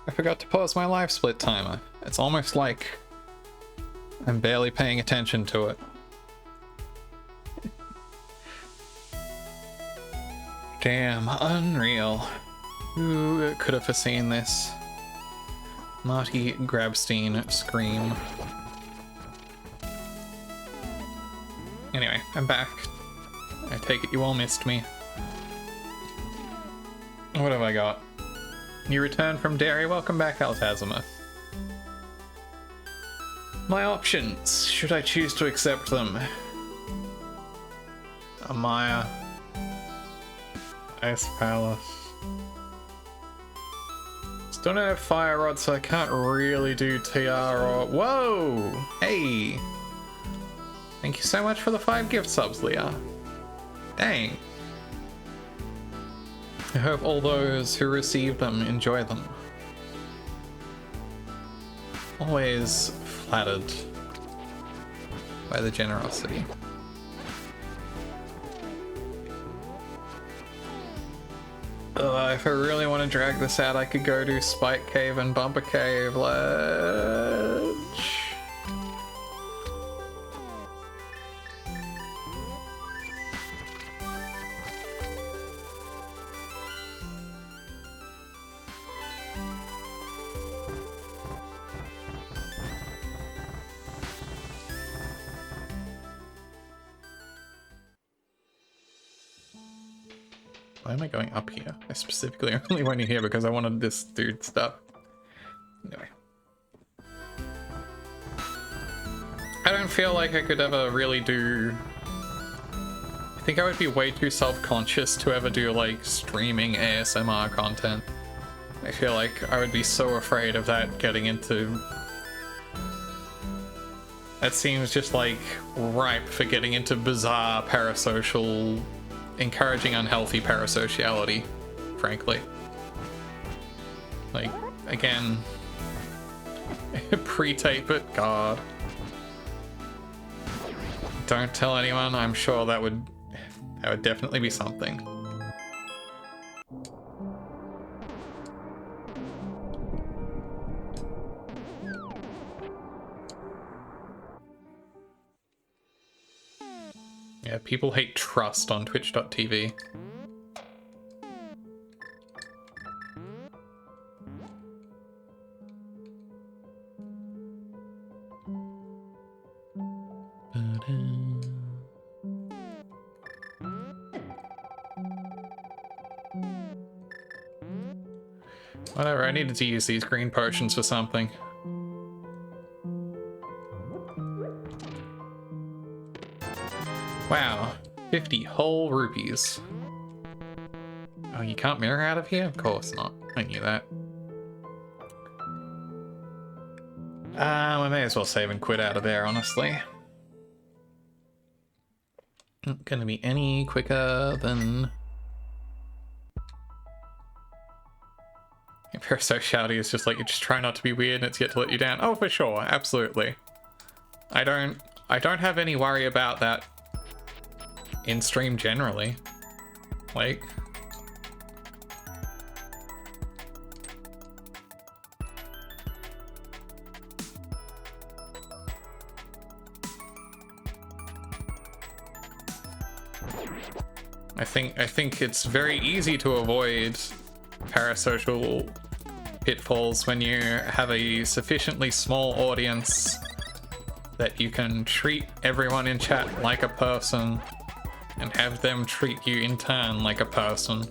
I forgot to pause my live split timer. It's almost like I'm barely paying attention to it. Damn, unreal. Who could have foreseen this? Marty Grabstein scream. Anyway, I'm back. I take it you all missed me. What have I got? You return from Derry. Welcome back, Altazimuth. My options, should I choose to accept them? Amaya. Ice Palace. Still don't have Fire Rod, so I can't really do TR or... Whoa! Hey! Thank you so much for the 5 gift subs, Leah. Dang. I hope all those who receive them enjoy them. Always flattered by the generosity. If I really want to drag this out, I could go do Spike Cave and Bumper Cave. Ledge. Why am I going up here? I specifically only went in here because I wanted this dude stuff. Anyway. I don't feel like I could ever really do... I think I would be way too self-conscious to ever do, like, streaming ASMR content. I feel like I would be so afraid of that getting into... That seems just, like, ripe for getting into bizarre parasocial... encouraging unhealthy parasociality, frankly. Like, again, pre-tape it, God. Don't tell anyone, I'm sure that would definitely be something. Yeah, people hate trust on twitch.tv. Whatever, I needed to use these green potions for something. Wow, 50 whole rupees. Oh, you can't mirror out of here? Of course not. I knew that. I may as well save and quit out of there, honestly. Not gonna be any quicker than... Parasociality is just like, you just try not to be weird and it's yet to let you down. Oh, for sure, absolutely. I don't have any worry about that in stream generally. Like, I think it's very easy to avoid parasocial pitfalls when you have a sufficiently small audience that you can treat everyone in chat like a person and have them treat you in turn like a person.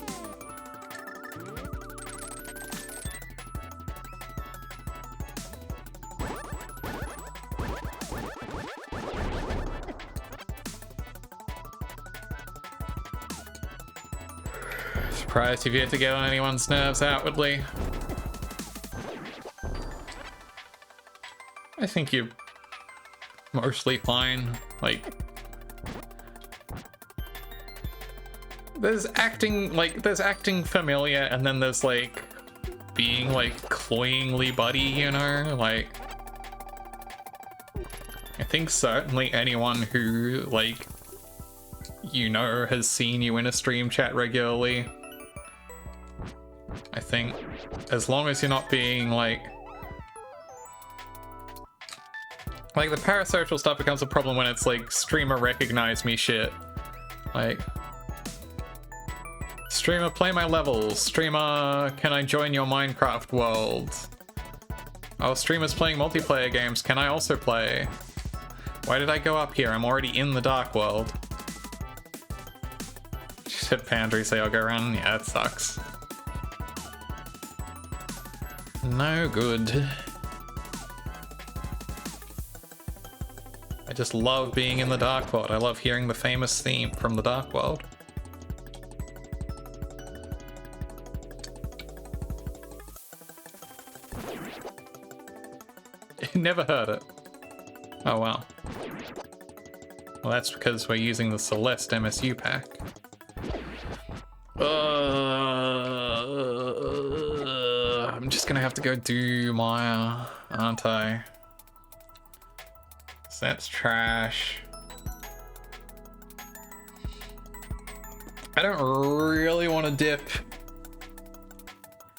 Surprised you've yet to get on anyone's nerves outwardly. I think you're mostly fine. Like, there's acting familiar, and then there's like being like cloyingly buddy, you know? Like, I think certainly anyone who, like, you know, has seen you in a stream chat regularly, I think. As long as you're not being like the parasocial stuff becomes a problem when it's like streamer recognize me shit. Like, streamer play my levels. Streamer, can I join your Minecraft world? Oh, streamer's playing multiplayer games. Can I also play? Why did I go up here? I'm already in the dark world. Shit, Pandry, say I'll go around. Yeah, that sucks. No good. I just love being in the dark world. I love hearing the famous theme from the dark world. Never heard it. Oh wow. Well, that's because we're using the Celeste MSU pack. I'm just gonna have to go do Maya, aren't I? So that's trash. I don't really want to dip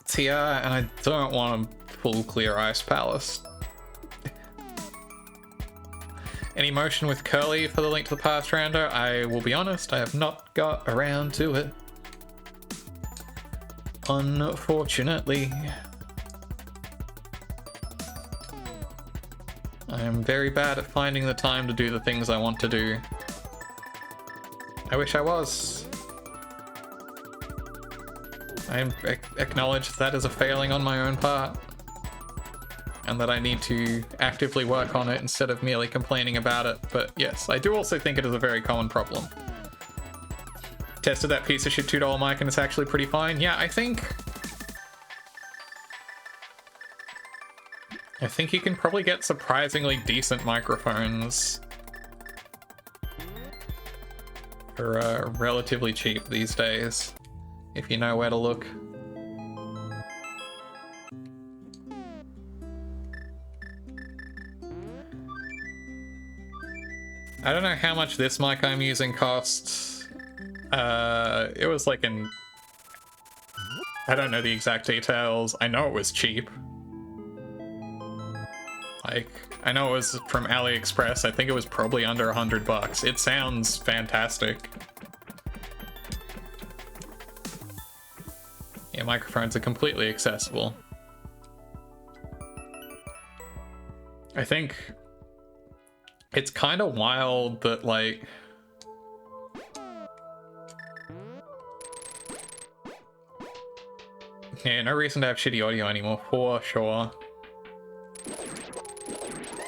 Tia, and I don't want to pull clear Ice Palace. Any motion with Curly for the Link to the Past rando? I will be honest, I have not got around to it. Unfortunately. I am very bad at finding the time to do the things I want to do. I wish I was. I acknowledge that is a failing on my own part. And that I need to actively work on it instead of merely complaining about it. But yes, I do also think it is a very common problem. Tested that piece of shit $2 mic and it's actually pretty fine. Yeah, I think you can probably get surprisingly decent microphones for relatively cheap these days, if you know where to look. I don't know how much this mic I'm using costs. It was like in... I don't know the exact details. I know it was cheap. Like, I know it was from AliExpress. I think it was probably under $100. It sounds fantastic. Yeah, microphones are completely accessible. I think it's kind of wild that, like, yeah, no reason to have shitty audio anymore, for sure.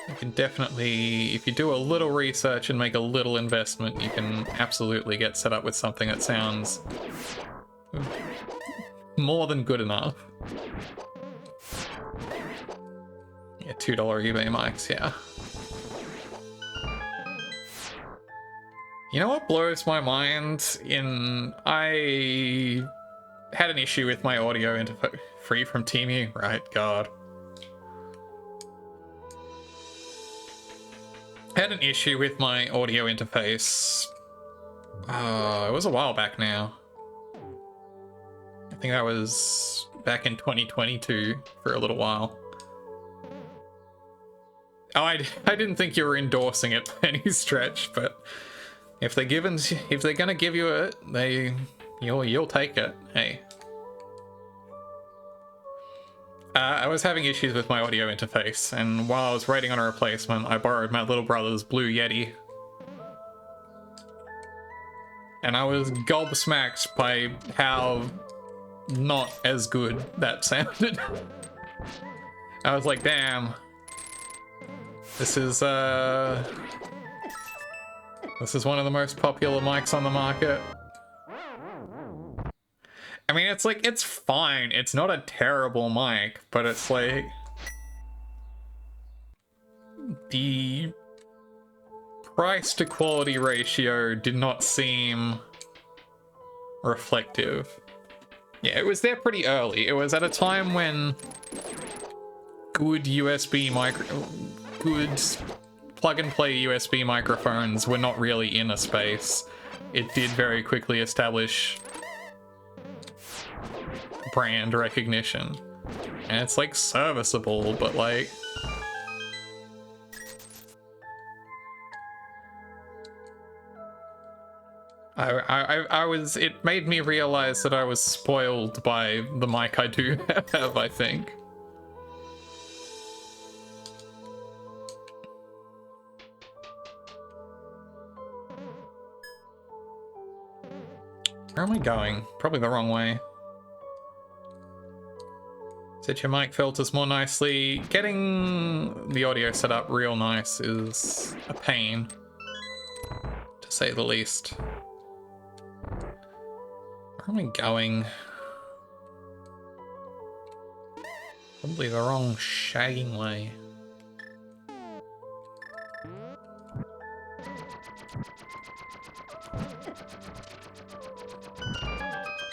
You can definitely, if you do a little research and make a little investment, you can absolutely get set up with something that sounds more than good enough. Yeah, $2 eBay mics, yeah. You know what blows my mind? I had an issue with my audio interface. Free from Teemu? Right, God. I had an issue with my audio interface. It was a while back now. I think that was back in 2022 for a little while. Oh, I didn't think you were endorsing it by any stretch, but if they're gonna give you it, you'll take it. Hey. I was having issues with my audio interface, and while I was waiting on a replacement, I borrowed my little brother's Blue Yeti. And I was gobsmacked by how not as good that sounded. I was like, damn. This is one of the most popular mics on the market. I mean, it's like, it's fine. It's not a terrible mic, but it's like... the price to quality ratio did not seem reflective. Yeah, it was there pretty early. It was at a time when good plug-and-play USB microphones were not really in a space. It did very quickly establish brand recognition. And it's like serviceable, but like... it made me realize that I was spoiled by the mic I do have, I think. Where am I going? Probably the wrong way. Set your mic filters more nicely. Getting the audio set up real nice is a pain, to say the least. Where am I going? Probably the wrong shagging way.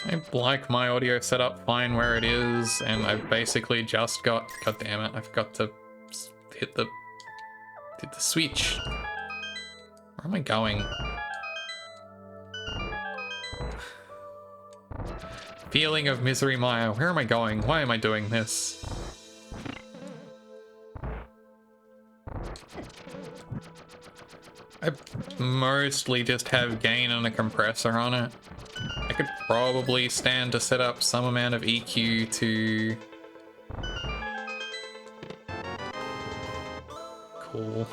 I like my audio setup fine where it is, and I've basically just got... God damn it, I forgot to hit the switch. Where am I going? Feeling of misery, Maya. Where am I going? Why am I doing this? I mostly just have gain and a compressor on it. I could probably stand to set up some amount of EQ to... Cool.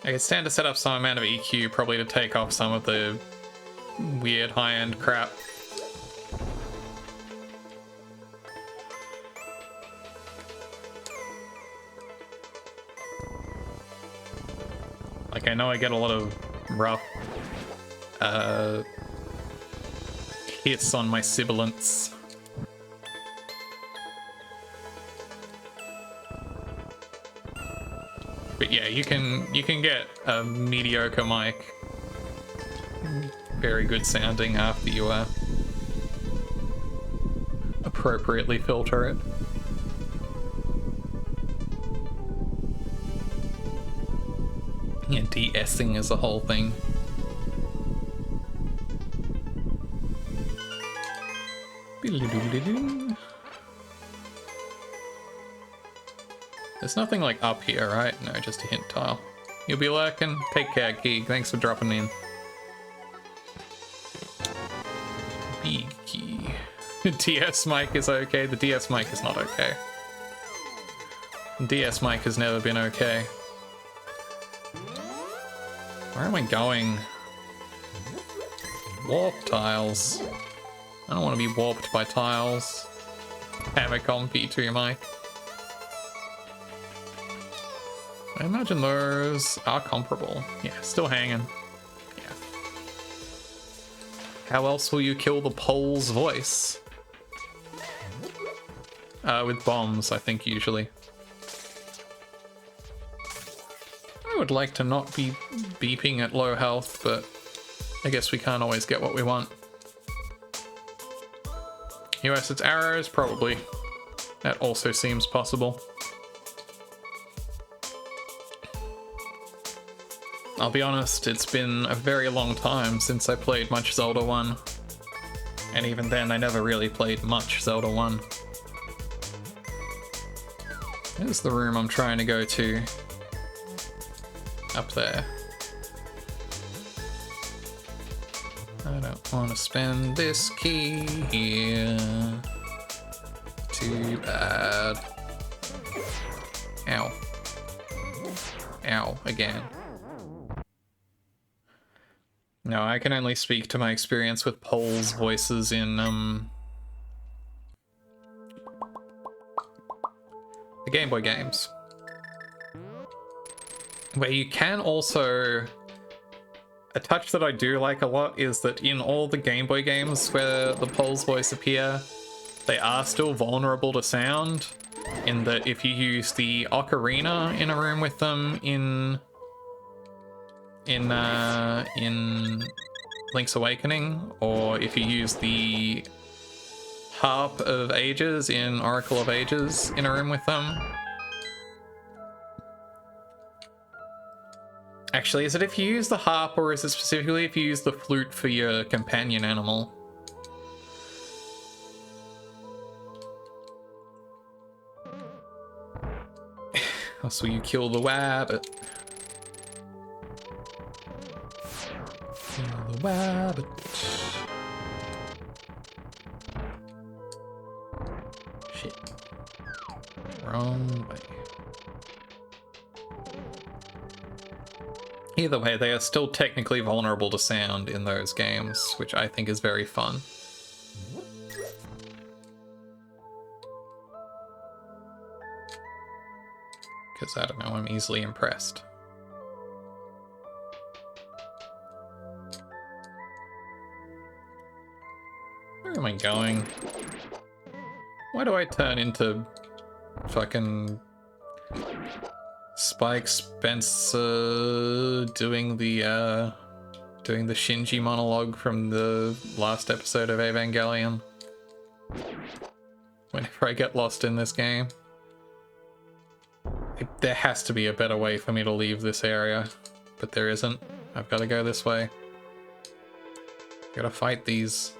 I could stand to set up some amount of EQ, probably to take off some of the weird high-end crap. Like, I know I get a lot of rough hits on my sibilants. But yeah, you can get a mediocre mic very good sounding after you appropriately filter it. Yeah, de-essing is a whole thing. There's nothing like up here, right? No, just a hint tile. You'll be lurking? Take care, Keeg. Thanks for dropping in. Big key. The DS mic is okay. The DS mic is not okay. The DS mic has never been okay. Where am I going? Warp tiles. I don't want to be warped by tiles. Famicom P2 mic. I imagine those are comparable. Yeah, still hanging. Yeah. How else will you kill the pole's voice? With bombs, I think, usually. I would like to not be beeping at low health, but I guess we can't always get what we want. US, it's arrows? Probably. That also seems possible. I'll be honest, it's been a very long time since I played much Zelda 1. And even then, I never really played much Zelda 1. Here's the room I'm trying to go to. Up there. I don't want to spend this key here. Too bad. Ow. Ow, again. No, I can only speak to my experience with Pole's voices in, the Game Boy games. Where you can also... A touch that I do like a lot is that in all the Game Boy games where the Pole's voice appear, they are still vulnerable to sound, in that if you use the ocarina in a room with them in Link's Awakening, or if you use the Harp of Ages in Oracle of Ages in a room with them, Actually, is it if you use the harp, or is it specifically if you use the flute for your companion animal? Oh, so you kill the wabbit. Kill the wabbit. Shit. Wrong way. Either way, they are still technically vulnerable to sound in those games, which I think is very fun. Because, I don't know, I'm easily impressed. Where am I going? Why do I turn into fucking Spike Spencer doing the Shinji monologue from the last episode of Evangelion? Whenever I get lost in this game. There has to be a better way for me to leave this area, but there isn't. I've got to go this way. Gotta fight these.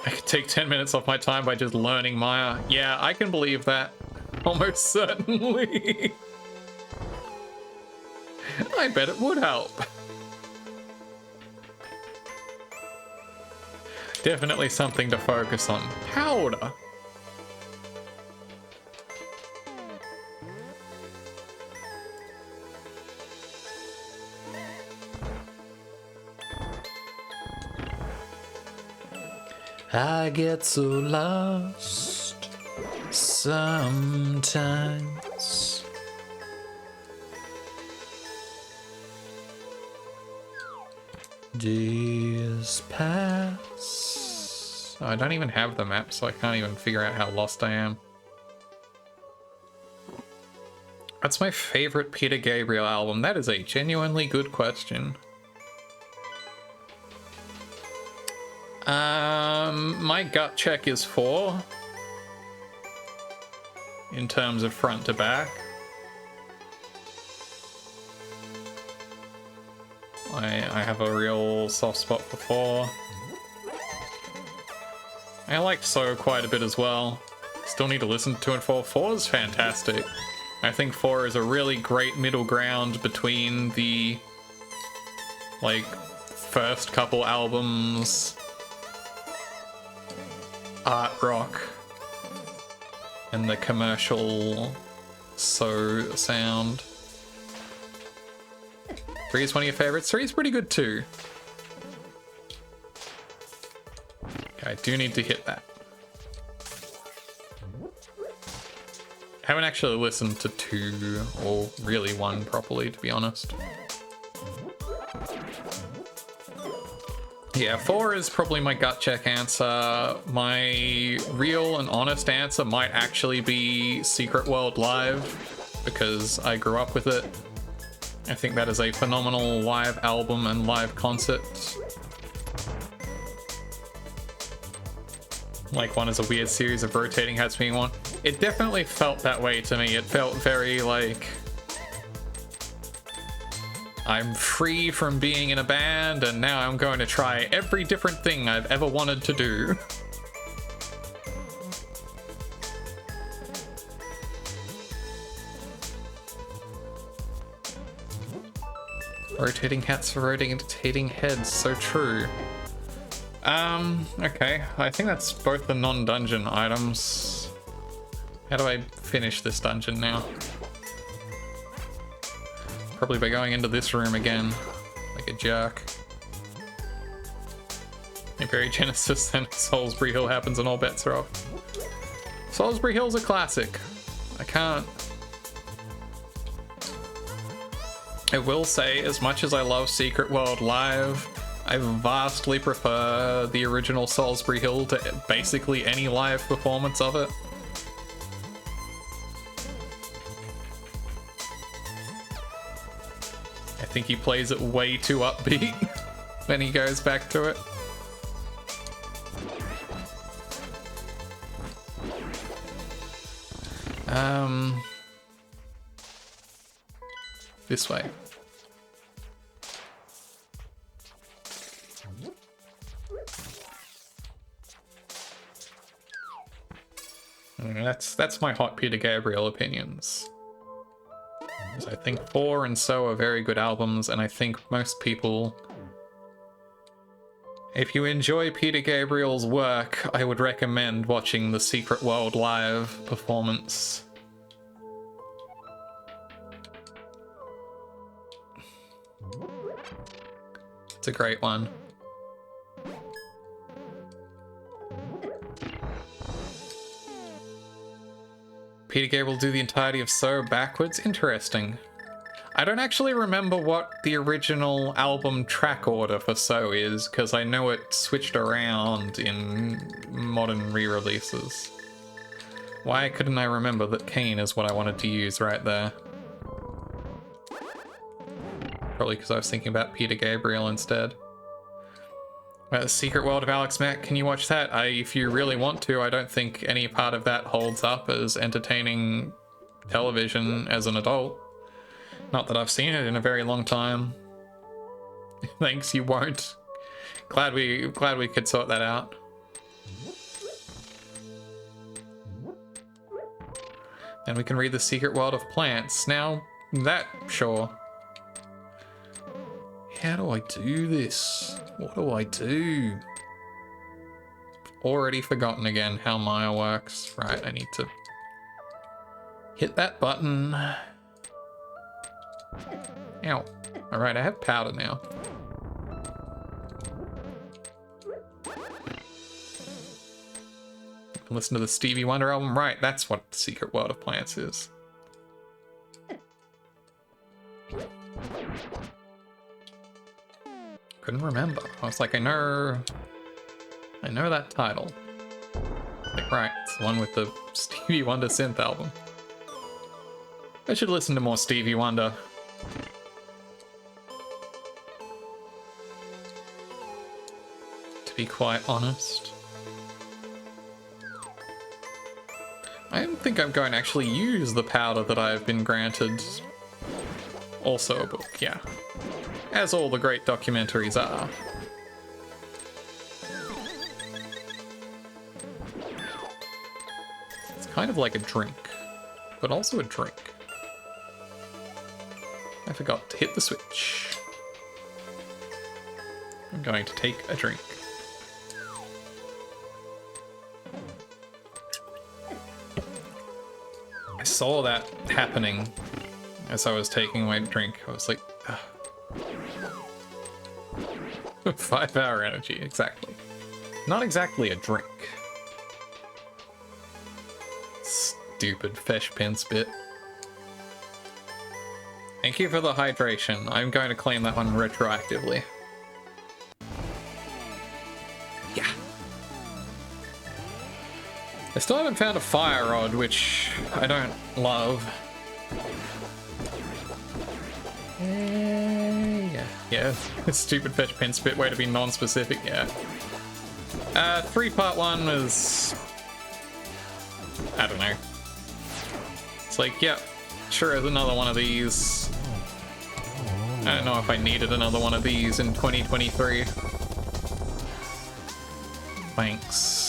I could take 10 minutes off my time by just learning Maya. Yeah, I can believe that. Almost certainly. I bet it would help. Definitely something to focus on. Powder. I get so lost sometimes. Days pass. Oh, I don't even have the map, so I can't even figure out how lost I am. That's my favorite Peter Gabriel album. That is a genuinely good question. My gut check is 4 in terms of front to back. I have a real soft spot for 4. I liked So quite a bit as well. Still need to listen to it. 4 is fantastic. I think 4 is a really great middle ground between the like first couple albums art rock and the commercial sound. 3 is one of your favorites. 3 is pretty good too. Okay, I do need to hit that. I haven't actually listened to 2 or really 1 properly, to be honest. Yeah, 4 is probably my gut check answer. My real and honest answer might actually be Secret World Live, because I grew up with it. I think that is a phenomenal live album and live concert. Like, one is a weird series of rotating hats being one. It definitely felt that way to me. It felt very like I'm free from being in a band, and now I'm going to try every different thing I've ever wanted to do. Rotating hats for rotating heads, so true. Okay, I think that's both the non-dungeon items. How do I finish this dungeon now? Probably by going into this room again, like a jerk. Imperial Genesis, then Salisbury Hill happens and all bets are off. Salisbury Hill's a classic. I can't... I will say, as much as I love Secret World Live, I vastly prefer the original Salisbury Hill to basically any live performance of it. I think he plays it way too upbeat when he goes back to it. This way. That's my hot Peter Gabriel opinions. I think 4 and So are very good albums, and I think most people, if you enjoy Peter Gabriel's work, I would recommend watching the Secret World live performance. It's a great one. Peter Gabriel do the entirety of So backwards? Interesting. I don't actually remember what the original album track order for So is, because I know it switched around in modern re-releases. Why couldn't I remember that Kane is what I wanted to use right there? Probably because I was thinking about Peter Gabriel instead. The Secret World of Alex Mack, can you watch that? If you really want to, I don't think any part of that holds up as entertaining television as an adult. Not that I've seen it in a very long time. Thanks, you won't. Glad we could sort that out. And we can read The Secret World of Plants. Now, that, sure. How do I do this? What do I do? Already forgotten again how Maya works. Right, I need to hit that button. Ow. Alright, I have powder now. Listen to the Stevie Wonder album. Right, that's what The Secret World of Plants is. Couldn't remember. I was like, I know that title. Like, right, it's the one with the Stevie Wonder synth album. I should listen to more Stevie Wonder. To be quite honest. I don't think I'm going to actually use the powder that I've been granted. Also a book, yeah. As all the great documentaries are. It's kind of like a drink, but also a drink. I forgot to hit the switch. I'm going to take a drink. I saw that happening as I was taking my drink. I was like, ugh. 5-hour energy, exactly. Not exactly a drink. Stupid fish pin spit. Thank you for the hydration. I'm going to claim that one retroactively. Yeah. I still haven't found a fire rod, which I don't love. Yeah, stupid fetch pen spit, way to be non-specific, yeah. 3-part 1 was... I don't know. It's like, yep, sure is another one of these. I don't know if I needed another one of these in 2023. Thanks.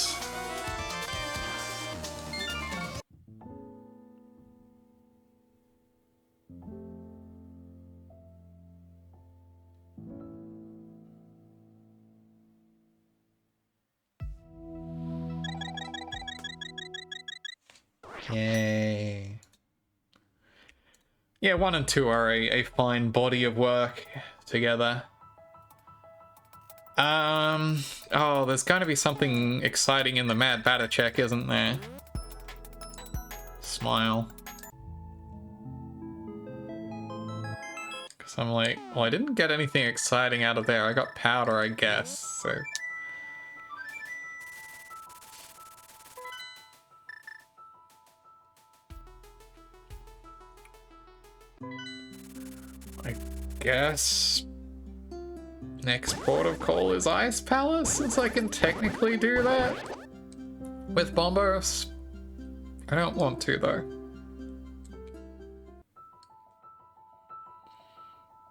Yay. Yeah, 1 and 2 are a fine body of work together. Oh, there's going to be something exciting in the Mad Batter check, isn't there? Smile. Because I'm like, well, I didn't get anything exciting out of there. I got powder, I guess, so... I guess next port of call is Ice Palace, since I can technically do that with Bombos. I don't want to though.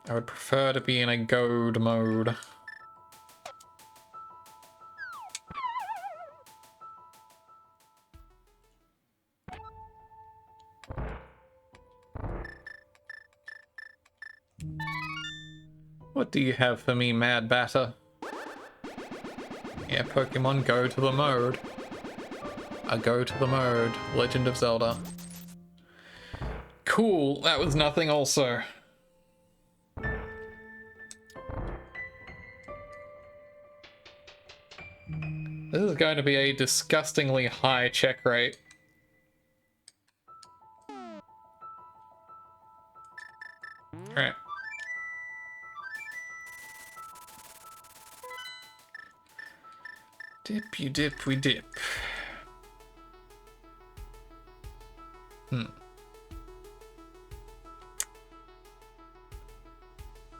I would prefer to be in a goad mode. What do you have for me, Mad Batter? Yeah, Pokemon, go to the mode. I go to the mode. Legend of Zelda. Cool, that was nothing also. This is going to be a disgustingly high check rate. Alright. Dip, you dip, we dip.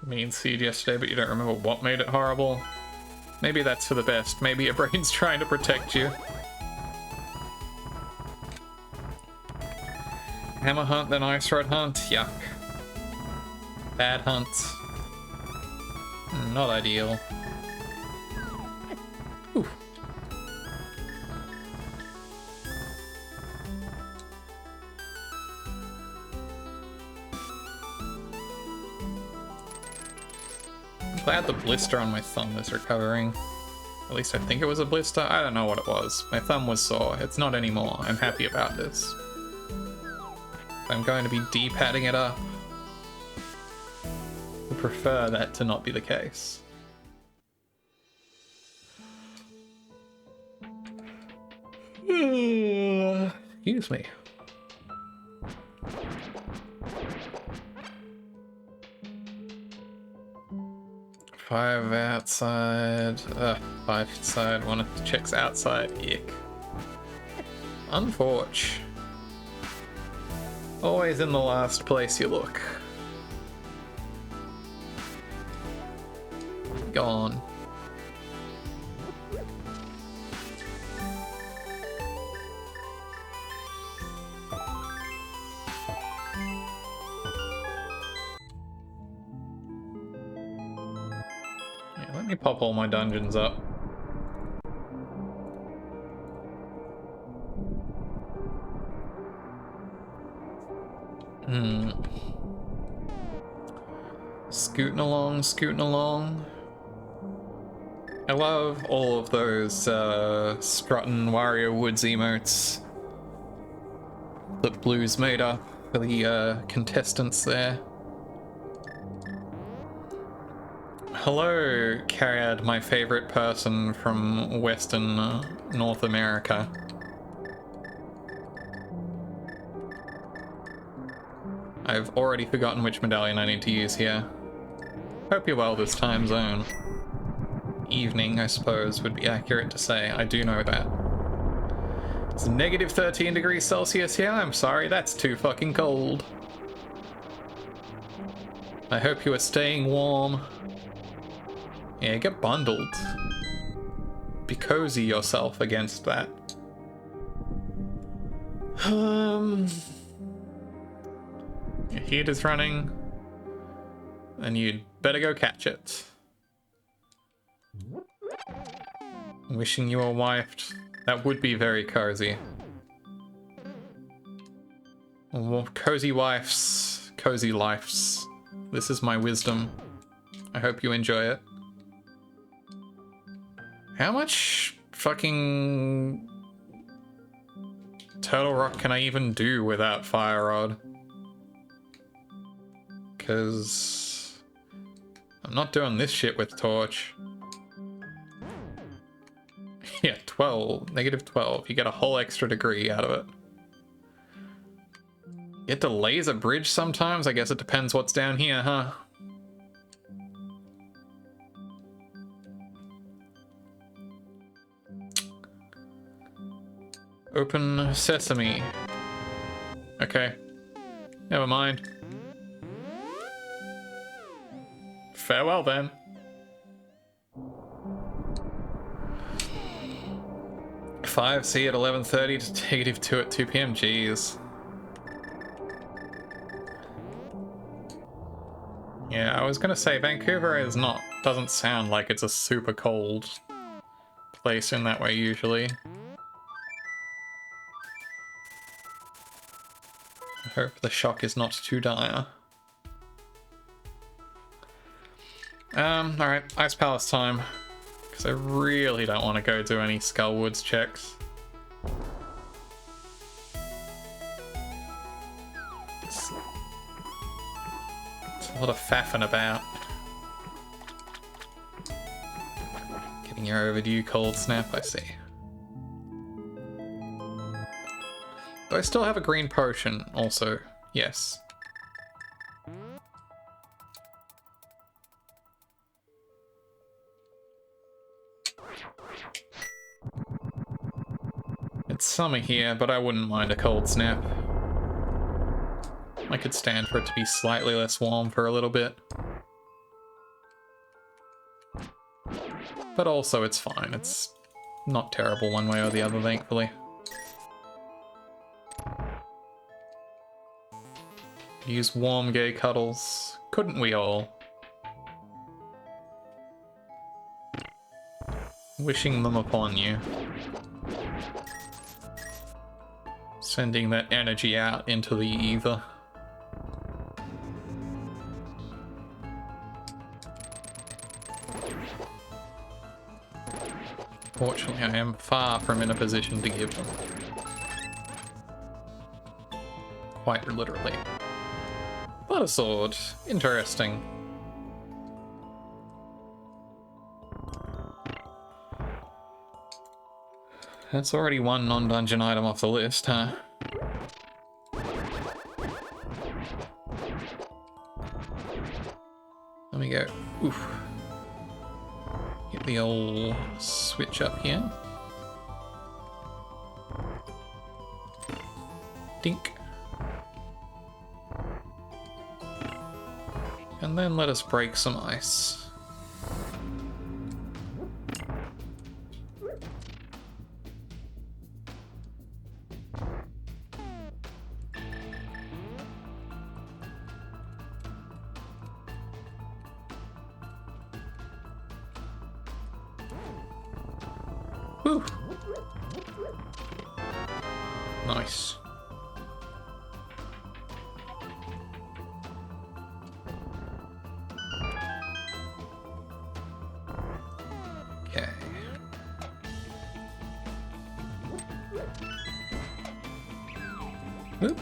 Mean seed yesterday, but you don't remember what made it horrible? Maybe that's for the best. Maybe your brain's trying to protect you. Hammer hunt, then ice rod hunt. Yuck. Bad hunt. Not ideal. Ooh. I'm glad the blister on my thumb is recovering. At least I think it was a blister. I don't know what it was. My thumb was sore. It's not anymore. I'm happy about this. I'm going to be D-padding it up. I prefer that to not be the case. Excuse me. Five outside. 5 inside. One of the checks outside. Ick. Unforge. Always in the last place you look. Gone. Yeah, let me pop all my dungeons up. Scooting along, scooting along. I love all of those strutting Wario Woods emotes that Blue's made up for the contestants there. Hello, Cariad, my favorite person from Western North America. I've already forgotten which medallion I need to use here. Hope you're well this time zone. Evening, I suppose, would be accurate to say. I do know that. It's negative 13 degrees Celsius here. I'm sorry, that's too fucking cold. I hope you are staying warm. Yeah, get bundled. Be cozy yourself against that. Your heat is running, and you'd better go catch it. Wishing you were wifed. That would be very cozy. Well, cozy wives, cozy lives. This is my wisdom. I hope you enjoy it. How much fucking Turtle Rock can I even do without Fire Rod? Because I'm not doing this shit with Torch. Yeah, 12. Negative 12. You get a whole extra degree out of it. You get to laser bridge sometimes? I guess it depends what's down here, huh? Open sesame. Okay. Never mind. Farewell then. C at 11:30 to negative 2 at 2 p.m. Jeez. Yeah, I was gonna say Vancouver doesn't sound like it's a super cold place in that way usually. I hope the shock is not too dire. Alright, Ice Palace time. Because I really don't want to go do any Skullwoods checks. It's a lot of faffing about. Getting your overdue cold snap, I see. Do I still have a green potion also? Yes. It's summer here, but I wouldn't mind a cold snap. I could stand for it to be slightly less warm for a little bit. But also it's fine, it's not terrible one way or the other, thankfully. Use warm gay cuddles. Couldn't we all? Wishing them upon you. Sending that energy out into the ether. Fortunately, I am far from in a position to give them. Quite literally. But a sword. Interesting. That's already one non-dungeon item off the list, huh? Let me go. Oof. Get the old switch up here. Dink. And then let us break some ice. Whew. Nice. Okay. Oop.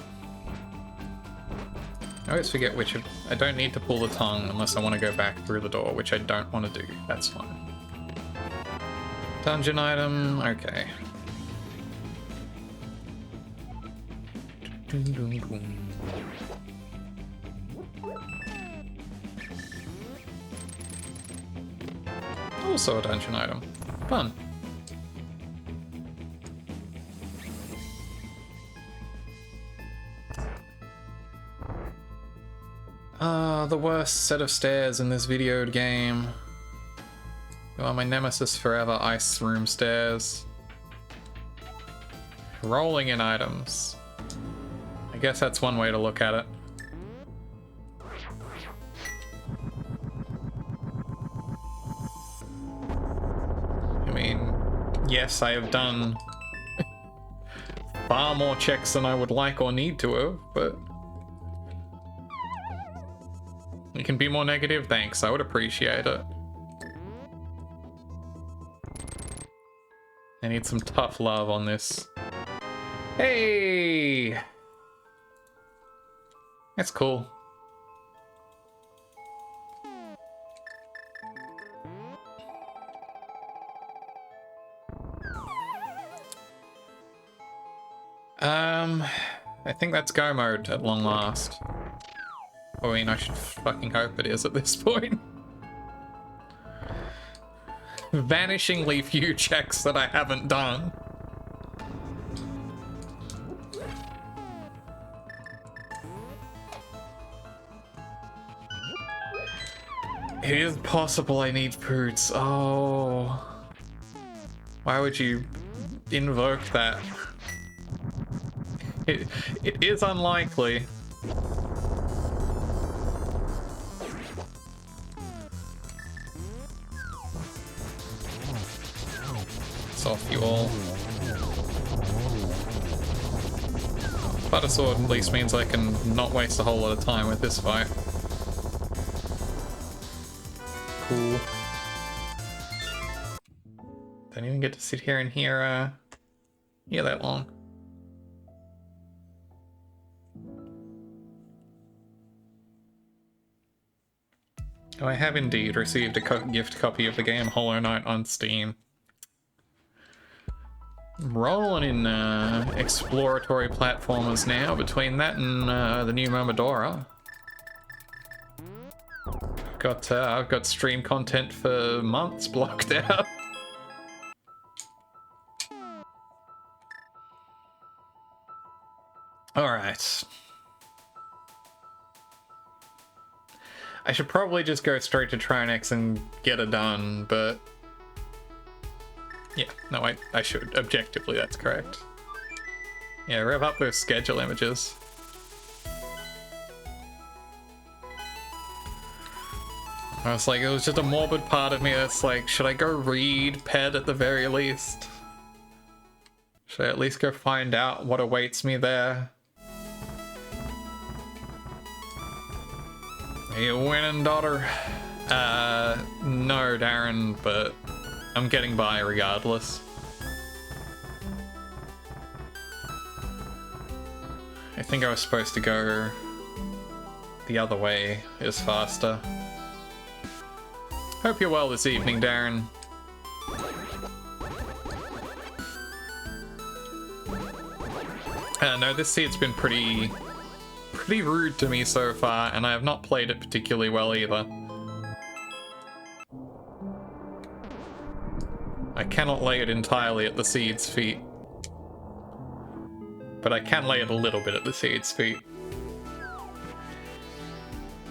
I always forget which of... I don't need to pull the tongue unless I want to go back through the door, which I don't want to do. That's fine. Dungeon item, okay. Also a dungeon item. Fun. The worst set of stairs in this video game. You are my nemesis forever, ice room stairs. Rolling in items. I guess that's one way to look at it. I mean, yes, I have done far more checks than I would like or need to have, but... You can be more negative? Thanks, I would appreciate it. I need some tough love on this. Hey! That's cool. I think that's go mode at long last. I mean, I should fucking hope it is at this point. Vanishingly few checks that I haven't done. It is possible I need poots. Oh. Why would you invoke that? It is unlikely. piss off you all. Butter sword at least means I can not waste a whole lot of time with this fight. Cool. Don't even get to sit here and hear that long. Oh, I have indeed received a gift copy of the game Hollow Knight on Steam. I'm rolling in exploratory platformers now, between that and the new Momodora. I've got stream content for months blocked out. Alright. I should probably just go straight to Trinex and get it done, but... yeah, no, I should. Objectively, that's correct. Yeah, rev up those schedule images. I was like, it was just a morbid part of me that's like, should I go read Ped at the very least? Should I at least go find out what awaits me there? Are you winning, daughter? No, Darren, but I'm getting by regardless. I think I was supposed to go the other way is faster. Hope you're well this evening, Darren. No, this seat's been pretty rude to me so far, and I have not played it particularly well either. I cannot lay it entirely at the Seed's feet. But I can lay it a little bit at the Seed's feet.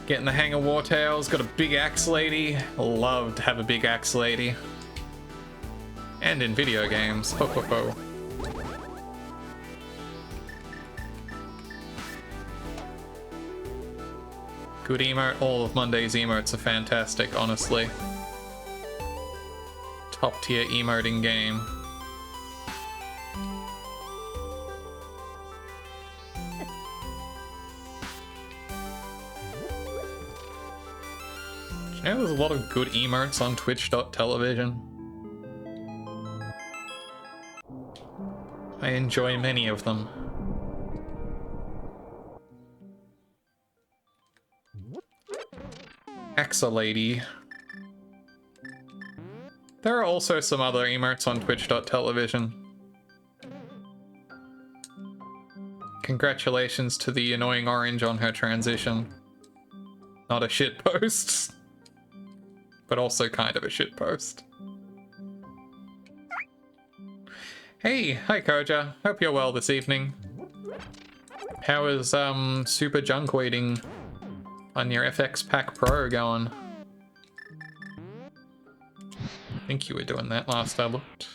Getting the hang of War Tales, got a big axe lady. Love to have a big axe lady. And in video games, ho ho ho. Good emote, all of Monday's emotes are fantastic, honestly. Top tier emoting game. Do you know there's a lot of good emotes on Twitch.television? I enjoy many of them. Axa Lady. There are also some other emotes on Twitch.television. Congratulations to the annoying orange on her transition. Not a shitpost, but also kind of a shitpost. Hey, hi Koja. Hope you're well this evening. How is Super Junk Waiting on your FX Pack Pro going? I think you were doing that last I looked.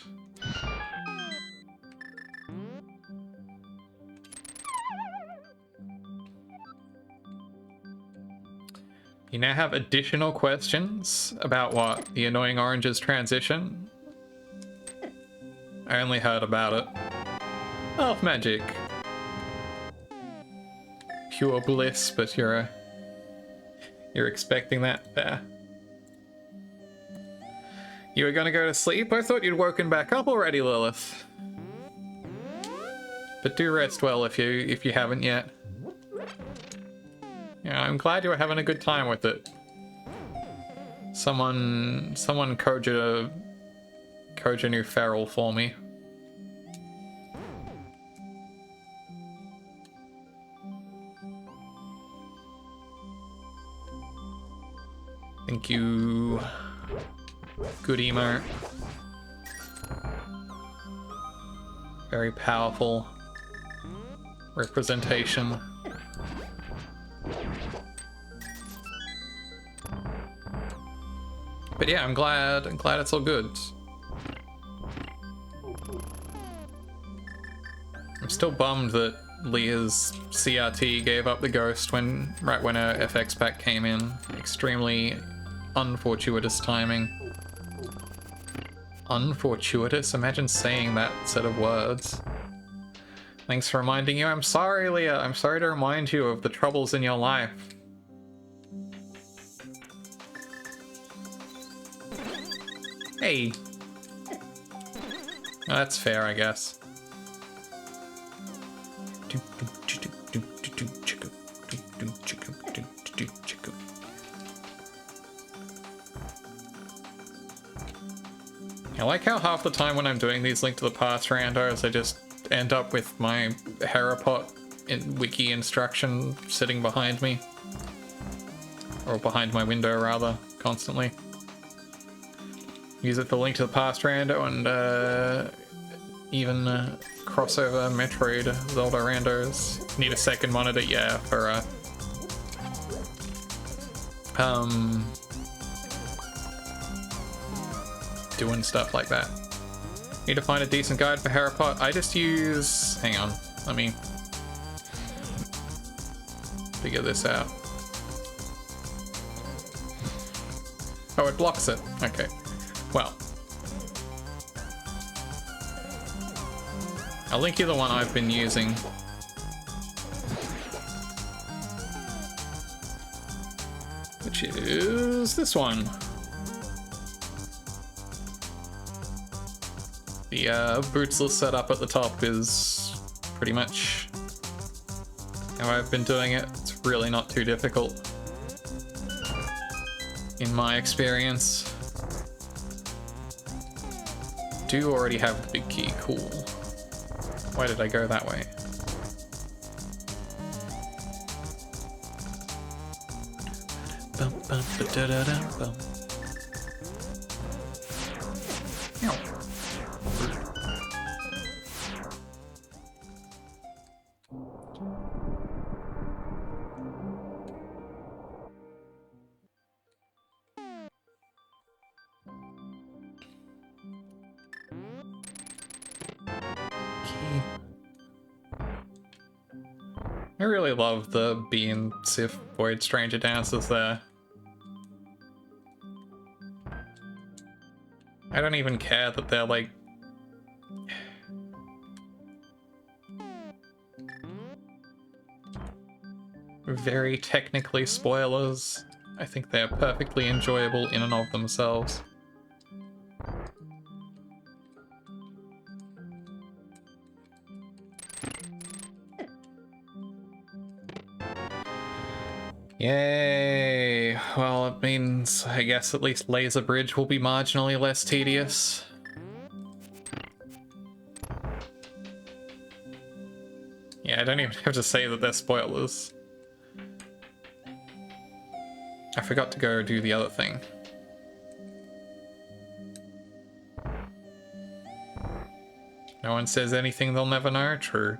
You now have additional questions about what? The annoying orange's transition? I only heard about it. Elf magic. Pure bliss, but you're expecting that there. You were gonna go to sleep? I thought you'd woken back up already, Lilith. But do rest well if you haven't yet. Yeah, I'm glad you were having a good time with it. Someone Koja knew Feral for me. Thank you. Good emote. Very powerful representation. But yeah, I'm glad it's all good. I'm still bummed that Leah's CRT gave up the ghost right when her FX pack came in. Extremely unfortuitous timing. Unfortuitous? Imagine saying that set of words. Thanks for reminding you. I'm sorry, Leah. I'm sorry to remind you of the troubles in your life. Hey. Oh, that's fair, I guess. I like how half the time when I'm doing these Link to the Past randos, I just end up with my Harapot in wiki instruction sitting behind me. Or behind my window, rather, constantly. Use it for Link to the Past rando and even crossover Metroid Zelda randos. Need a second monitor, yeah, for doing stuff like that. Need to find a decent guide for Harapot. I just use... hang on, let me figure this out. Oh, it blocks it. Okay. Well. I'll link you the one I've been using. Which is this one. The bootsless setup at the top is pretty much how I've been doing it. It's really not too difficult in my experience. Do already have the big key, cool. Why did I go that way? Bum, bum, ba-da-da-da-bum. Meow. I really love the Bee and Sif Void Stranger dances there. I don't even care that they're like... very technically spoilers. I think they're perfectly enjoyable in and of themselves. Yay! Well, it means, I guess, at least Laser Bridge will be marginally less tedious. Yeah, I don't even have to say that they're spoilers. I forgot to go do the other thing. No one says anything they'll never know, true.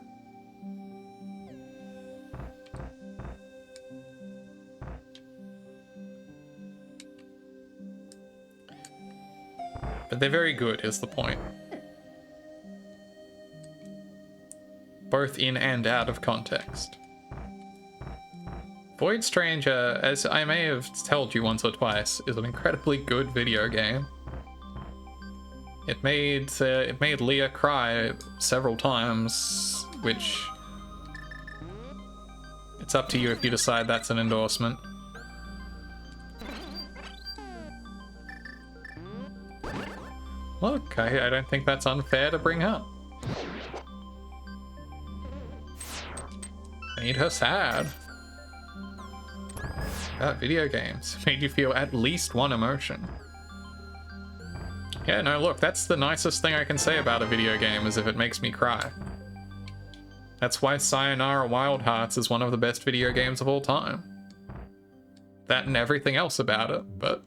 But they're very good, is the point. Both in and out of context. Void Stranger, as I may have told you once or twice, is an incredibly good video game. It made Leah cry several times, which... it's up to you if you decide that's an endorsement. Look, I don't think that's unfair to bring up. Made her sad. About video games. Made you feel at least one emotion. Yeah, no, look, that's the nicest thing I can say about a video game, is if it makes me cry. That's why Sayonara Wild Hearts is one of the best video games of all time. That and everything else about it, but...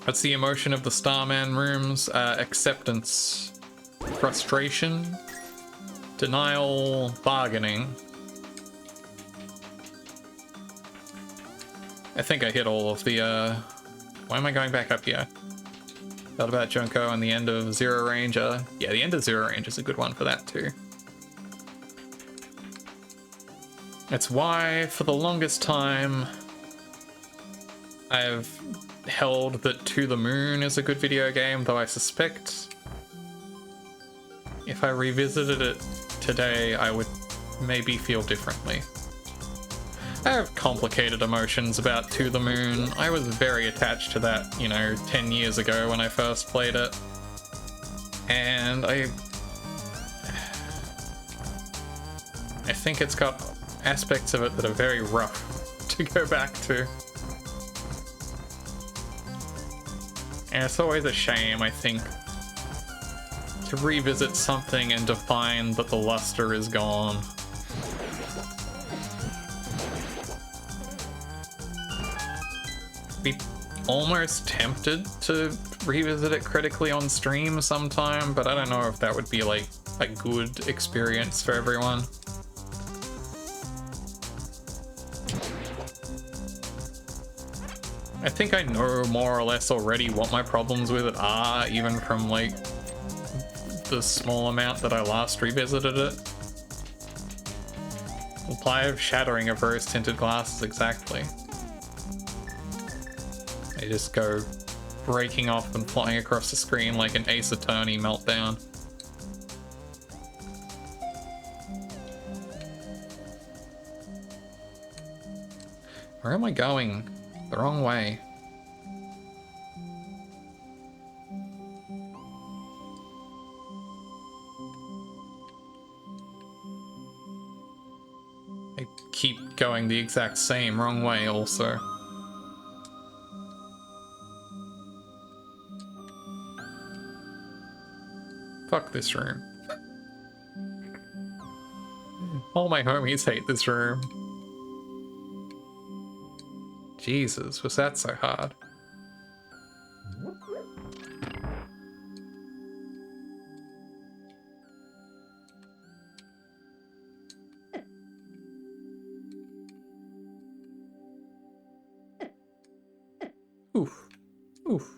What's the emotion of the Starman rooms? Acceptance. Frustration. Denial. Bargaining. I think I hit all of the, why am I going back up here? Thought about Junko and the end of Zero Ranger. Yeah, the end of Zero Ranger is a good one for that too. It's why, for the longest time, I've held that To the Moon is a good video game, though I suspect if I revisited it today, I would maybe feel differently. I have complicated emotions about To the Moon. I was very attached to that, you know, 10 years ago when I first played it. And I think it's got aspects of it that are very rough to go back to. And it's always a shame, I think, to revisit something and to find that the luster is gone. Be almost tempted to revisit it critically on stream sometime, but I don't know if that would be like a good experience for everyone. I think I know more or less already what my problems with it are, even from like the small amount that I last revisited it. Reply of shattering of rose-tinted glasses, exactly. They just go breaking off and flying across the screen like an Ace Attorney meltdown. Where am I going? The wrong way. I keep going the exact same wrong way also. Fuck this room. All my homies hate this room. Jesus, was that so hard? Oof. Oof.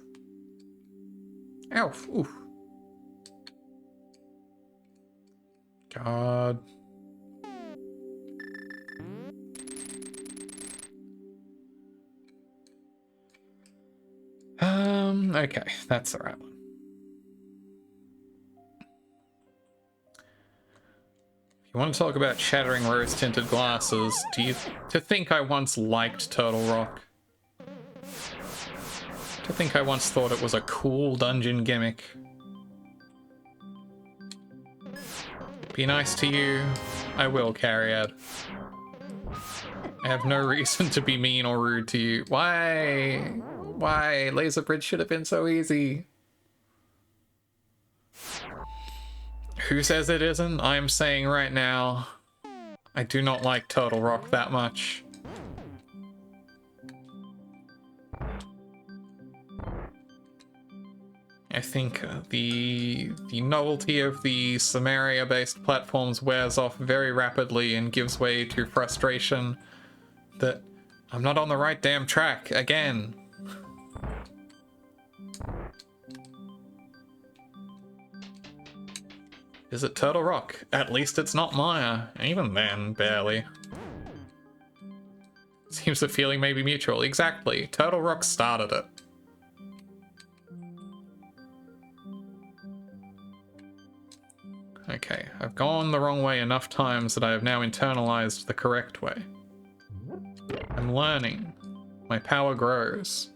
Ow. Oof. God. Okay, that's the right one. If you want to talk about shattering rose-tinted glasses, to think I once liked Turtle Rock? To think I once thought it was a cool dungeon gimmick? Be nice to you, I will, Cariad. I have no reason to be mean or rude to you. Why? Why? Laser Bridge should have been so easy. Who says it isn't? I'm saying right now, I do not like Turtle Rock that much. I think the novelty of the Samaria-based platforms wears off very rapidly and gives way to frustration that I'm not on the right damn track again. Is it Turtle Rock? At least it's not Maya. Even then, barely. Seems the feeling may be mutual. Exactly. Turtle Rock started it. Okay, I've gone the wrong way enough times that I have now internalized the correct way. I'm learning. My power grows.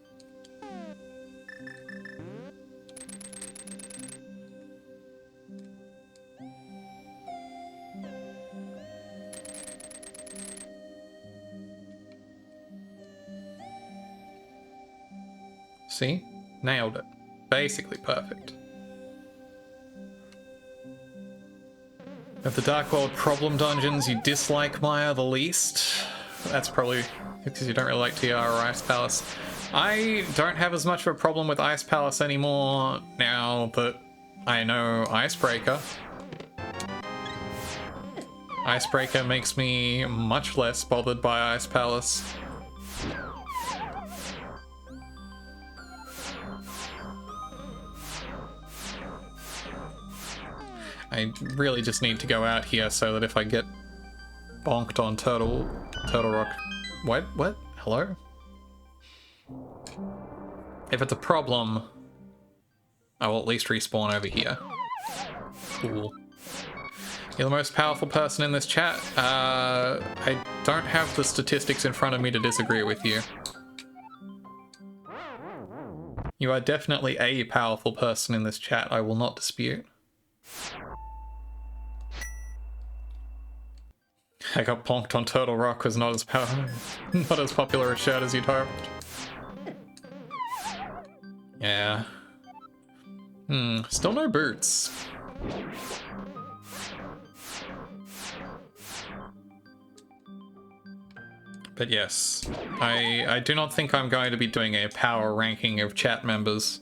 See? Nailed it. Basically perfect. Of the Dark World problem dungeons, you dislike Maya the least? That's probably because you don't really like TR or Ice Palace. I don't have as much of a problem with Ice Palace anymore now that I know Icebreaker. Icebreaker makes me much less bothered by Ice Palace. I really just need to go out here so that if I get bonked on Turtle Rock... What? Hello? If it's a problem, I will at least respawn over here. Cool. You're the most powerful person in this chat. I don't have the statistics in front of me to disagree with you. You are definitely a powerful person in this chat, I will not dispute. I got bonked on Turtle Rock was not as popular a shirt as you'd hoped. Yeah. Still no boots. But yes, I do not think I'm going to be doing a power ranking of chat members.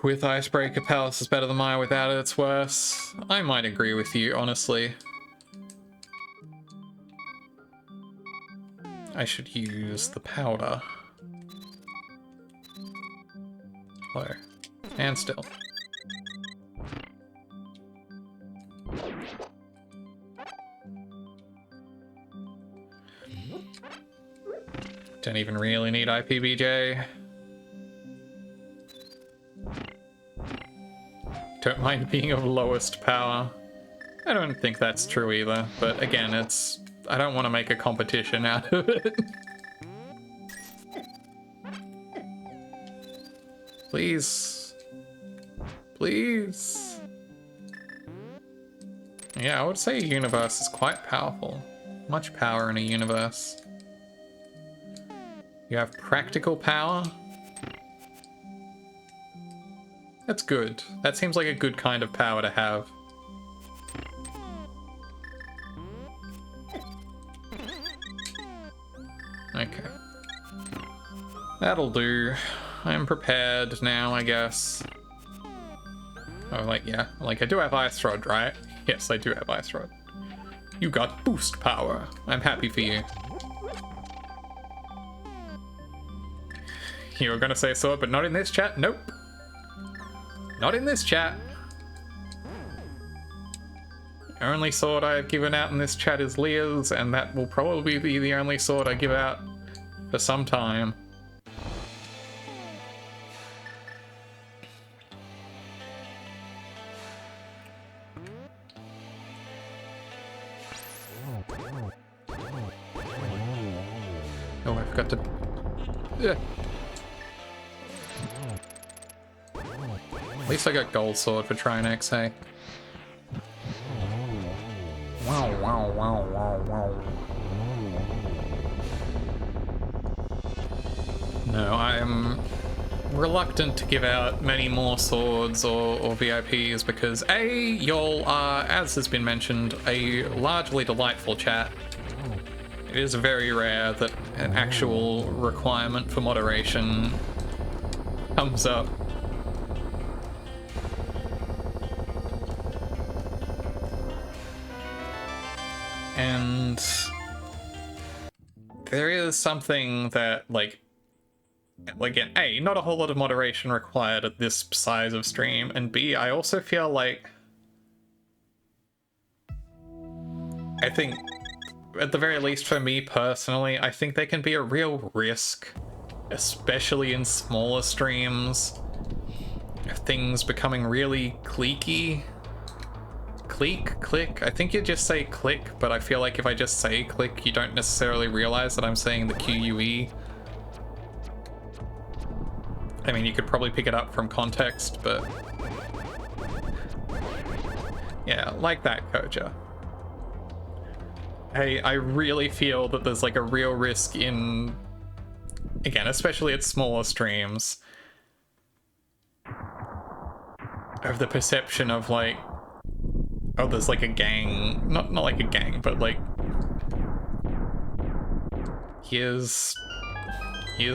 With Icebreaker, Palace is better than mine. Without it, it's worse. I might agree with you, honestly. I should use the powder. Hello. Stand still. Don't even really need IPBJ. Don't mind being of lowest power. I don't think that's true either, but again, it's... I don't want to make a competition out of it. Please. Please. Yeah, I would say a universe is quite powerful. Much power in a universe. You have practical power. That's good. That seems like a good kind of power to have. Okay. That'll do. I'm prepared now, I guess. Oh, like, yeah. Like, I do have Ice Rod, right? Yes, I do have Ice Rod. You got boost power. I'm happy for you. You were gonna say sword, but not in this chat? Nope. Not in this chat. The only sword I've given out in this chat is Leah's, and that will probably be the only sword I give out for some time. Oh, I forgot to... Yeah. At least I got gold sword for trying X, hey? Wow, wow, wow, wow, wow. No, I'm reluctant to give out many more swords or VIPs because A, y'all are, as has been mentioned, a largely delightful chat. It is very rare that an actual requirement for moderation comes up. And there is something that, like A, not a whole lot of moderation required at this size of stream, and B, I also feel like... I think, at the very least for me personally, I think they can be a real risk, especially in smaller streams, of things becoming really cliquey. Click? I think you just say click, but I feel like if I just say click, you don't necessarily realize that I'm saying the QUE. I mean, you could probably pick it up from context, but... yeah, like that, Koja. Hey, I really feel that there's like a real risk in... again, especially at smaller streams, of the perception of like... oh, there's like a gang, not like a gang, but like, here's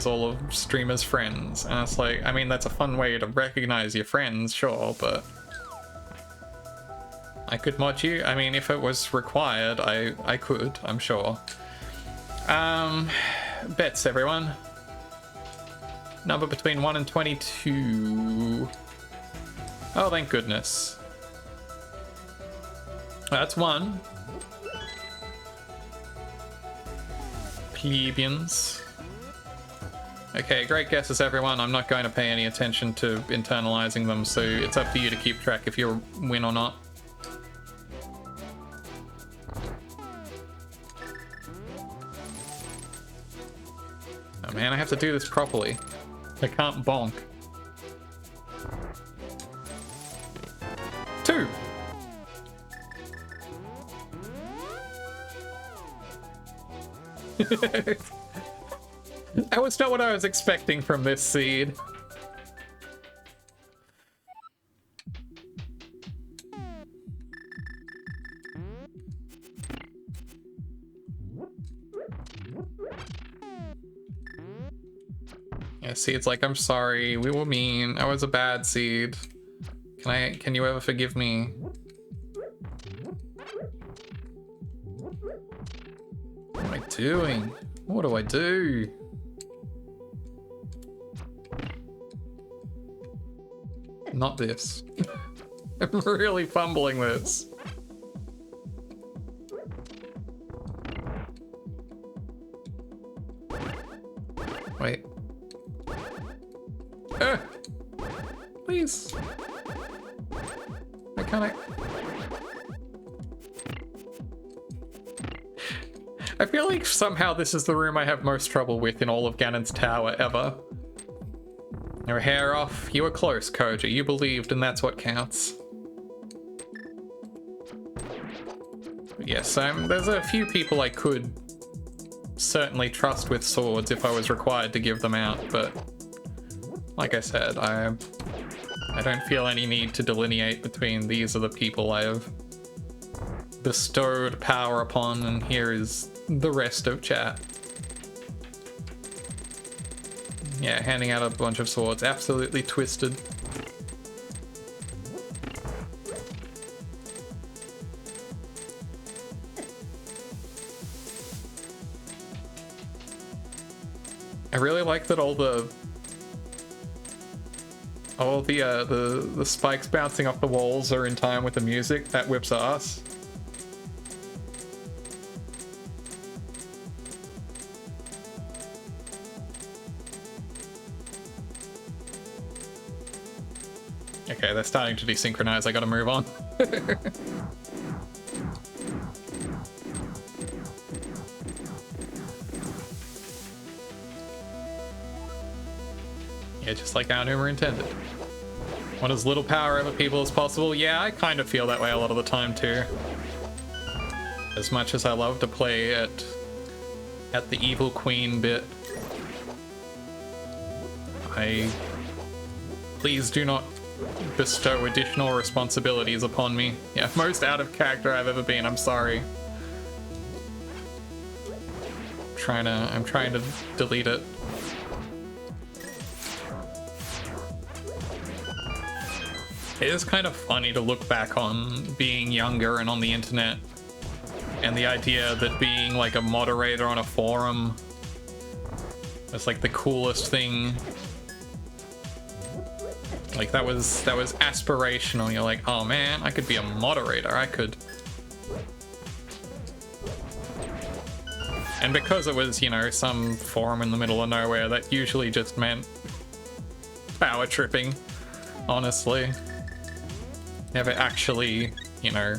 all of streamers' friends, and it's like, I mean, that's a fun way to recognize your friends, sure, but I could mod you. I mean, if it was required, I could, I'm sure. Bets, everyone. Number between 1 and 22. Oh, thank goodness. That's 1. plebeians. Okay, great guesses, everyone. I'm not going to pay any attention to internalizing them, so it's up to you to keep track if you win or not. Oh man, I have to do this properly. I can't bonk. 2! That was not what I was expecting from this seed. Yeah, seed's like, I'm sorry, we were mean, I was a bad seed. Can you ever forgive me? What am I doing? What do I do? Not this. I'm really fumbling this. Wait. Please. Why can't I? I feel like somehow this is the room I have most trouble with in all of Ganon's Tower ever. Your hair off. You were close, Koji. You believed, and that's what counts. Yes, there's a few people I could certainly trust with swords if I was required to give them out, but like I said, I don't feel any need to delineate between these are the people I have bestowed power upon, and here is the rest of chat. Yeah, handing out a bunch of swords. Absolutely twisted. I really like that all the spikes bouncing off the walls are in time with the music. That whips ass. Okay, they're starting to desynchronize. I gotta move on. Yeah, just like our were intended. Want as little power over people as possible? Yeah, I kind of feel that way a lot of the time too. As much as I love to play at the evil queen bit, please do not bestow additional responsibilities upon me. Yeah, most out of character I've ever been, I'm sorry. I'm trying to delete it. It is kind of funny to look back on being younger and on the internet, and the idea that being like a moderator on a forum was like the coolest thing. Like that was aspirational. You're like, oh man, I could be a moderator. I could. And because it was, you know, some forum in the middle of nowhere, that usually just meant power tripping, honestly. Never actually, you know,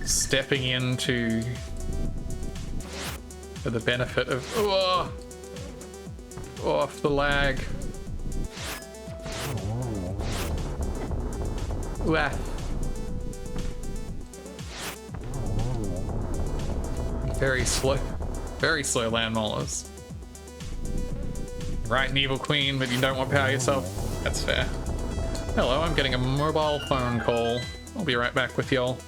stepping into for the benefit of off the lag. Wah. Very slow land molars. Right, an evil queen, but you don't want power yourself. That's fair. Hello, I'm getting a mobile phone call. I'll be right back with y'all.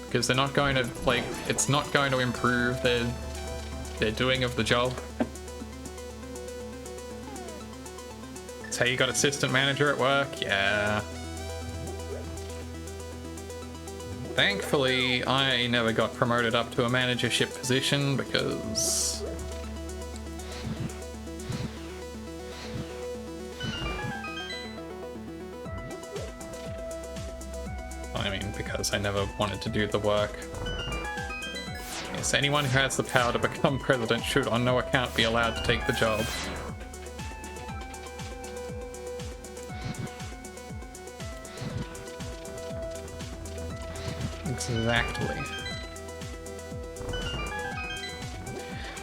because they're not going to, like, it's not going to improve their doing of the job. So you got assistant manager at work? Yeah. Thankfully, I never got promoted up to a managership position because... I mean, because I never wanted to do the work. Yes, anyone who has the power to become president should on no account be allowed to take the job. Exactly.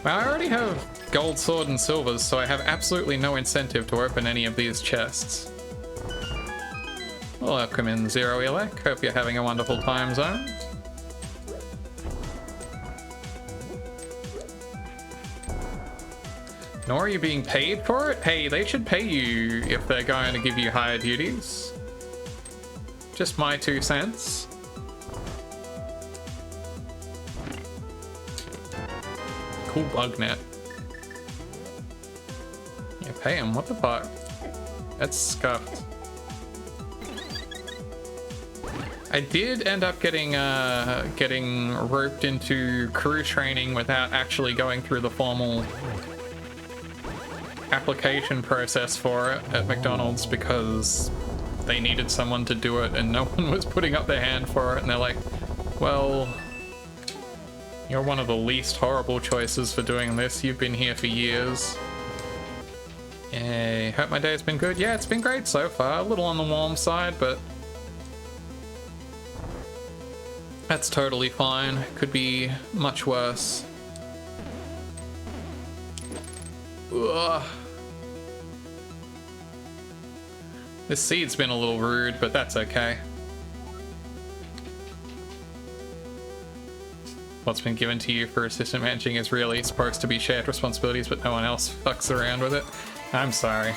Well, I already have gold, sword, and silvers, so I have absolutely no incentive to open any of these chests. Welcome in, Zero Elec. Hope you're having a wonderful time zone. Nor are you being paid for it? Hey, they should pay you if they're going to give you higher duties. Just my 2 cents. Cool bug net. Yeah, pay him. What the fuck? That's scuffed. I did end up getting roped into crew training without actually going through the formal application process for it at McDonald's because they needed someone to do it and no one was putting up their hand for it, and they're like, well, you're one of the least horrible choices for doing this. You've been here for years. Yay. Hope my day's been good. Yeah, it's been great so far. A little on the warm side, but that's totally fine. Could be much worse. Ugh. This seed's been a little rude, but that's okay. What's been given to you for assistant managing is really supposed to be shared responsibilities, but no one else fucks around with it. I'm sorry.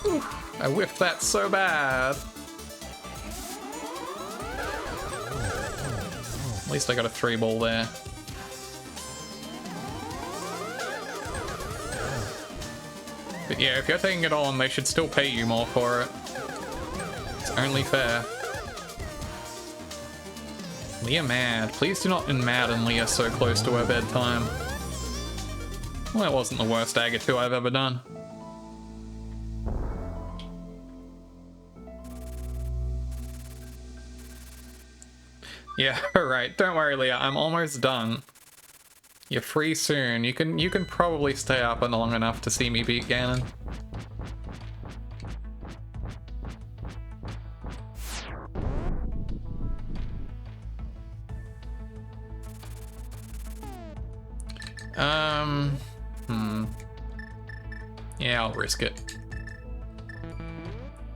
Whew, I whiffed that so bad. At least I got a 3-ball there. But yeah, if you're taking it on, they should still pay you more for it. It's only fair. Leah mad. Please do not madden Leah so close to her bedtime. Well, that wasn't the worst Dagger 2 I've ever done. Yeah, alright. Don't worry, Leah. I'm almost done. You're free soon. You can probably stay up long enough to see me beat Ganon. Yeah, I'll risk it.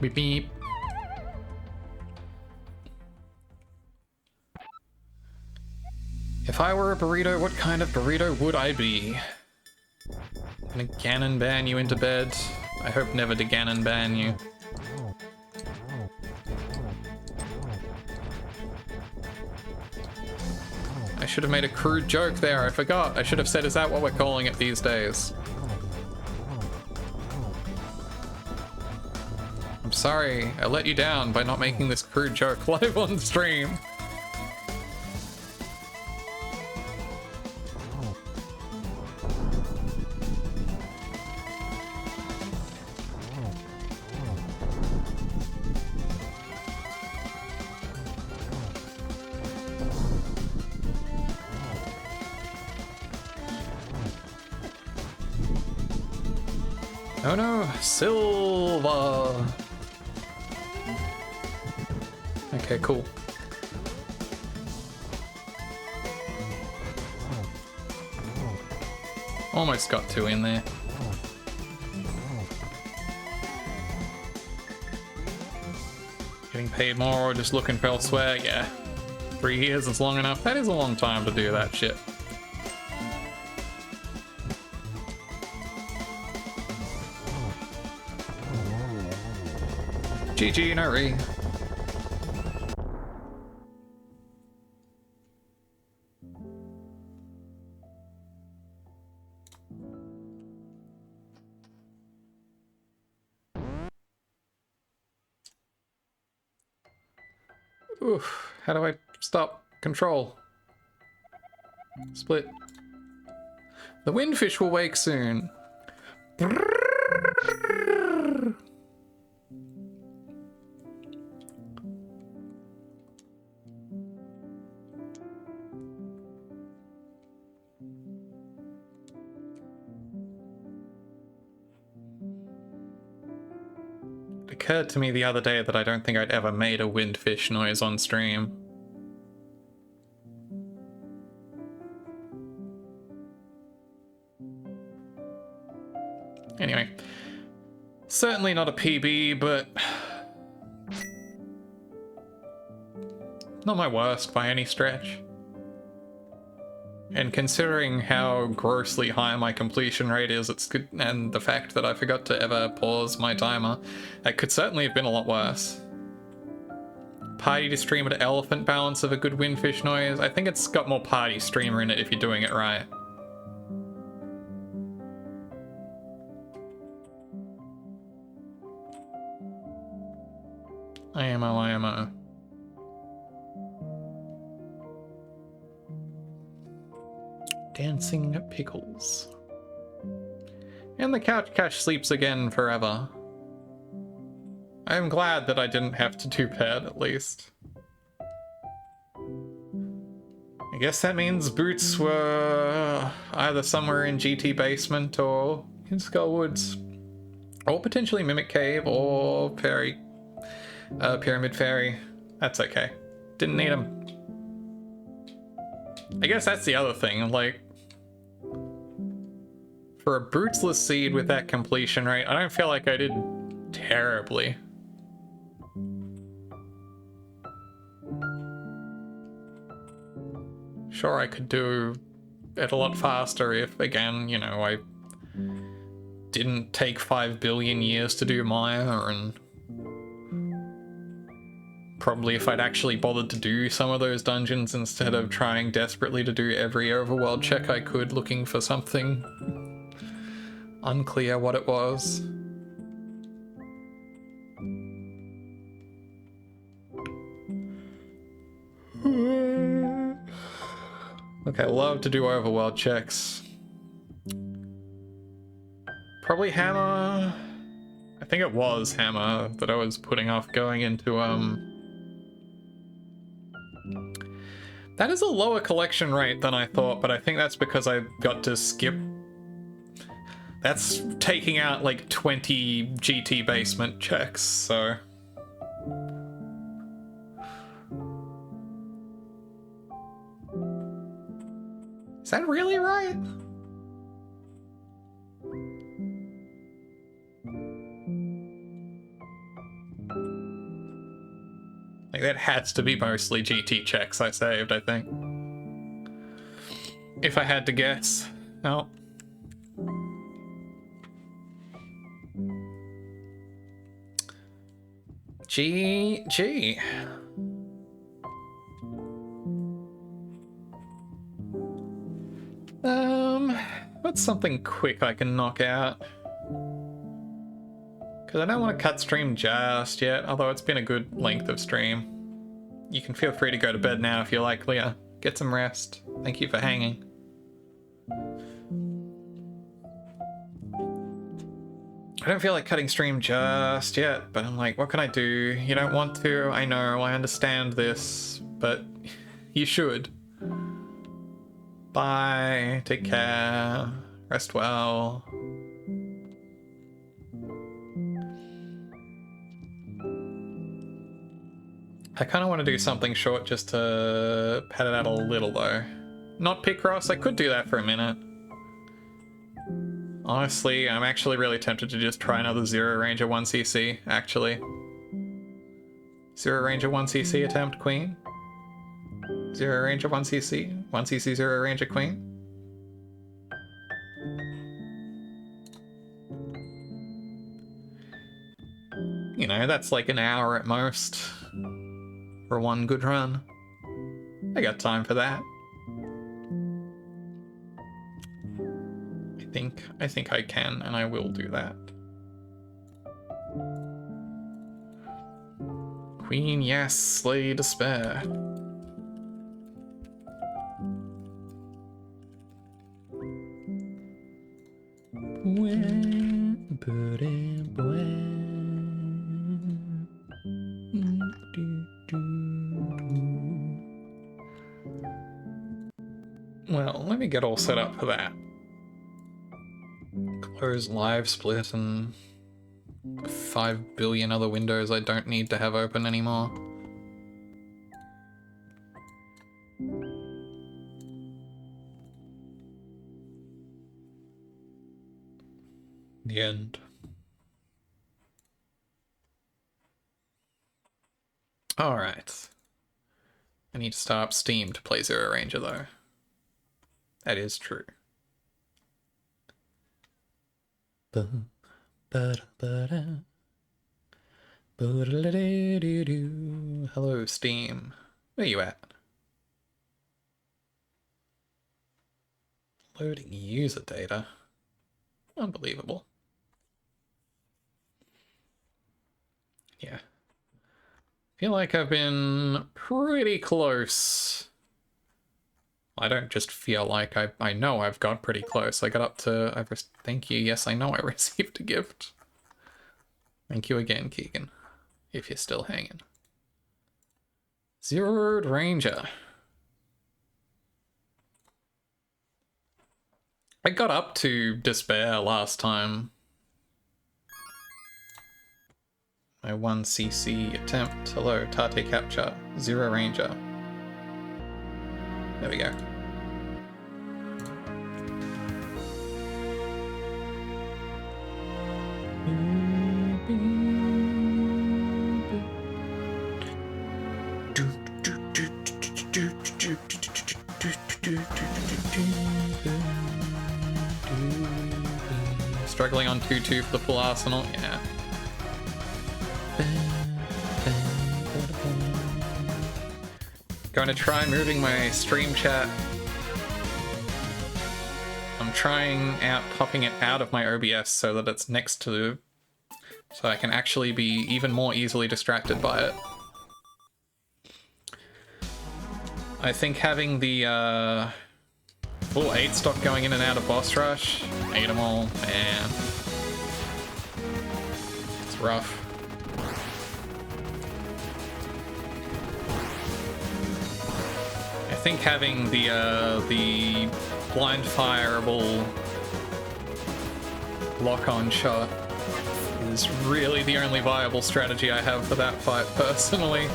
Beep beep. If I were a burrito, what kind of burrito would I be? Gonna Ganon ban you into bed? I hope never to Ganon ban you. I should have made a crude joke there, I forgot. I should have said, is that what we're calling it these days? I'm sorry, I let you down by not making this crude joke live on stream. Oh no, Silva! Okay, cool. Almost got 2 in there. Getting paid more or just looking for elsewhere? Yeah. 3 years is long enough. That is a long time to do that shit. GG, no re. Oof, how do I stop? Control. Split. The windfish will wake soon. It occurred to me the other day that I don't think I'd ever made a windfish noise on stream. Anyway, certainly not a PB, but not my worst by any stretch. And considering how grossly high my completion rate is, it's good, and the fact that I forgot to ever pause my timer, that could certainly have been a lot worse. Party to stream at elephant balance of a good windfish noise. I think it's got more party streamer in it if you're doing it right. IMO. Dancing pickles. And the couch cash sleeps again forever. I am glad that I didn't have to do bed, at least. I guess that means Boots were either somewhere in GT Basement or in Skull Woods. Or potentially Mimic Cave or Pyramid Fairy. That's okay. Didn't need them. I guess that's the other thing, like, for a bootsless seed with that completion rate, I don't feel like I did terribly. Sure, I could do it a lot faster if, again, you know, I didn't take 5 billion years to do Maya, and probably if I'd actually bothered to do some of those dungeons instead of trying desperately to do every overworld check I could looking for something unclear what it was. Look, I love to do overworld checks. Probably Hammer. I think it was Hammer that I was putting off going into, That is a lower collection rate than I thought, but I think that's because I got to skip. That's taking out like 20 GT basement checks, so. Is that really right? Like, that has to be mostly GT checks I saved, I think. If I had to guess. No. GG. What's something quick I can knock out? Because I don't want to cut stream just yet, although it's been a good length of stream. You can feel free to go to bed now if you like, Leah. Get some rest. Thank you for hanging. I don't feel like cutting stream just yet, but I'm like, what can I do? You don't want to, I know, I understand this, but you should. Bye, take care, rest well. I kind of want to do something short just to pad it out a little though. Not Picross, I could do that for a minute. Honestly, I'm actually really tempted to just try another Zero Ranger 1cc, actually. Zero Ranger 1cc attempt, Queen. Zero Ranger 1cc. 1cc Zero Ranger Queen. You know, that's like an hour at most for one good run. I got time for that. I think I can, and I will do that. Queen, yes, slay despair. Well, let me get all set up for that. Close live split and 5 billion other windows I don't need to have open anymore. The end. Alright. I need to start up Steam to play Zero Ranger though. That is true. Hello, Steam. Where you at? Loading user data. Unbelievable. Yeah. Feel like I've been pretty close. I don't just feel like I know I've got pretty close. I got up to... Thank you. Yes, I know I received a gift. Thank you again, Keegan. If you're still hanging. Zeroed Ranger. I got up to despair last time. My 1cc attempt. Hello, Tate Capture. Zero Ranger. There we go. Struggling on 2-2 for the full arsenal, yeah. Going to try moving my stream chat. I'm trying out popping it out of my OBS so that it's next to, so I can actually be even more easily distracted by it. I think having the full 8 stock going in and out of boss rush, ate them all, man. It's rough. I think having the blind fireable lock-on shot is really the only viable strategy I have for that fight personally.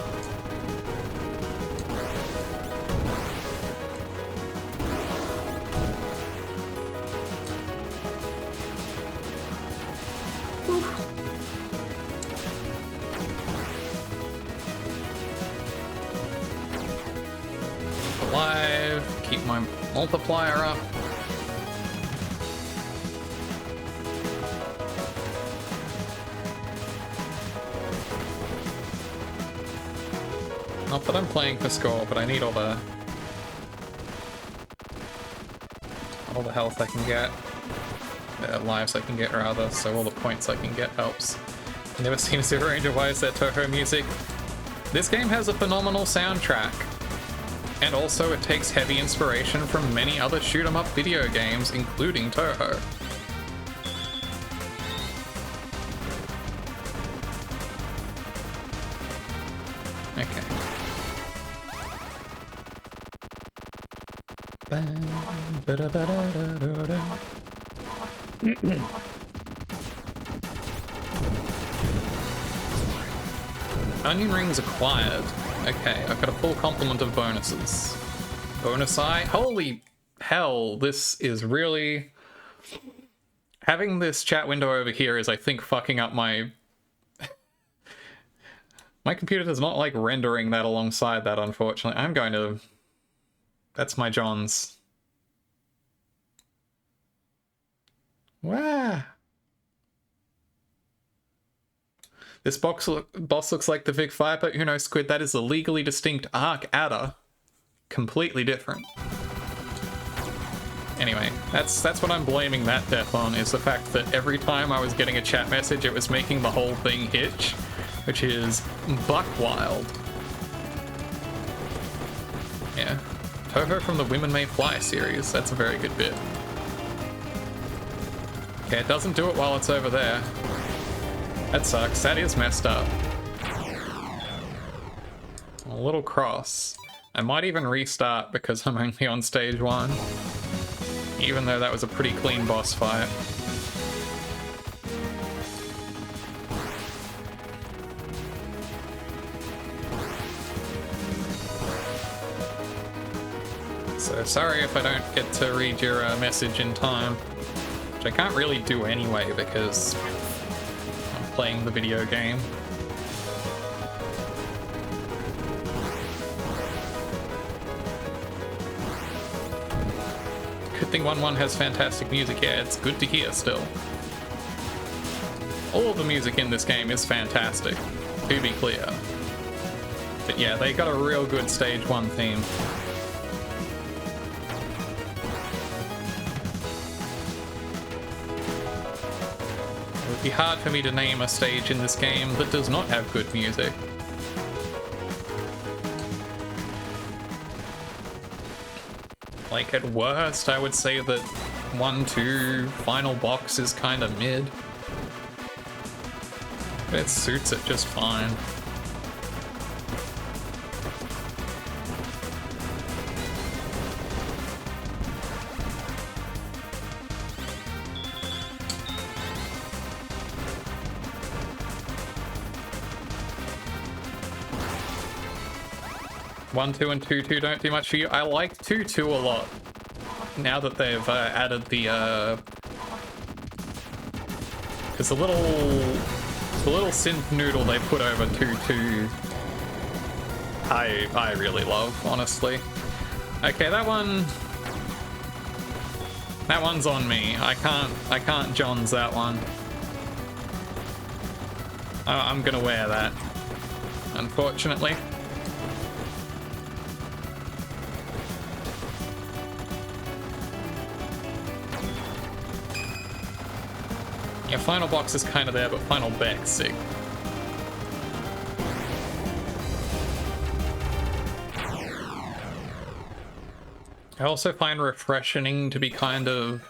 Alive, keep my multiplier up. Not that I'm playing for score, but I need all the health I can get, lives I can get rather, so all the points I can get helps. Never seen Zero Ranger. Why is there Toho music? This game has a phenomenal soundtrack. And also it takes heavy inspiration from many other shoot-'em-up video games, including Toho. Okay. Onion rings acquired. Okay, I've got a full complement of bonuses. Bonus eye. Holy hell, this is really... Having this chat window over here is, I think, fucking up my... My computer does not like rendering that alongside that, unfortunately. I'm going to... That's my Johns. Wah! This boss looks like the Vic Viper. Who knows, Squid? That is a legally distinct Arc Adder. Completely different. Anyway, that's what I'm blaming that death on, is the fact that every time I was getting a chat message, it was making the whole thing hitch, which is buck wild. Yeah. Toho from the Women May Fly series. That's a very good bit. Okay, it doesn't do it while it's over there. That sucks. That is messed up. A little cross. I might even restart because I'm only on stage 1. Even though that was a pretty clean boss fight. So sorry if I don't get to read your message in time. Which I can't really do anyway because I'm playing the video game. Good thing 1-1 has fantastic music. Yeah, it's good to hear still. All of the music in this game is fantastic, to be clear. But yeah, they got a real good stage 1 theme. It would be hard for me to name a stage in this game that does not have good music. Like, at worst, I would say that 1-2 final box is kind of mid. But it suits it just fine. One, 2, and 2-2 don't do much for you. I like 2-2 a lot. Now that they've added the because the little synth noodle they put over 2-2, I really love, honestly. Okay, that one's on me. I can't Johns that one. I'm gonna wear that, unfortunately. Yeah, final box is kind of there, but final back's sick. I also find Refreshing to be kind of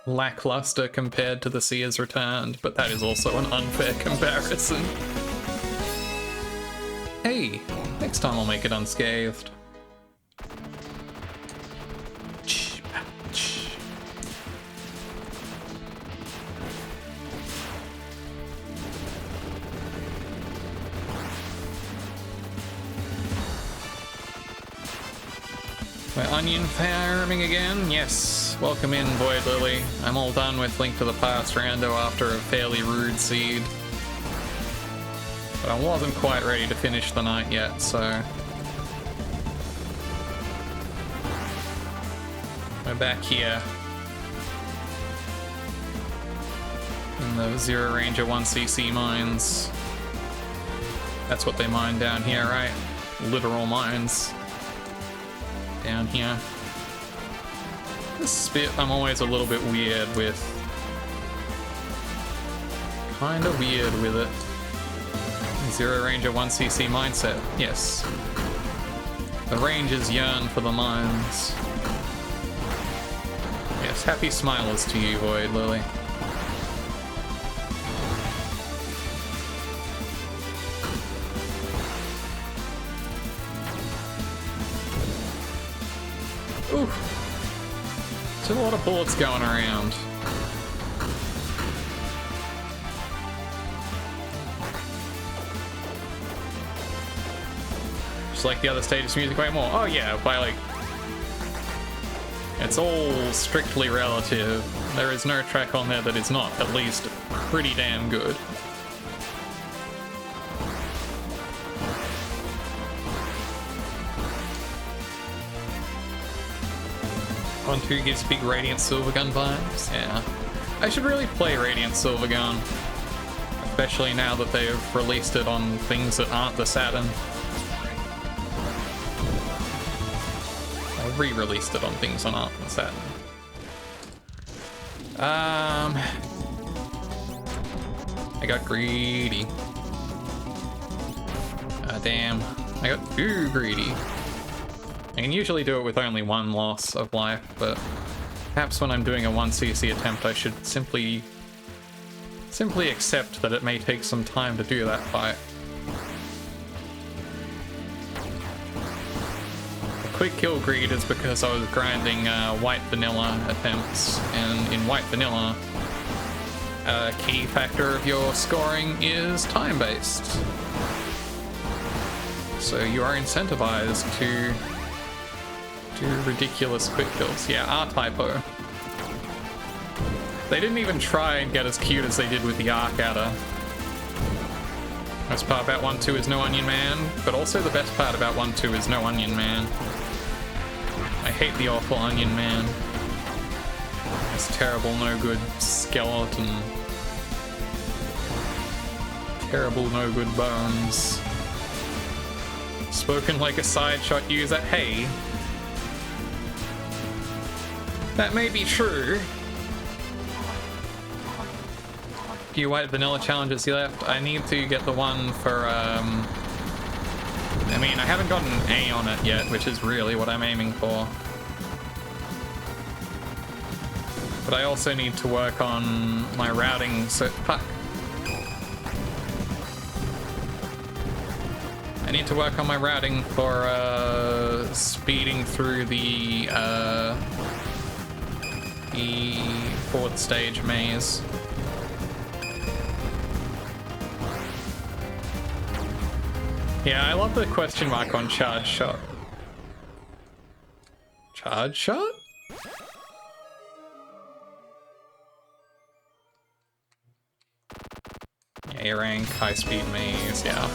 lackluster compared to The Seers Returned, but that is also an unfair comparison. Hey, next time I'll make it unscathed. Onion farming again? Yes. Welcome in, Void Lily. I'm all done with Link to the Past rando after a fairly rude seed. But I wasn't quite ready to finish the night yet, so... we're back here. In the Zero Ranger 1cc mines. That's what they mine down here, right? Literal mines. Down here. This bit I'm always a little bit weird with. Kinda weird with it. Zero Ranger 1cc mindset, yes. The Rangers yearn for the mines. Yes, happy smilers to you, Void Lily. Oof. There's a lot of bullets going around. Just like the other stages music way more. Oh yeah, by like... it's all strictly relative. There is no track on there that is not at least pretty damn good. One 2 gives big Radiant Silvergun vibes. Yeah. I should really play Radiant Silvergun. I especially now that they've released it on things that aren't the Saturn. Or re-released it on things that aren't the Saturn. I got greedy. Damn. I got too greedy. I can usually do it with only one loss of life, but perhaps when I'm doing a 1cc attempt I should simply accept that it may take some time to do that fight. The quick kill greed is because I was grinding white vanilla attempts, and in white vanilla a key factor of your scoring is time-based. So you are incentivized to do ridiculous quick kills. Yeah, R-typo. They didn't even try and get as cute as they did with the Arc Adder. Best part about 1-2 is no Onion Man, but also the best part about 1-2 is no Onion Man. I hate the awful Onion Man. This terrible, no good skeleton. Terrible, no good bones. Spoken like a side shot user. Hey. That may be true. Few white vanilla challenges left. I need to get the one for, I mean, I haven't gotten an A on it yet, which is really what I'm aiming for. But I also need to work on my routing, so fuck. I need to work on my routing for speeding through the 4th stage maze. Yeah, I love the question mark on charge shot. Charge shot? Yeah, A rank, high speed maze, yeah.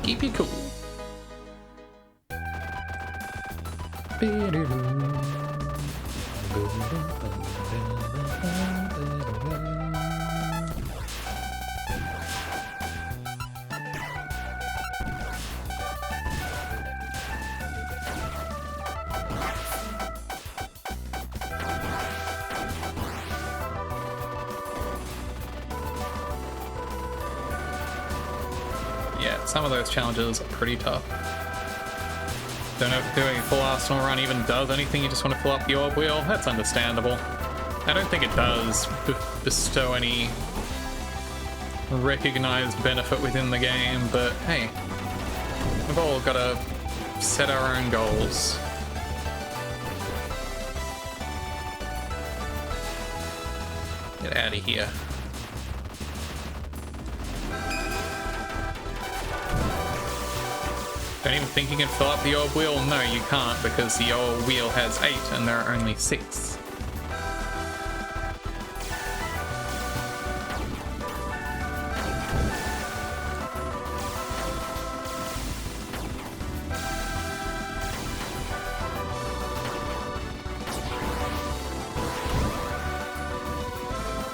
Keep you cool. Some of those challenges are pretty tough. Don't know if doing a full Arsenal run even does anything, you just want to fill up the orb wheel. That's understandable. I don't think it does bestow any recognized benefit within the game, but hey, we've all got to set our own goals. Get out of here. Don't even think you can fill up the orb wheel? No, you can't, because the orb wheel has 8 and there are only 6.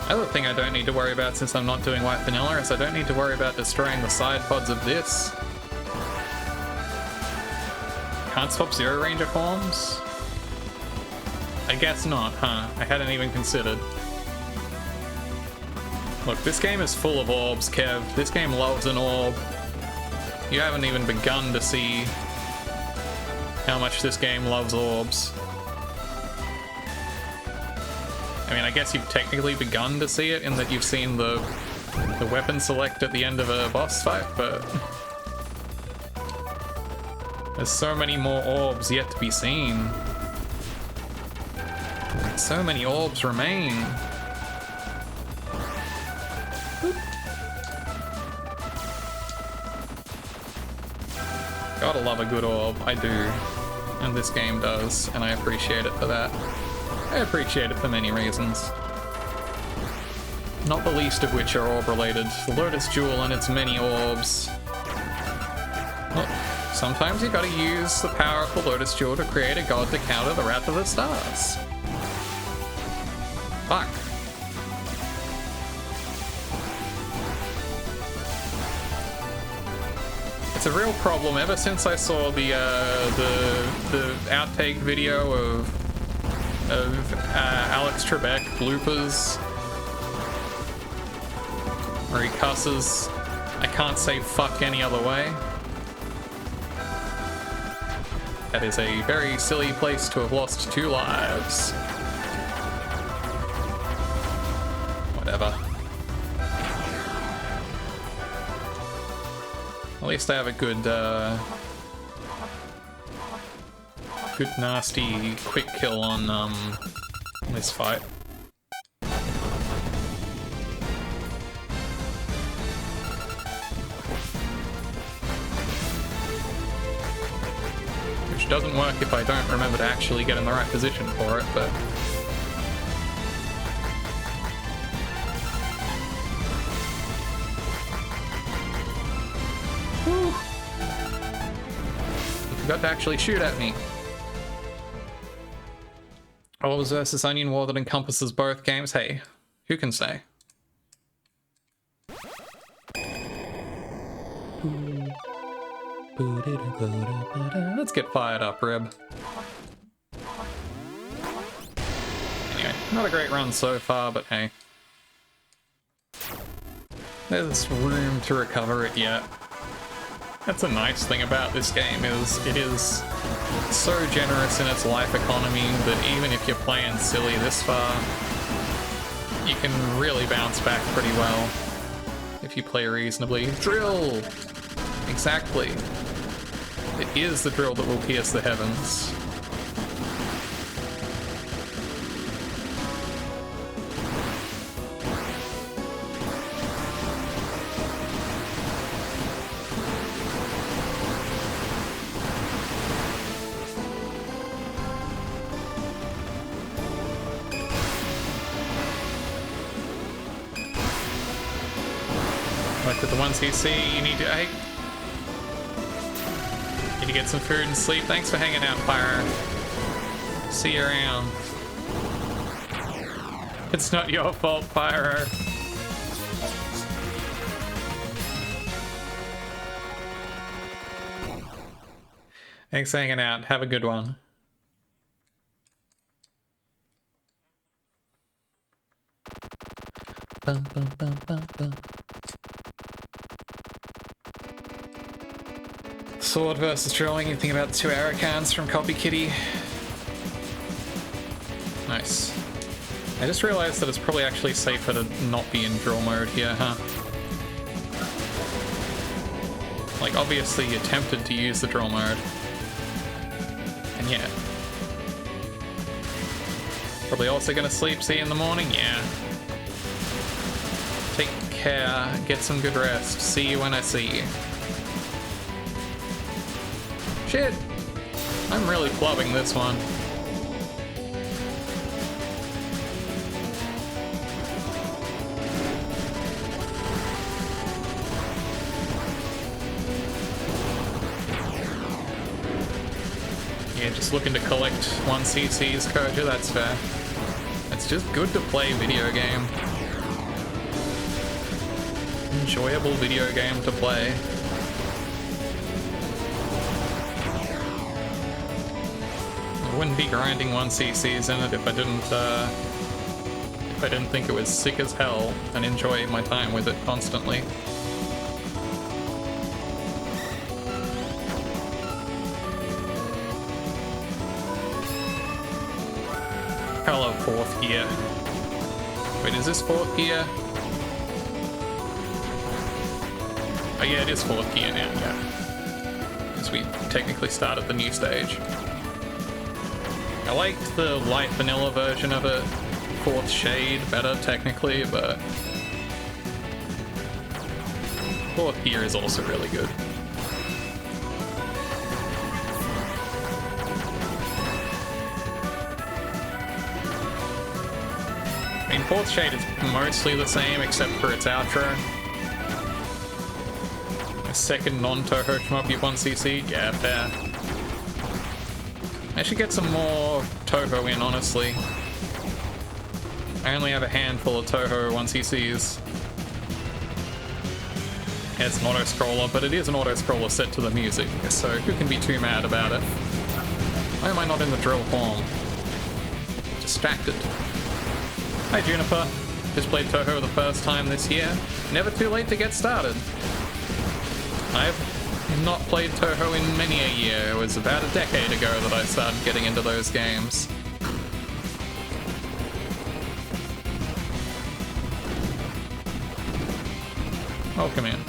Other thing I don't need to worry about since I'm not doing white vanilla is I don't need to worry about destroying the side pods of this. Can't swap Zero Ranger forms? I guess not, huh? I hadn't even considered. Look, this game is full of orbs, Kev. This game loves an orb. You haven't even begun to see how much this game loves orbs. I mean, I guess you've technically begun to see it in that you've seen the weapon select at the end of a boss fight, but there's so many more orbs yet to be seen. So many orbs remain. Gotta love a good orb, I do. And this game does, and I appreciate it for that. I appreciate it for many reasons. Not the least of which are orb related. The Lotus Jewel and its many orbs. Look, sometimes you gotta use the power of the Lotus Jewel to create a god to counter the Wrath of the Stars. Fuck. It's a real problem. Ever since I saw the outtake video of Alex Trebek bloopers where he cusses, I can't say fuck any other way. That is a very silly place to have lost 2 lives. Whatever. At least I have a good, good nasty quick kill on this fight. Which doesn't work if I don't remember to actually get in the right position for it, but... Forgot to actually shoot at me. Olives versus Onion War that encompasses both games. Hey, who can say? Let's get fired up, Reb. Anyway, not a great run so far, but hey. There's room to recover it yet. That's a nice thing about this game, is it is so generous in its life economy that even if you're playing silly this far, you can really bounce back pretty well if you play reasonably. Drill! Exactly. It is the drill that will pierce the heavens. Like with the 1cc, you need to get some food and sleep. Thanks for hanging out, Pyro. See you around. It's not your fault, Pyro. Thanks for hanging out. Have a good one. Bum, bum, bum, bum, bum. Sword versus drilling, you think about the 2 Aracans from Copy Kitty. Nice. I just realized that it's probably actually safer to not be in drill mode here, huh? Like, obviously you're tempted to use the drill mode. And yeah. Probably also gonna sleep, see you in the morning? Yeah. Take care, get some good rest. See you when I see you. Shit! I'm really flubbing this one. Yeah, just looking to collect 1cc's, Koja, that's fair. It's just good to play video game. Enjoyable video game to play. I wouldn't be grinding 1cc's in it if I didn't think it was sick as hell and enjoy my time with it constantly. Hello, 4th gear. Wait, is this 4th gear? Oh yeah, it is 4th gear now, yeah. Because we technically started the new stage. I liked the light vanilla version of it, 4th shade better technically, but 4th gear is also really good. I mean, 4th shade is mostly the same except for its outro. A second non-Toho shmup you 1cc? Yeah, fair. I should get some more Toho in, honestly. I only have a handful of Toho 1cc's. It's an auto-scroller, but it is an auto-scroller set to the music, so who can be too mad about it? Why am I not in the drill form? Distracted. Hi Juniper. Just played Touhou the first time this year. Never too late to get started. I've not played Touhou in many a year. It was about a decade ago that I started getting into those games. Welcome in.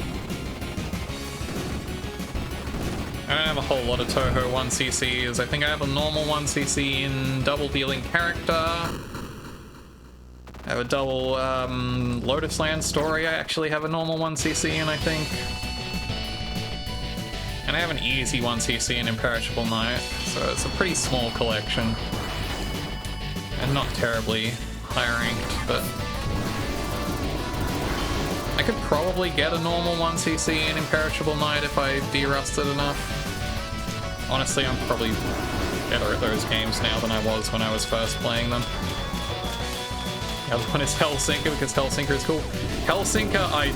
I don't have a whole lot of Touhou 1cc's. I think I have a normal 1cc in double dealing character. I have a double Lotus Land story. I actually have a normal 1cc in, I think. And I have an easy 1cc in Imperishable Night, so it's a pretty small collection. And not terribly high ranked, but I could probably get a normal 1cc in Imperishable Night if I de-rusted enough. Honestly, I'm probably better at those games now than I was when I was first playing them. The other one is Hellsinker, because Hellsinker is cool. Hellsinker, I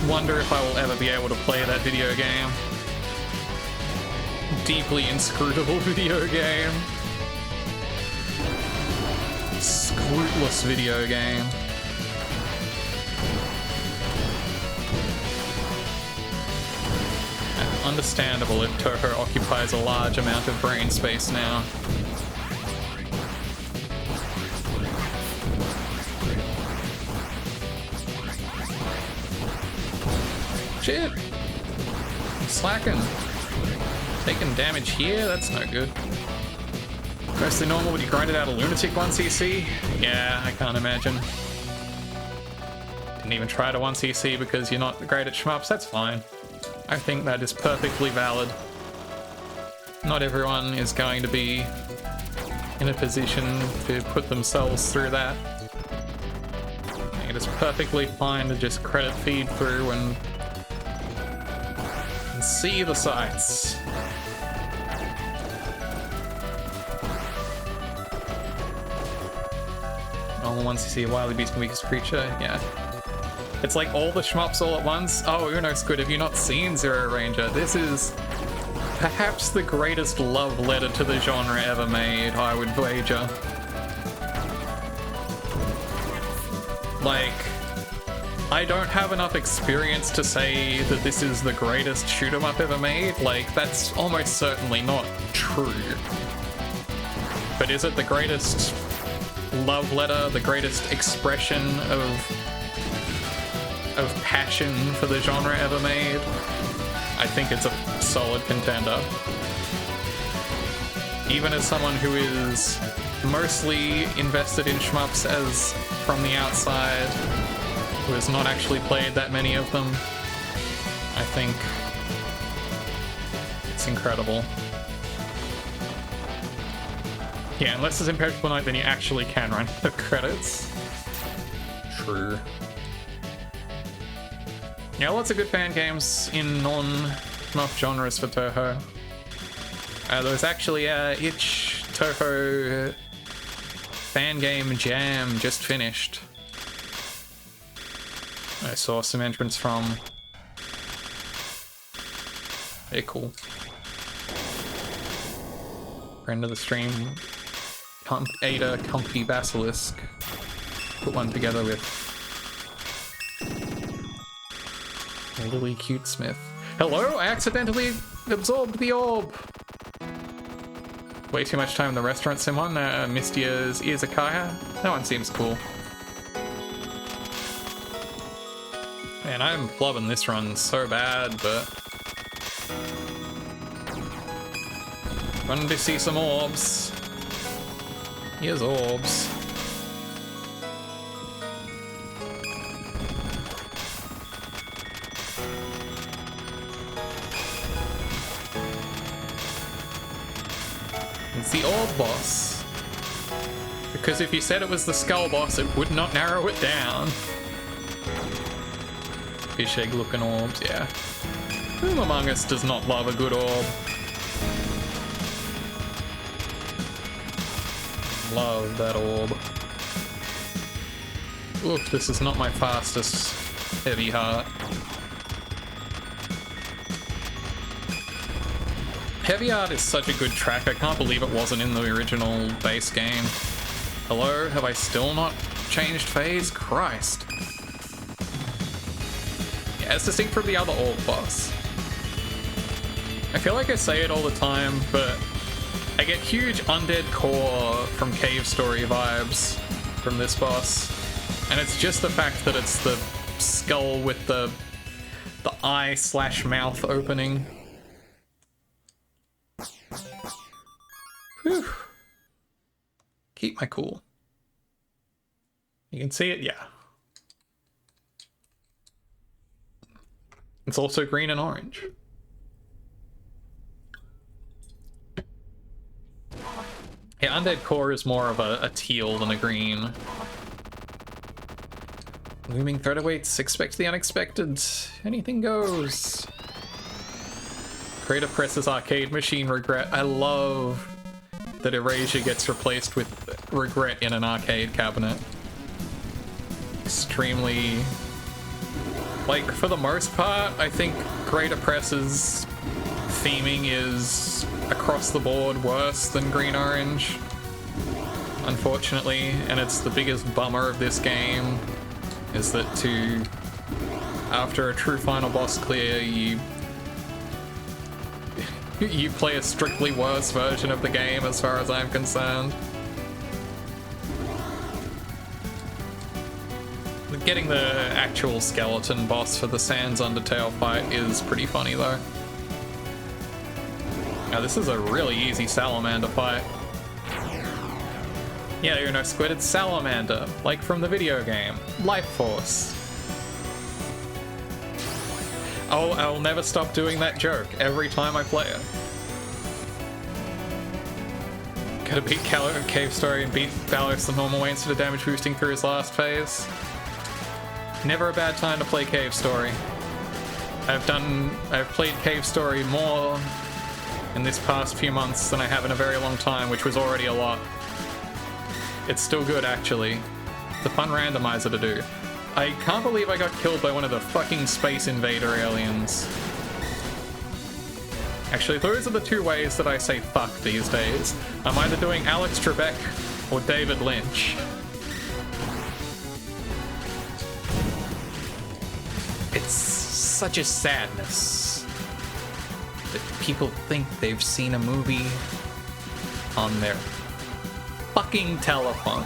wonder if I will ever be able to play that video game. Deeply inscrutable video game. Scruteless video game. Understandable if Touhou occupies a large amount of brain space now. Shit! I'm slacking. Taking damage here? That's no good. Mostly normal, but you grinded out a Lunatic 1cc? Yeah, I can't imagine. Didn't even try to 1cc because you're not great at shmups, that's fine. I think that is perfectly valid. Not everyone is going to be in a position to put themselves through that. It is perfectly fine to just credit feed through and see the sights. Normal 1cc, Wily Beast and Weakest Creature, yeah. It's like all the shmups all at once. Oh, Uno's good. Have you not seen Zero Ranger? This is perhaps the greatest love letter to the genre ever made, I would wager. Like, I don't have enough experience to say that this is the greatest shoot 'em up ever made. Like, that's almost certainly not true. But is it the greatest love letter, the greatest expression of passion for the genre ever made? I think it's a solid contender. Even as someone who is mostly invested in shmups as from the outside, who has not actually played that many of them, I think it's incredible. Yeah, unless it's Imperishable Night, then you actually can run the credits. True. Yeah, lots of good fan games in non-shmup genres for Touhou. There was actually a Itch Touhou fan game jam just finished. I saw some entrants from. Very cool. Friend of the stream, Ada Comfy Basilisk. Put one together with Lily Cute Smith. Hello, I accidentally absorbed the orb. Way too much time in the restaurant, Simon. Mistia's Izakaya. That one seems cool. Man, I'm flubbing this run so bad, but wanted to see some orbs. Here's orbs. It's the orb boss. Because if you said it was the skull boss, it would not narrow it down. Fish egg looking orbs, yeah. Who among us does not love a good orb? Love that orb. Oof, this is not my fastest heavy heart. Heavy Art is such a good track, I can't believe it wasn't in the original base game. Hello, have I still not changed phase? Christ. Yeah, it's distinct from the other orc boss. I feel like I say it all the time, but I get huge undead core from Cave Story vibes from this boss. And it's just the fact that it's the skull with the eye/mouth opening. Whew. Keep my cool. You can see it, yeah. It's also green and orange. Yeah, Undead Core is more of a teal than a green. Looming threat awaits, expect the unexpected. Anything goes. Creator presses arcade machine regret. I love that Erasure gets replaced with regret in an arcade cabinet. Extremely... Like, for the most part, I think Greater Press's theming is across the board worse than Green Orange, unfortunately, and it's the biggest bummer of this game, is that after a true final boss clear, you play a strictly worse version of the game as far as I'm concerned. Getting the actual skeleton boss for the Sans Undertale fight is pretty funny though. Now this is a really easy salamander fight. Yeah, you're no squid, it's salamander, like from the video game. Life Force. Oh, I'll never stop doing that joke every time I play it. Gotta beat Cave Story and beat Valos the normal way instead of damage boosting through his last phase. Never a bad time to play Cave Story. I've played Cave Story more in this past few months than I have in a very long time, which was already a lot. It's still good, actually. It's a fun randomizer to do. I can't believe I got killed by one of the fucking Space Invader aliens. Actually, those are the two ways that I say fuck these days. I'm either doing Alex Trebek or David Lynch. It's such a sadness that people think they've seen a movie on their fucking telephone.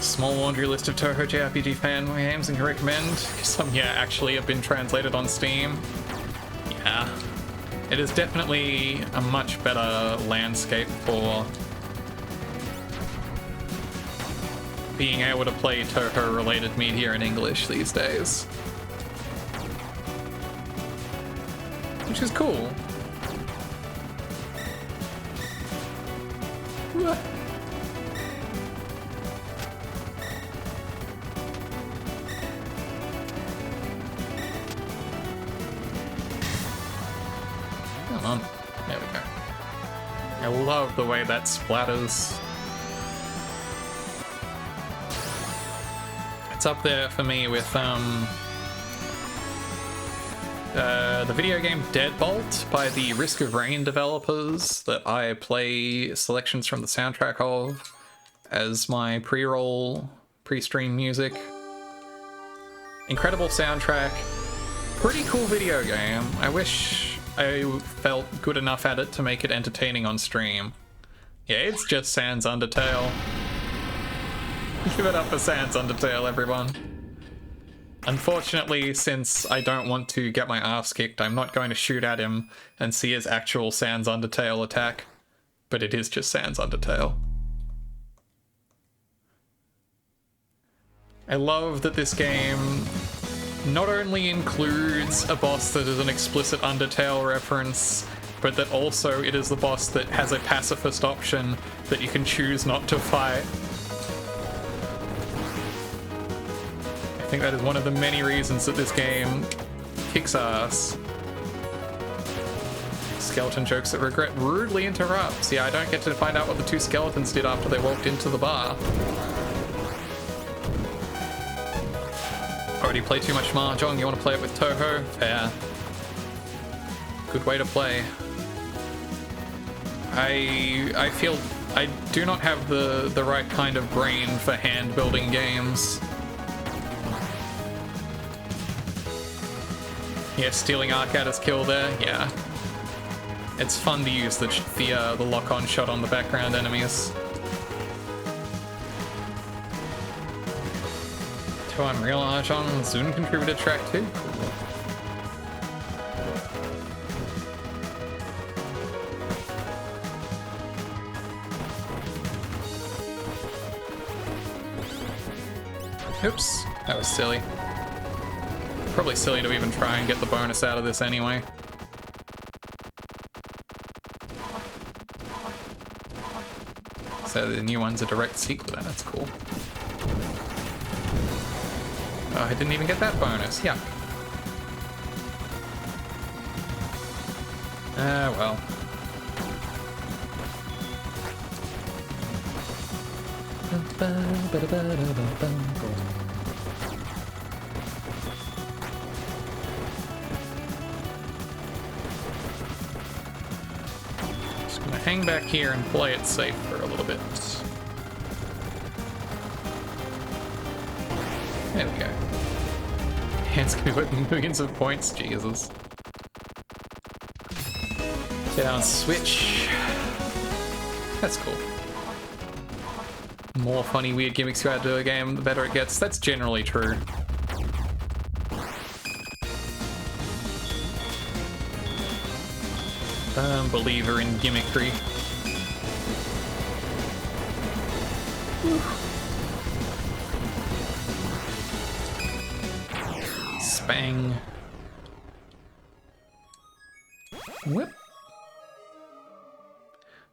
Small laundry list of Toho JRPG fan games and can recommend. Some, yeah, actually have been translated on Steam. Yeah. It is definitely a much better landscape for being able to play Toho-related media in English these days. Which is cool. Come on. There we go. I love the way that splatters. It's up there for me with the video game Deadbolt by the Risk of Rain developers that I play selections from the soundtrack of as my pre-roll, pre-stream music. Incredible soundtrack. Pretty cool video game. I wish I felt good enough at it to make it entertaining on stream. Yeah, it's just Sans Undertale. Give it up for Sans Undertale, everyone. Unfortunately, since I don't want to get my ass kicked, I'm not going to shoot at him and see his actual Sans Undertale attack. But it is just Sans Undertale. I love that this game not only includes a boss that is an explicit Undertale reference, but that also it is the boss that has a pacifist option that you can choose not to fight. I think that is one of the many reasons that this game kicks ass. Skeleton jokes that regret rudely interrupts. Yeah, I don't get to find out what the two skeletons did after they walked into the bar. already play too much Mahjong, you want to play it with Toho? Fair. Good way to play. I feel I do not have the right kind of brain for hand building games. Yeah, stealing Arcada's kill there, yeah. It's fun to use the lock-on shot on the background enemies. To Unreal Mahjong, Zune contributed track 2. Cool. Oops, that was silly. Probably silly to even try and get the bonus out of this anyway. So the new one's a direct sequel, then that's cool. Oh, I didn't even get that bonus, yeah. Well. Just gonna hang back here and play it safe for a little bit. There we go. Hands can be worth millions of points, Jesus. Get on Switch. That's cool. More funny, weird gimmicks you add to a game, the better it gets. That's generally true. Believer in gimmickry. Spang. Whip.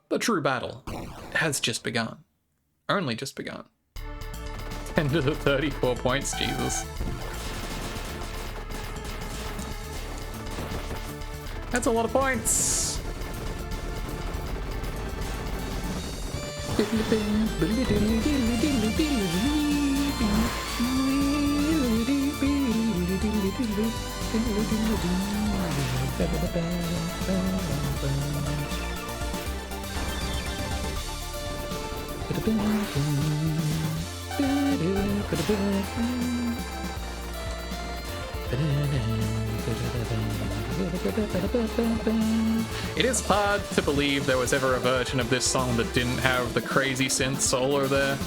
The true battle has just begun. Only just begun. 10 to the 34 points, Jesus. That's a lot of points! It is hard to believe there was ever a version of this song that didn't have the crazy synth solo there.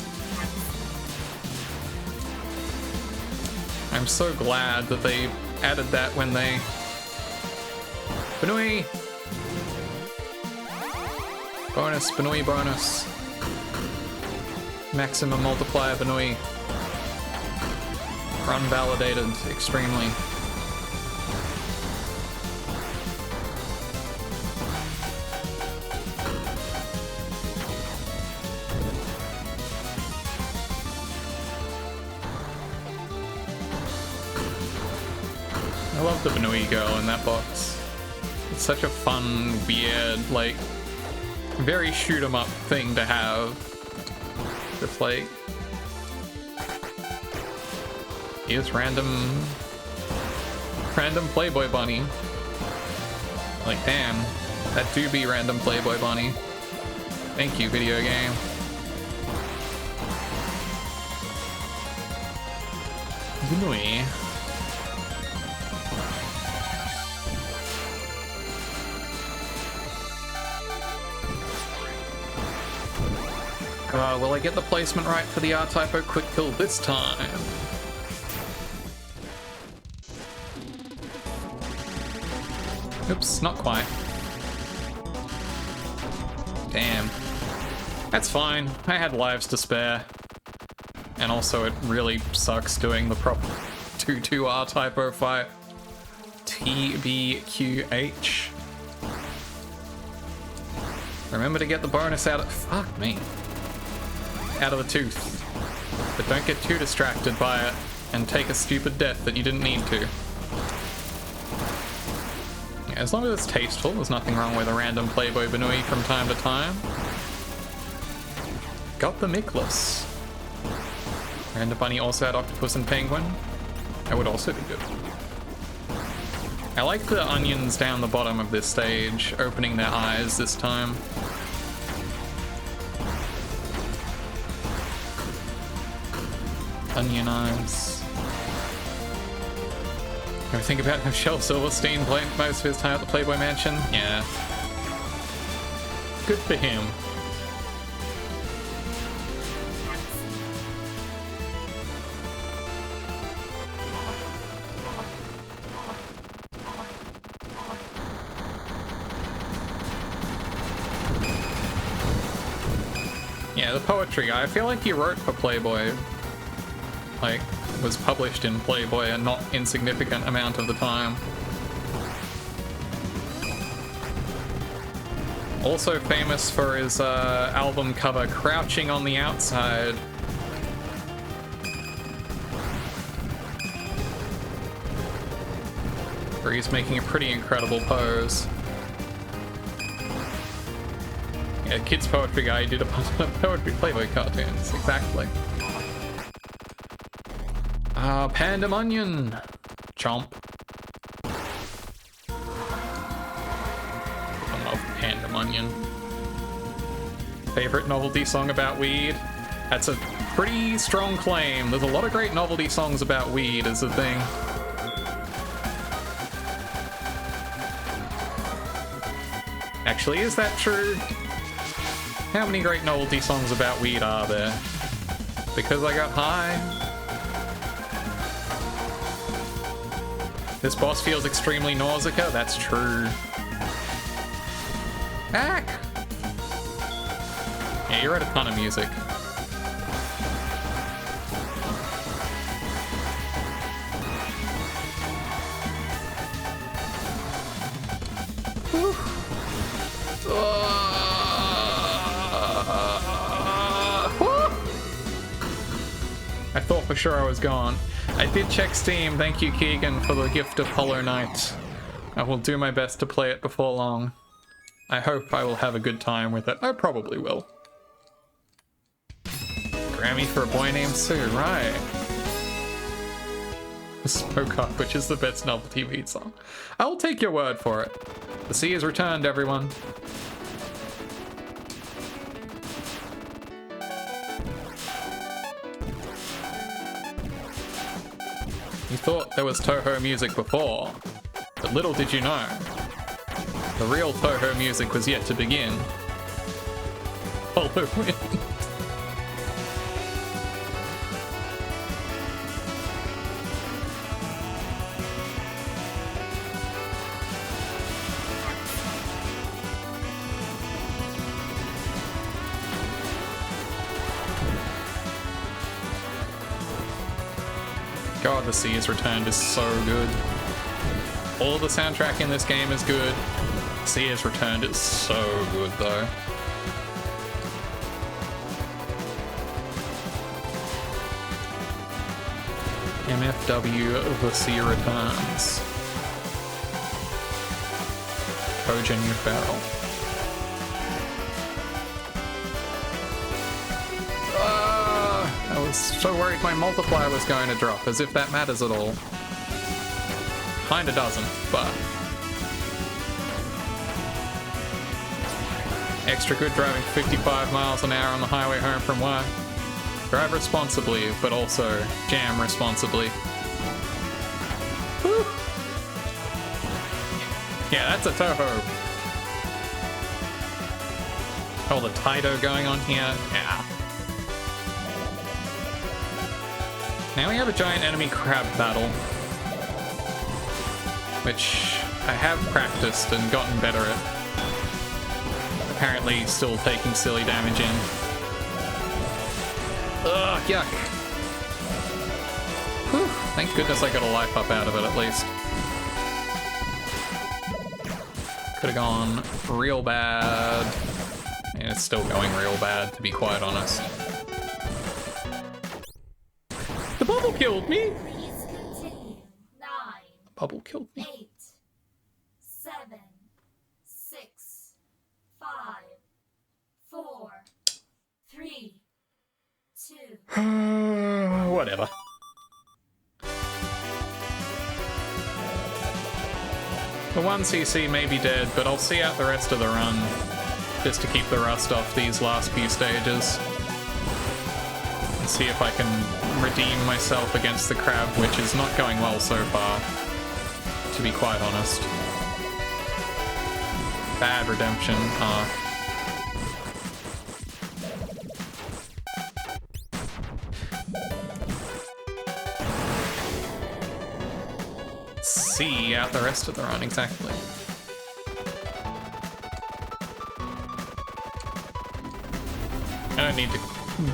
I'm so glad that they added that when they... Benui! Bonus, Benui bonus. Maximum multiplier Benui. Run validated extremely. I love the Benui girl in that box. It's such a fun, weird, like, very shoot 'em up thing to have. Just like, here's random Playboy Bunny. Like, damn, that do be random Playboy Bunny. Thank you, video game. Benui. Will I get the placement right for the R-Typo quick kill this time? Oops, not quite. Damn. That's fine. I had lives to spare. And also it really sucks doing the proper 2-2 R-Typo fight. TBQH. Remember to get the bonus out of... Fuck me. Out of the tooth. But don't get too distracted by it and take a stupid death that you didn't need to. Yeah, as long as it's tasteful, there's nothing wrong with a random Playboy Benui from time to time. Got the Miklas. Random Bunny also had Octopus and Penguin. That would also be good. I like the onions down the bottom of this stage, opening their eyes this time. Onion eyes. Ever think about how Shel Silverstein played most of his time at the Playboy Mansion? Yeah. Good for him. Yeah, the poetry guy. I feel like he wrote for Playboy. Like, was published in Playboy a not insignificant amount of the time. Also famous for his album cover, Crouching on the Outside. Where he's making a pretty incredible pose. Yeah, Kids Poetry Guy did a bunch of Poetry Playboy cartoons, exactly. Pandemonium! Chomp. I love Pandemonium. Favorite novelty song about weed? That's a pretty strong claim. There's a lot of great novelty songs about weed as a thing. Actually, is that true? How many great novelty songs about weed are there? Because I got high? This boss feels extremely nausea. That's true. Back! Yeah, you wrote a ton of music. I thought for sure I was gone. I did check Steam. Thank you, Keegan, for the gift of Hollow Knight. I will do my best to play it before long. I hope I will have a good time with it. I probably will. Grammy for a boy named Sue, right. Smoke Up, which is the best novelty weed song. I will take your word for it. The sea has returned, everyone. You thought there was Toho music before, but little did you know. The real Toho music was yet to begin. Hollow Wind. God, The Sea Has Returned is so good. All the soundtrack in this game is good. Sea Has Returned is so good, though. MFW The Sea Returns. Kojin New Feral. I was so worried my multiplier was going to drop, as if that matters at all. Kinda doesn't, but... Extra good driving 55 miles an hour on the highway home from work. Drive responsibly, but also jam responsibly. Woo! Yeah, that's a Toho. Oh, the Taito going on here? Yeah. Now we have a giant enemy crab battle, which I have practiced and gotten better at. Apparently still taking silly damage in. Ugh, yuck. Whew, thank goodness I got a life up out of it at least. Could have gone real bad. And it's still going real bad, to be quite honest. The bubble killed me! Please continue. 9. The bubble killed me. 8. 7. 6. 5. 4. 3. 2. Whatever. The 1cc may be dead, but I'll see out the rest of the run just to keep the rust off these last few stages. And see if I can redeem myself against the crab, which is not going well so far, to be quite honest. Bad redemption arc. See out the rest of the run, exactly. I don't need to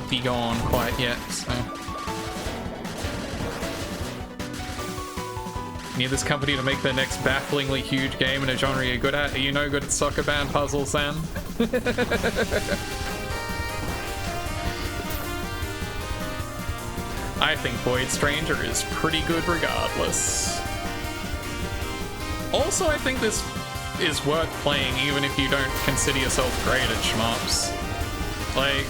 be gone quite yet, so. Need this company to make their next bafflingly huge game in a genre you're good at. Are you no good at soccer band puzzles, Sam? I think Void Stranger is pretty good regardless. Also, I think this is worth playing even if you don't consider yourself great at shmups. Like,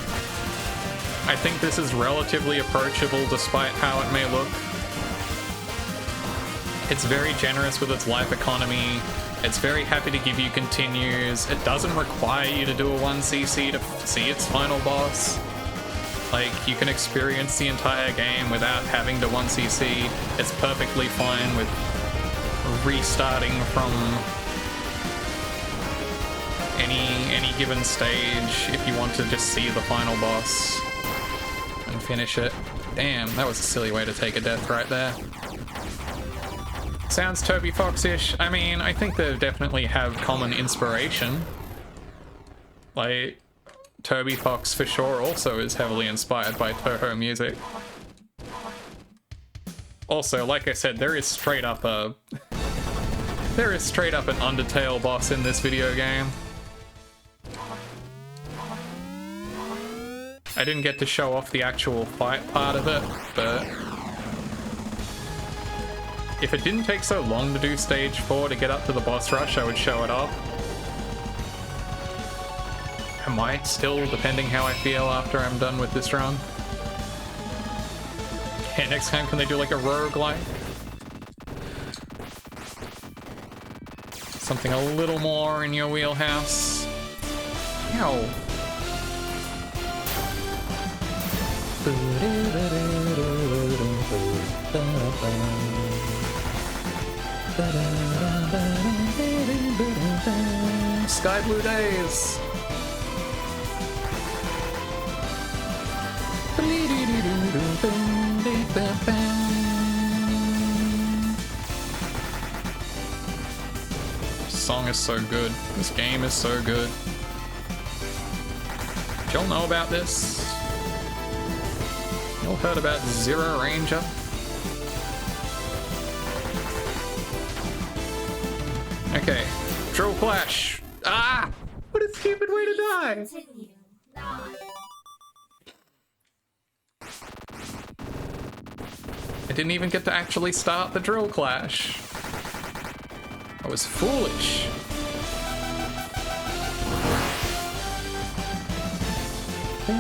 I think this is relatively approachable despite how it may look. It's very generous with its life economy. It's very happy to give you continues. It doesn't require you to do a 1cc to see its final boss. Like, you can experience the entire game without having to 1cc. It's perfectly fine with restarting from any given stage if you want to just see the final boss and finish it. Damn, that was a silly way to take a death right there. Sounds Toby Fox-ish. I mean, I think they definitely have common inspiration. Like, Toby Fox for sure also is heavily inspired by Toho music. Also, like I said, there is straight up an Undertale boss in this video game. I didn't get to show off the actual fight part of it, but if it didn't take so long to do stage 4 to get up to the boss rush, I would show it off. I might still, depending how I feel after I'm done with this run. Yeah, next time can they do like a roguelike? Something a little more in your wheelhouse. Ow. Sky Blue Days. This song is so good. This game is so good. Did y'all know about this? Y'all heard about Zero Ranger? Okay, Drill Clash. Ah! What a stupid way to die! Continue. 9. I didn't even get to actually start the Drill Clash. I was foolish. I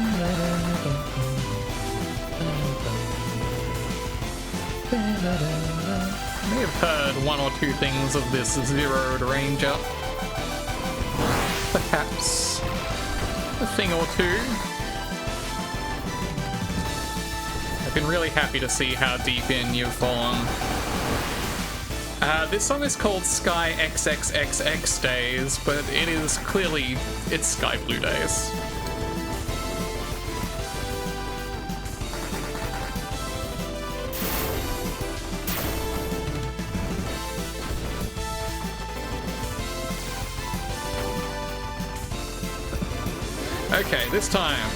may have heard one or two things of this Zeroed Ranger. Perhaps a thing or two. I've been really happy to see how deep in you've fallen. This song is called Sky XXXX Days, but it is clearly, it's Sky Blue Days. Okay, this time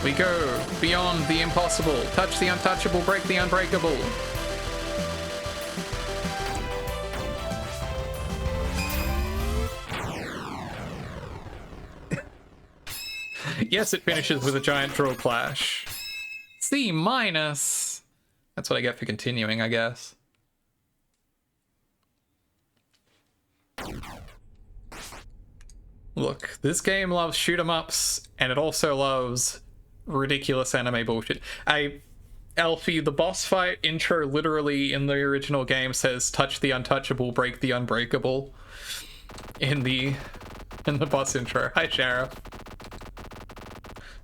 we go beyond the impossible, touch the untouchable, break the unbreakable. Yes, it finishes with a giant Drill Clash. C minus. That's what I get for continuing, I guess. Look, this game loves shoot 'em ups, and it also loves ridiculous anime bullshit. I Alfie, the boss fight intro literally in the original game says touch the untouchable, break the unbreakable in the boss intro. Hi, Sheriff.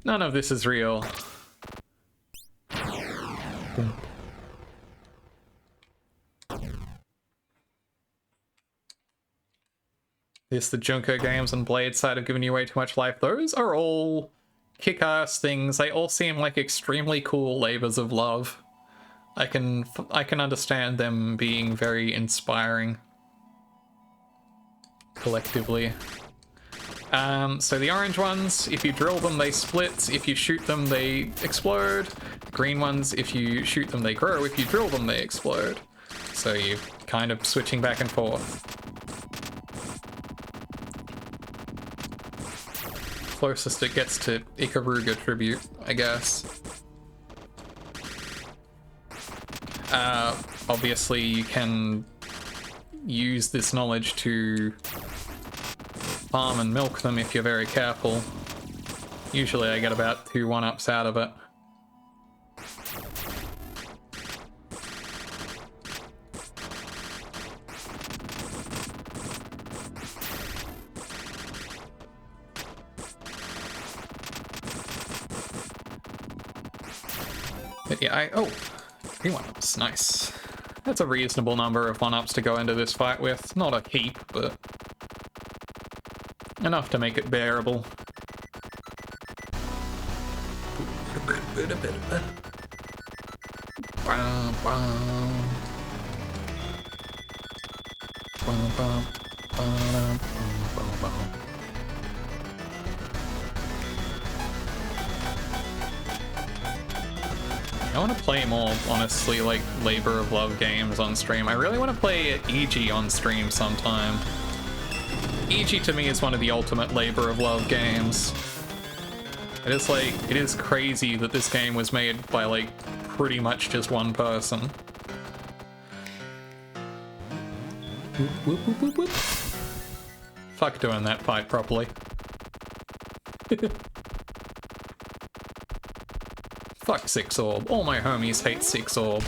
None of this is real. Yes, the Junko games and Blade side have given you way too much life. Those are all kick-ass things. They all seem like extremely cool labors of love. I can understand them being very inspiring collectively. So the orange ones, if you drill them, they split. If you shoot them, they explode. Green ones, if you shoot them, they grow. If you drill them, they explode. So you're kind of switching back and forth. Closest it gets to Ikaruga tribute, I guess. Obviously you can use this knowledge to farm and milk them if you're very careful. Usually I get about 2 1-ups out of it. But yeah, oh, 3 1-ups, nice. That's a reasonable number of 1-ups to go into this fight with. Not a heap, but enough to make it bearable. I want to play more, honestly, like, labor of love games on stream. I really want to play EG on stream sometime. EG to me is one of the ultimate labor of love games. It is like, it is crazy that this game was made by like pretty much just one person. Whoop, whoop, whoop, whoop, whoop. Fuck doing that fight properly. Fuck 6-orb. All my homies hate 6-orb.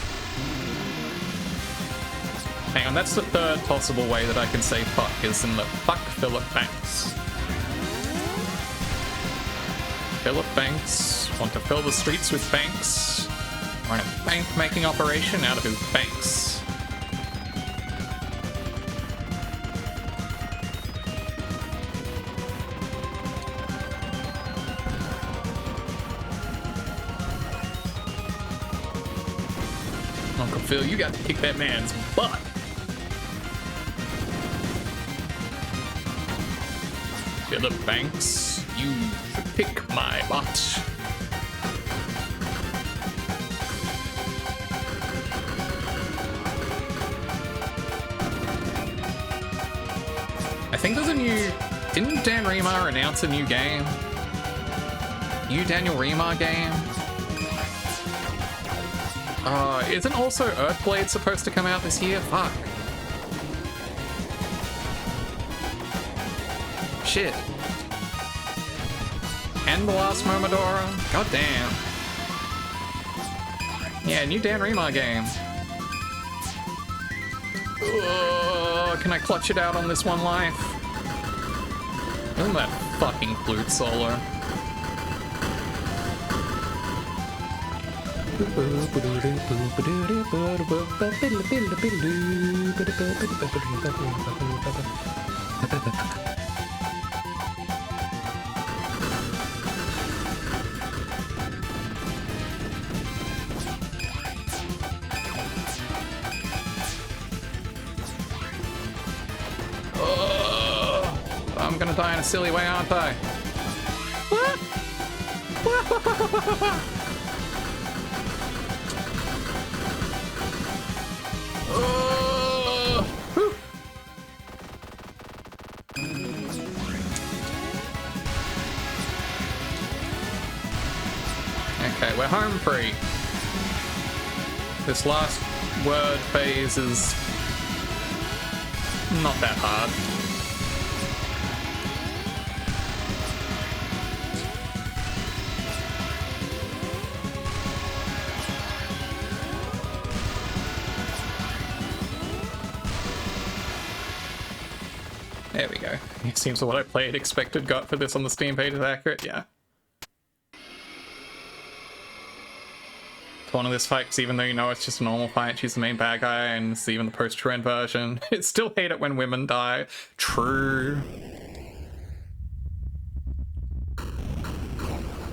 Hang on, that's the third possible way that I can say fuck, is in the fuck Philip Banks. Philip Banks, want to fill the streets with banks. Run a bank-making operation out of his banks. Uncle Phil, you got to kick that man's butt. Philip Banks, you should kick my butt. I think there's a new... Didn't Dan Remar announce a new game? New Daniel Remar game? Isn't also Earthblade supposed to come out this year? Fuck. Shit. And The Last Momodora? God damn. Yeah, new Dan Remar game. Can I clutch it out on this one life? Isn't that fucking flute solo? I'm gonna die in a silly way, aren't I? Okay, we're home free. This last word phase is not that hard. There we go. It seems what I played expected got for this on the Steam page is accurate, yeah. One of this fight, because even though you know it's just a normal fight, she's the main bad guy, and it's even the post-trend version. It's still hate it when women die. True.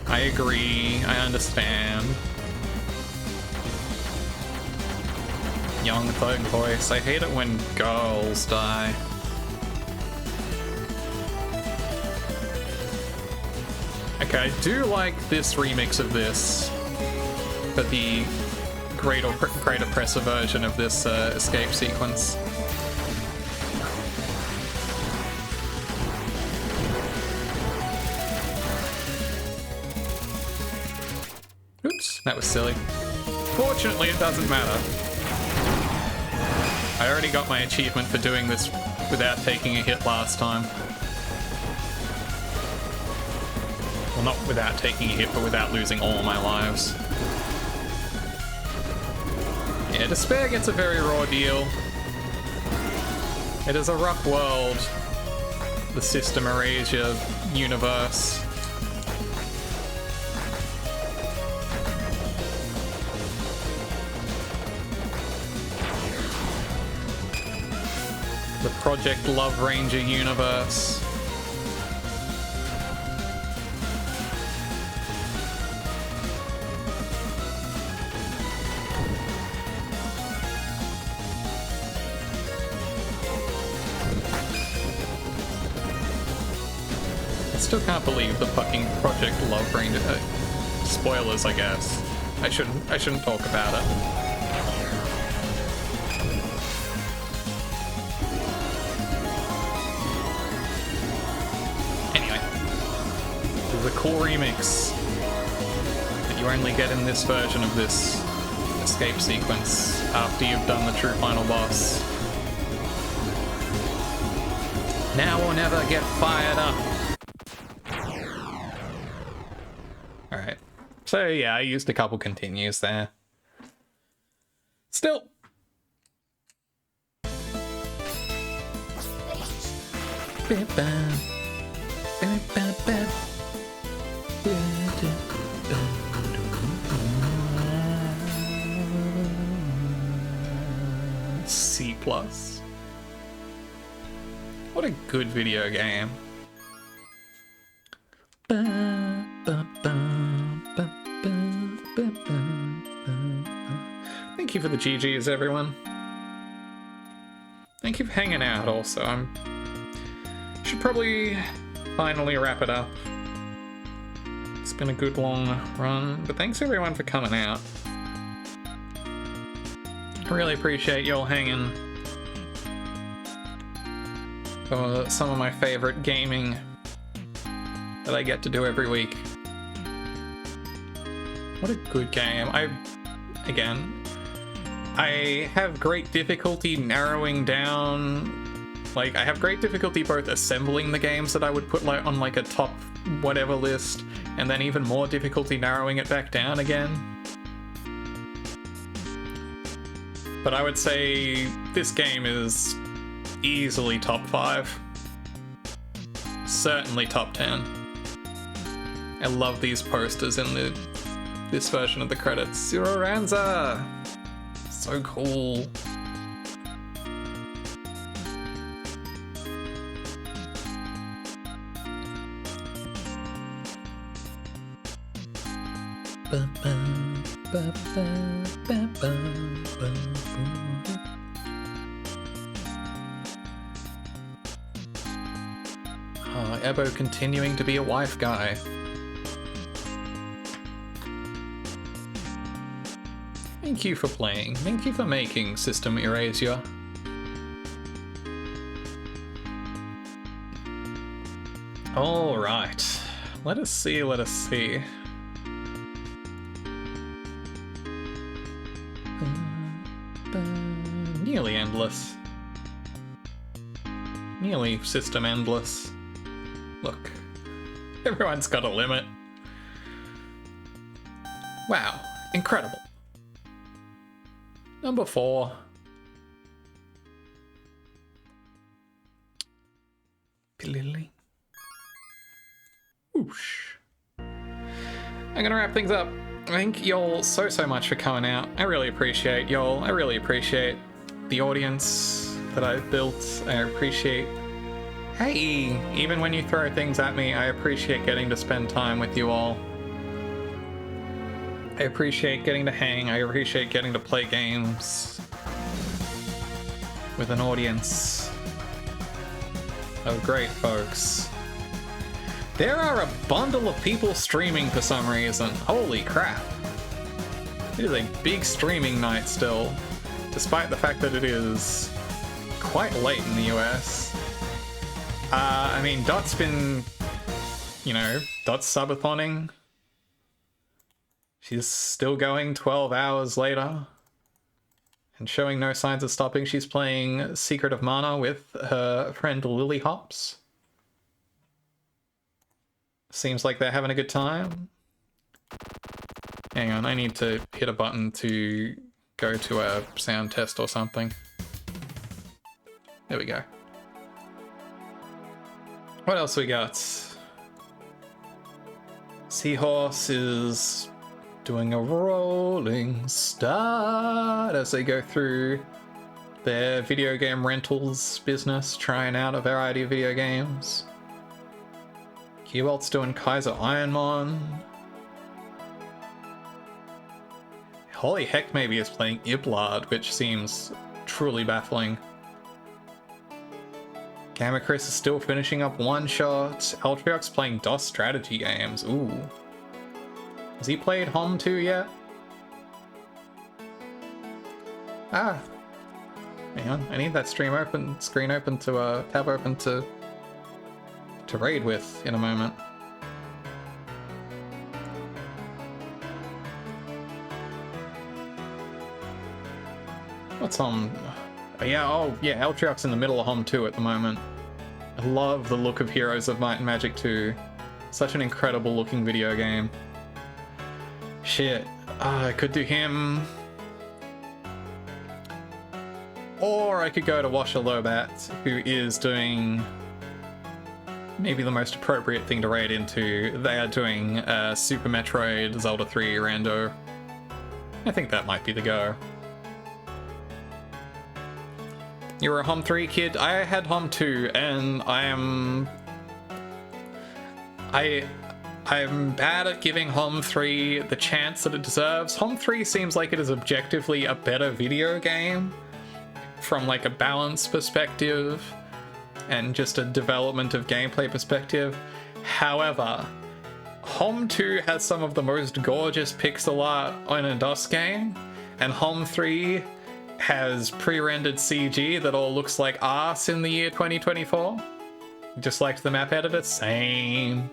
I agree. I understand. Young thug voice. I hate it when girls die. Okay, I do like this remix of this, but the great oppressor version of this escape sequence. Oops, that was silly. Fortunately, it doesn't matter. I already got my achievement for doing this without taking a hit last time. Well, not without taking a hit, but without losing all my lives. Yeah, Despair gets a very raw deal. It is a rough world. The System Erasure universe. The Project Love Ranger universe. I still can't believe the fucking Project Love Ranger. Spoilers, I guess. I shouldn't talk about it. Anyway, this is a cool remix that you only get in this version of this escape sequence after you've done the true final boss. Now or never, get fired up. Alright. So yeah, I used a couple continues there. Still. C+. What a good video game. Thank you for the GGs, everyone. Thank you for hanging out also. Should probably finally wrap it up. It's been a good long run, but thanks everyone for coming out. I really appreciate you all hanging. Some of my favorite gaming that I get to do every week. What a good game. Again, I have great difficulty narrowing down, like, I have great difficulty both assembling the games that I would put like on like a top whatever list, and then even more difficulty narrowing it back down again. But I would say this game is easily top 5. Certainly top 10. I love these posters in this version of the credits. Zero Ranza! So cool. Oh, Ebo continuing to be a wife guy. Thank you for playing. Thank you for making System Erasure. Alright. Let us see, let us see. Nearly endless. Nearly system endless. Look. Everyone's got a limit. Wow. Incredible. Number 4. I'm gonna wrap things up. Thank y'all so much for coming out. I really appreciate y'all. I really appreciate the audience that I've built. I appreciate... Hey, even when you throw things at me, I appreciate getting to spend time with you all. I appreciate getting to hang. I appreciate getting to play games with an audience of great folks. There are a bundle of people streaming for some reason. Holy crap. It is a big streaming night still, despite the fact that it is quite late in the US. I mean, Dot's been, you know, Dot's subathoning. She's still going 12 hours later and showing no signs of stopping. She's playing Secret of Mana with her friend Lily Hops. Seems like they're having a good time. Hang on, I need to hit a button to go to a sound test or something. There we go. What else we got? Seahorse is doing a rolling start as they go through their video game rentals business, trying out a variety of video games. Qbolt's doing Kaiser Ironmon. Holy heck, maybe is playing Iblard, which seems truly baffling. Gamma Chris is still finishing up One Shot. Altriok's playing DOS strategy games. Ooh. Has he played Hom 2 yet? Ah. Hang on, I need that screen open to tab open to raid with in a moment. What's Hom? Oh yeah, Altriok's in the middle of Hom 2 at the moment. I love the look of Heroes of Might and Magic 2. Such an incredible looking video game. Shit, I could do him. Or I could go to Washer Lobat, who is doing maybe the most appropriate thing to raid into. They are doing Super Metroid Zelda 3 Rando. I think that might be the go. You were a Hom 3 kid? I had Hom 2, and I'm bad at giving Hom 3 the chance that it deserves. Hom 3 seems like it is objectively a better video game from like a balance perspective and just a development of gameplay perspective. However, Hom 2 has some of the most gorgeous pixel art in a DOS game, and Hom 3 has pre-rendered CG that all looks like arse in the year 2024. Just like the map editor, same.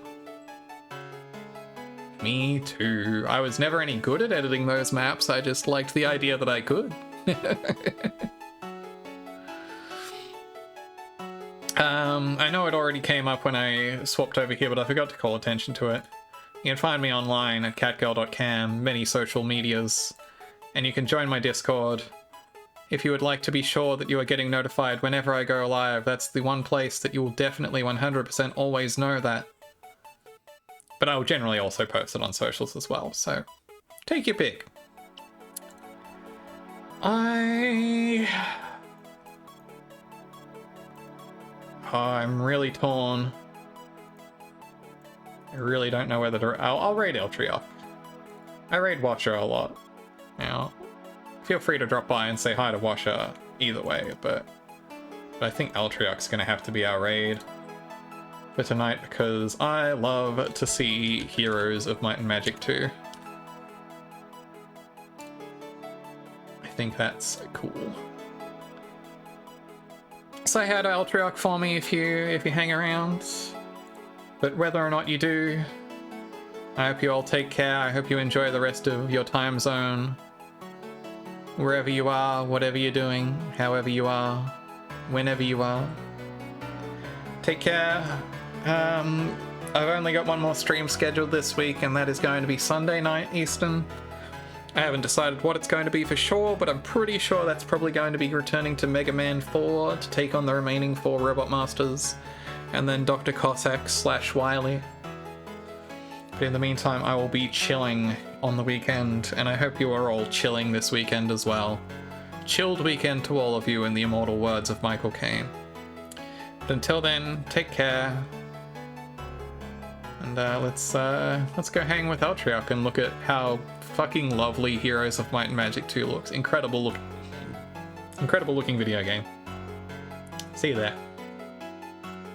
Me too. I was never any good at editing those maps, I just liked the idea that I could. I know it already came up when I swapped over here, but I forgot to call attention to it. You can find me online at catgirl.cam, many social medias, and you can join my Discord. If you would like to be sure that you are getting notified whenever I go live, that's the one place that you will definitely 100% always know that. But I will generally also post it on socials as well, so take your pick. I'm really torn. I really don't know whether to... I'll raid Eltriok. I raid Washer a lot. Now, feel free to drop by and say hi to Washer either way, but I think Eltriok's gonna have to be our raid for tonight because I love to see Heroes of Might and Magic 2. I think that's cool. Say hi to Altriok for me if you hang around. But whether or not you do, I hope you all take care. I hope you enjoy the rest of your time zone. Wherever you are, whatever you're doing, however you are, whenever you are. Take care. I've only got one more stream scheduled this week, and that is going to be Sunday night Eastern. I haven't decided what it's going to be for sure, but I'm pretty sure that's probably going to be returning to Mega Man 4 to take on the remaining 4 Robot Masters, and then Dr. Cossack / Wily. But in the meantime, I will be chilling on the weekend, and I hope you are all chilling this weekend as well. Chilled weekend to all of you, in the immortal words of Michael Caine. But until then, take care. And let's go hang with Eltriarch and look at how fucking lovely Heroes of Might and Magic 2 looks. Incredible looking video game. See you there.